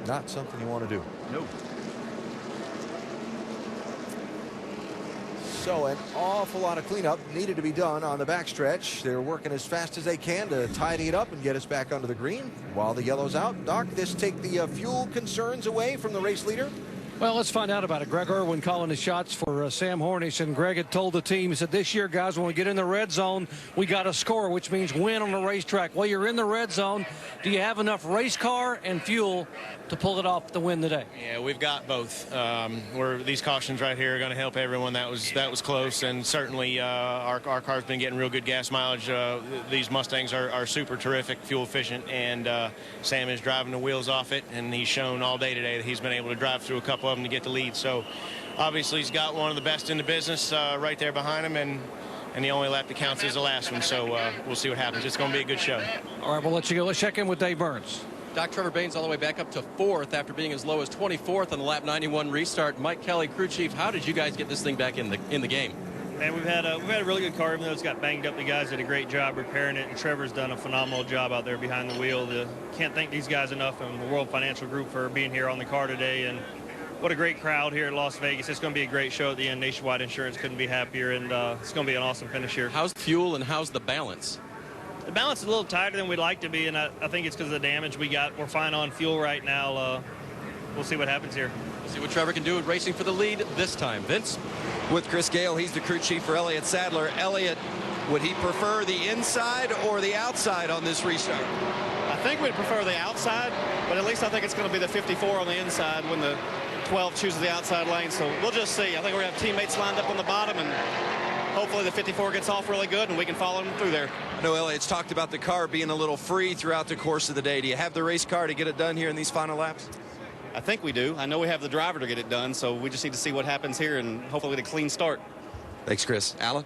A: Not something you want to do.
M: Nope.
A: So an awful lot of cleanup needed to be done on the backstretch. They're working as fast as they can to tidy it up and get us back onto the green while the yellow's out. Doc, this take the fuel concerns away from the race leader?
H: Well, let's find out about it. Greg Irwin calling the shots for Sam Hornish, and Greg had told the team, he said, this year, guys, when we get in the red zone, we got to score, which means win on the racetrack. Well, you're in the red zone. Do you have enough race car and fuel to pull it off to win today?
P: Yeah, we've got both. These cautions right here are going to help everyone. That was close, and certainly our car's been getting real good gas mileage. These Mustangs are super terrific, fuel efficient, and Sam is driving the wheels off it, and he's shown all day today that he's been able to drive through a couple of them to get the lead. So obviously he's got one of the best in the business right there behind him, and the only lap that counts is the last one. So we'll see what happens. It's going to be a good show.
H: All right, we'll let you go. Let's check in with Dave Burns.
I: Doc, Trevor Bayne's all the way back up to 4th after being as low as 24th on the lap 91 restart. Mike Kelly, crew chief, how did you guys get this thing back in the game?
Q: Man, we've had a really good car, even though it's got banged up. The guys did a great job repairing it, and Trevor's done a phenomenal job out there behind the wheel. Can't thank these guys enough and the World Financial Group for being here on the car today. And what a great crowd here at Las Vegas. It's going to be a great show at the end. Nationwide Insurance couldn't be happier, and it's going to be an awesome finish here.
I: How's fuel and how's the balance?
Q: The balance is a little tighter than we'd like to be, and I think it's because of the damage we got. We're fine on fuel right now. We'll see what happens here.
I: We'll see what Trevor can do at racing for the lead this time. Vince?
J: With Chris Gale, he's the crew chief for Elliott Sadler. Elliott, would he prefer the inside or the outside on this restart?
R: I think we'd prefer the outside, but at least I think it's going to be the 54 on the inside when the 12 chooses the outside lane. So we'll just see. I think we're going to have teammates lined up on the bottom, and hopefully the 54 gets off really good and we can follow them through there.
J: I know Elliott's talked about the car being a little free throughout the course of the day. Do you have the race car to get it done here in these final laps?
R: I think we do. I know we have the driver to get it done, so we just need to see what happens here and hopefully get a clean start.
J: Thanks, Chris. Alan?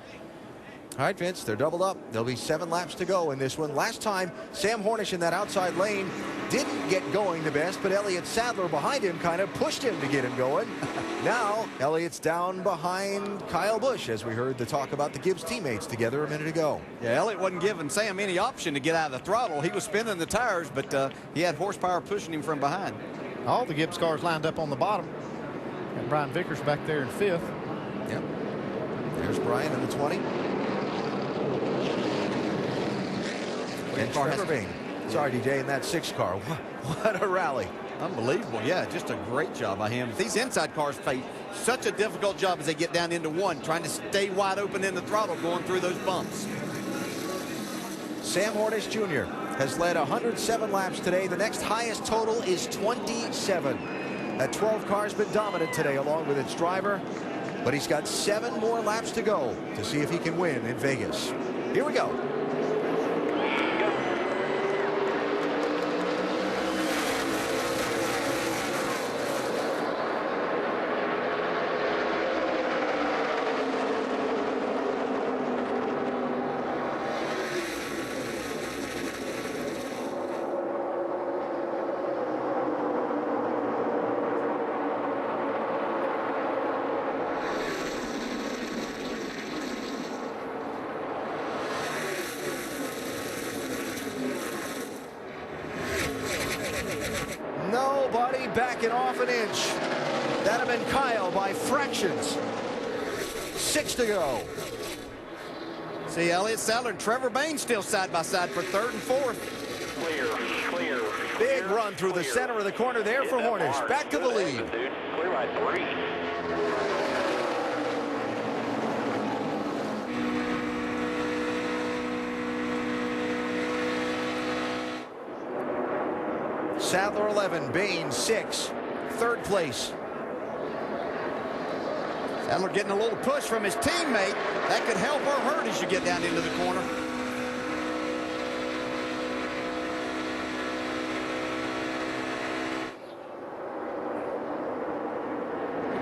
A: All right, Vince, they're doubled up. There'll be 7 laps to go in this one. Last time, Sam Hornish in that outside lane didn't get going the best, but Elliott Sadler behind him kind of pushed him to get him going. Now, Elliott's down behind Kyle Busch, as we heard the talk about the Gibbs teammates together a minute ago.
M: Yeah, Elliott wasn't giving Sam any option to get out of the throttle. He was spinning the tires, but he had horsepower pushing him from behind.
D: All the Gibbs cars lined up on the bottom. And Brian Vickers back there in 5th.
A: Yep. There's Brian in the 20. And Trevor Bayne. Sorry, DJ, in that 6 car. What a rally.
M: Unbelievable. Yeah, just a great job by him. These inside cars face such a difficult job as they get down into 1, trying to stay wide open in the throttle going through those bumps.
A: Sam Hornish Jr. has led 107 laps today. The next highest total is 27. That 12 car has been dominant today along with its driver. But he's got 7 more laps to go to see if he can win in Vegas. Here we go. Nobody backing off an inch. That'd have been Kyle by fractions. 6 to go.
B: See Elliott Sadler and Trevor Baynes still side by side for 3rd and 4th.
C: Clear.
A: Big run through the center of the corner there for Hornish. Back to the lead.
C: Clear by 3.
A: Sadler 11, Baynes 6, 3rd place.
B: Sadler getting a little push from his teammate. That could help or hurt as you get down into the corner.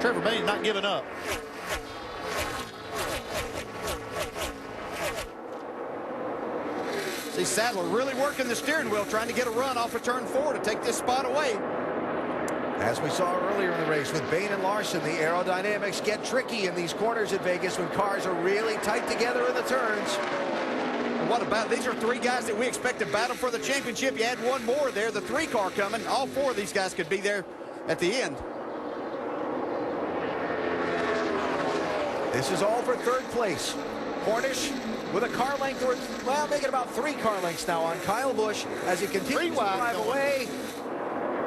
D: Trevor Baynes not giving up.
B: See Sadler really working the steering wheel, trying to get a run off of turn 4 to take this spot away.
A: As we saw earlier in the race with Bayne and Larson, the aerodynamics get tricky in these corners at Vegas when cars are really tight together in the turns.
B: And what about, these are 3 guys that we expect to battle for the championship. You add 1 more there, the 3 car coming. All 4 of these guys could be there at the end.
A: This is all for 3rd place. Hornish with a car length, or well, making about 3 car lengths now on Kyle Busch as he continues to drive away.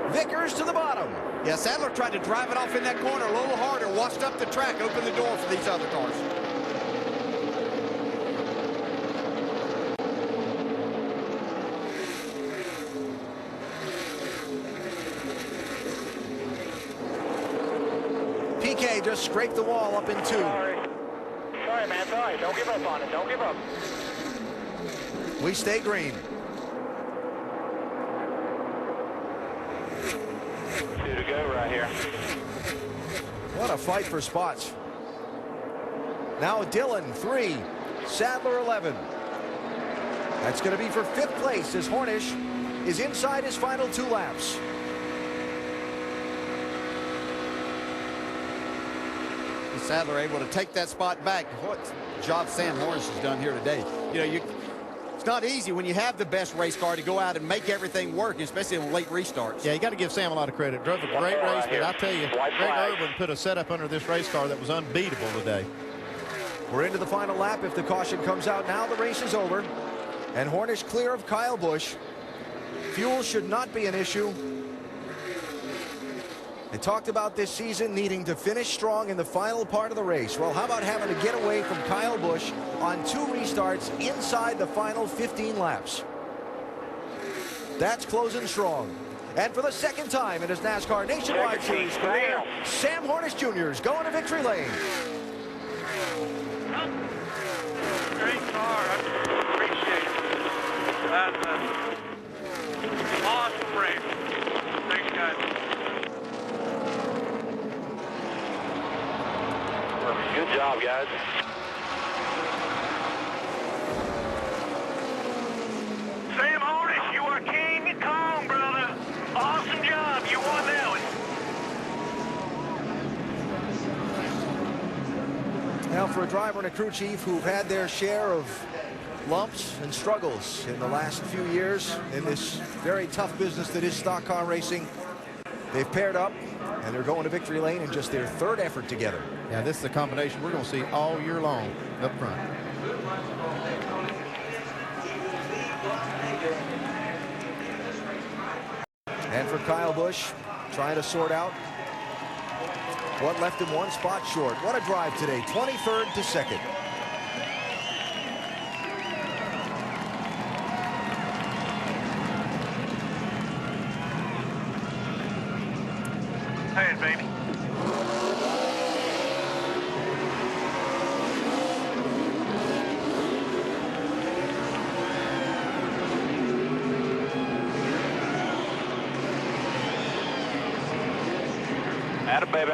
A: Vickers to the bottom.
B: Yeah, Sadler tried to drive it off in that corner a little harder, washed up the track, opened the door for these other cars.
A: PK just scraped the wall up in 2.
C: Sorry, man, sorry. Don't give up on it. Don't give up.
A: We stay green.
C: 2 to go right here.
A: What a fight for spots. Now Dillon 3, Sadler 11. That's going to be for 5th place as Hornish is inside his final 2 laps.
B: Sadler able to take that spot back. What job Sam Hornish has done here today. You know, it's not easy when you have the best race car to go out and make everything work, especially in late restarts.
D: Yeah, you got to give Sam a lot of credit. Drove a great race, but I tell you, Greg Irvin put a setup under this race car that was unbeatable today.
A: We're into the final lap. If the caution comes out now, the race is over. And Hornish clear of Kyle Busch. Fuel should not be an issue. They talked about this season needing to finish strong in the final part of the race. Well, how about having to get away from Kyle Busch on 2 restarts inside the final 15 laps? That's closing strong. And for the 2nd time in his NASCAR Nationwide Series career, Sam Hornish Jr. is going to victory lane.
L: Great car. I appreciate it. That's an awesome race. Thanks, guys.
C: Good job, guys.
L: Sam Hornish, you are King Kong, brother. Awesome job. You won that one.
A: Now for a driver and a crew chief who've had their share of lumps and struggles in the last few years in this very tough business that is stock car racing, they've paired up and they're going to victory lane in just their 3rd effort together.
D: Yeah, this is a combination we're going to see all year long up front.
A: And for Kyle Busch, trying to sort out what left him 1 spot short. What a drive today, 23rd to 2nd.
L: Hey, baby. Atta baby.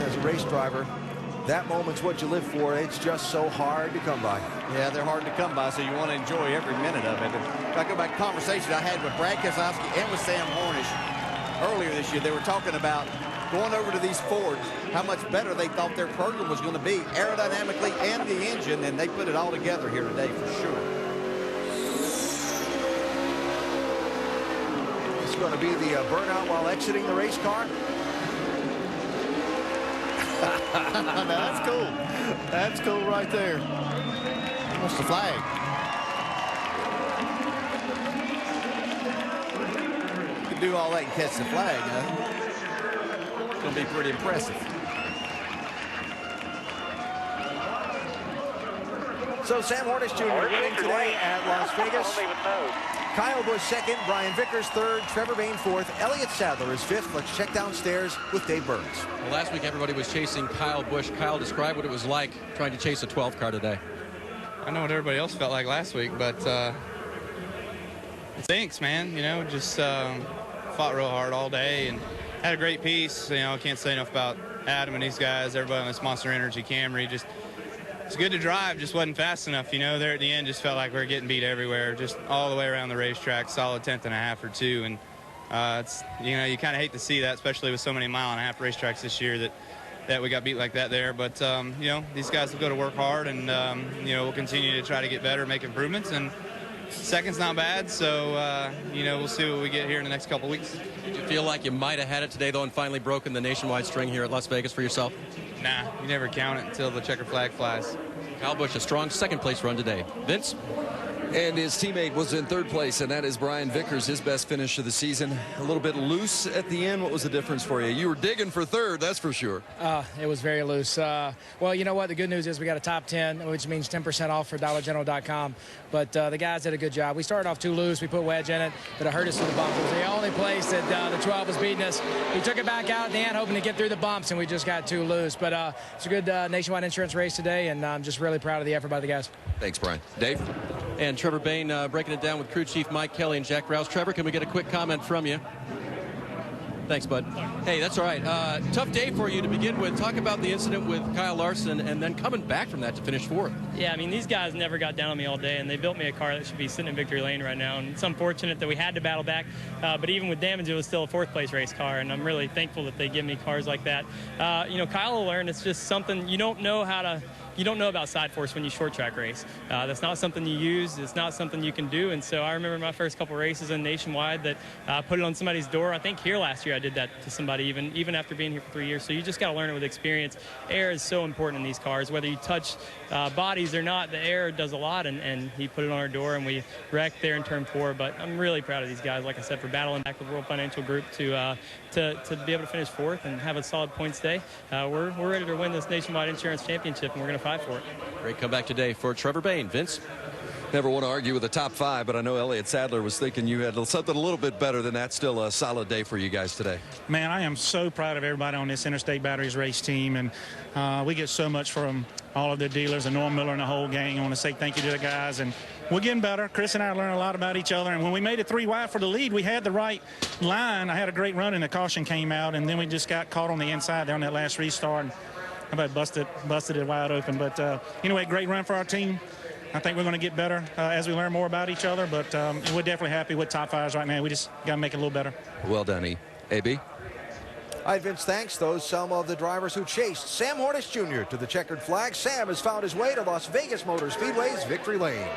A: As a race driver, that moment's what you live for. It's just so hard to come by.
M: Yeah, they're hard to come by, so you want to enjoy every minute of it. And if I go back to the conversation I had with Brad Keselowski and with Sam Hornish earlier this year, they were talking about going over to these Fords, how much better they thought their program was going to be aerodynamically and the engine, and they put it all together here today for sure.
A: It's going to be the burnout while exiting the race car.
D: Now, that's cool. That's cool right there. What's the flag?
M: You can do all that and catch the flag, huh? It's going to be pretty impressive.
A: So Sam Hornish Jr. winning today at Las Vegas. Kyle Busch second, Brian Vickers third, Trevor Bayne fourth, Elliott Sadler is fifth. Let's check downstairs with Dave Burns.
I: Well, last week everybody was chasing Kyle Busch. Kyle, describe what it was like trying to chase a 12 car today.
S: I know what everybody else felt like last week, but it stinks, man. You know, just fought real hard all day and had a great piece. You know, I can't say enough about Adam and these guys, everybody on this Monster Energy Camry. Just it's good to drive, just wasn't fast enough. You know, there at the end just felt like we were getting beat everywhere, just all the way around the racetrack, solid 10th and a half or two. And it's, you know, you kind of hate to see that, especially with so many mile-and-a-half racetracks this year that we got beat like that there. But, you know, these guys will go to work hard, and, you know, we'll continue to try to get better, make improvements. And second's not bad, so, you know, we'll see what we get here in the next couple weeks.
I: Did you feel like you might have had it today, though, and finally broken the nationwide string here at Las Vegas for yourself?
S: Nah, you never count it until the checker flag flies.
I: Kyle Busch, a strong second-place run today. Vince?
J: And his teammate was in third place, and that is Brian Vickers, his best finish of the season. A little bit loose at the end. What was the difference for you? You were digging for third, that's for sure.
T: It was very loose. Well, you know what? The good news is we got a top 10, which means 10% off for DollarGeneral.com. But the guys did a good job. We started off too loose. We put wedge in it, but it hurt us in the bumps. It was the only place that the 12 was beating us. We took it back out at the end, hoping to get through the bumps, and we just got too loose. But it's a good nationwide insurance race today, and I'm just really proud of the effort by the guys.
J: Thanks, Brian. Dave?
I: And Trevor Bayne breaking it down with crew chief Mike Kelly and Jack Rouse. Trevor, can we get a quick comment from you? Thanks, bud. Hey, that's all right. Tough day for you to begin with. Talk about the incident with Kyle Larson and then coming back from that to finish fourth.
U: Yeah, I mean, these guys never got down on me all day, and they built me a car that should be sitting in victory lane right now. And it's unfortunate that we had to battle back, but even with damage, it was still a fourth-place race car, and I'm really thankful that they give me cars like that. You know, Kyle will learn it's just something you don't know how to. You don't know about side force when you short track race. That's not something you use. It's not something you can do. And so I remember my first couple races in Nationwide that put it on somebody's door. I think here last year I did that to somebody even after being here for 3 years. So you just got to learn it with experience. Air is so important in these cars. Whether you touch bodies or not, the air does a lot. And he put it on our door, and we wrecked there in turn 4. But I'm really proud of these guys, like I said, for battling back with World Financial Group to be able to finish fourth and have a solid points day. We're ready to win this Nationwide Insurance Championship, and we're going to fight for it.
I: Great comeback today for Trevor Bayne. Vince?
J: Never want to argue with the top 5, but I know Elliott Sadler was thinking you had something a little bit better than that. Still a solid day for you guys today.
V: Man, I am so proud of everybody on this Interstate Batteries race team, and we get so much from all of the dealers and Norm Miller and the whole gang. I want to say thank you to the guys, and we're getting better. Chris and I learned a lot about each other, and when we made it 3 wide for the lead, we had the right line. I had a great run, and the caution came out, and then we just got caught on the inside there on that last restart. And I about busted it wide open. But anyway, great run for our team. I think we're going to get better as we learn more about each other, but we're definitely happy with top 5s right now. We just got to make it a little better.
J: Well done, E. AB?
A: All right, Vince, thanks. Those some of the drivers who chased Sam Hornish Jr. to the checkered flag. Sam has found his way to Las Vegas Motor Speedway's victory lane.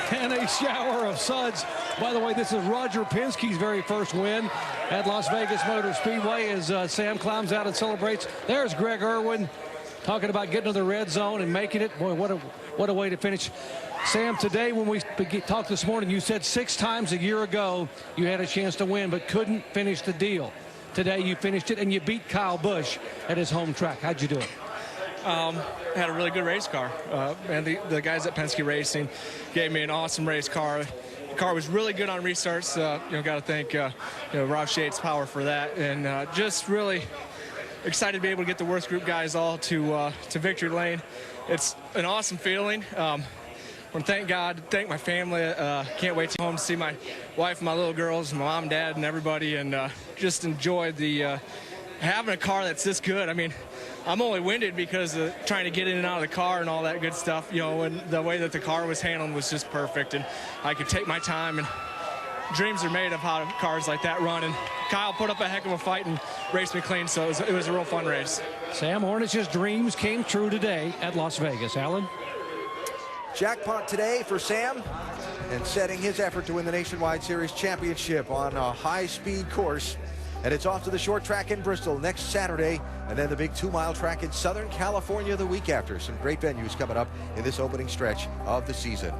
H: And a shower of suds. By the way, this is Roger Penske's very first win at Las Vegas Motor Speedway as Sam climbs out and celebrates. There's Greg Irwin talking about getting to the red zone and making it. Boy, what a way to finish. Sam, today when we talked this morning, you said 6 times a year ago you had a chance to win but couldn't finish the deal. Today you finished it and you beat Kyle Busch at his home track. How'd you do it?
W: Had a really good race car, and the guys at Penske Racing gave me an awesome race car. car was really good on restarts. Got to thank Rob Shade's power for that, and just really excited to be able to get the worst group guys all to victory lane. It's an awesome feeling. I want to thank God, thank my family. Can't wait to go home to see my wife and my little girls, my mom, dad, and everybody, and just enjoy the having a car that's this good. I mean, I'm only winded because of trying to get in and out of the car and all that good stuff, and the way that the car was handled was just perfect, and I could take my time, and dreams are made of how cars like that run, and Kyle put up a heck of a fight and raced me clean, so it was a real fun race.
H: Sam Hornich's dreams came true today at Las Vegas. Alan?
A: Jackpot today for Sam, and setting his effort to win the Nationwide Series championship on a high-speed course. And it's off to the short track in Bristol next Saturday, and then the big 2-mile track in Southern California the week after. Some great venues coming up in this opening stretch of the season.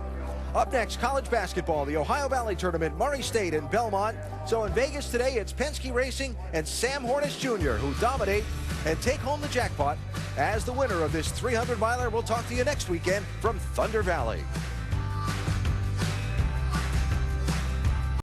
A: Up next, college basketball, the Ohio Valley Tournament, Murray State and Belmont. So in Vegas today, it's Penske Racing and Sam Hornish Jr. who dominate and take home the jackpot as the winner of this 300-miler. We'll talk to you next weekend from Thunder Valley.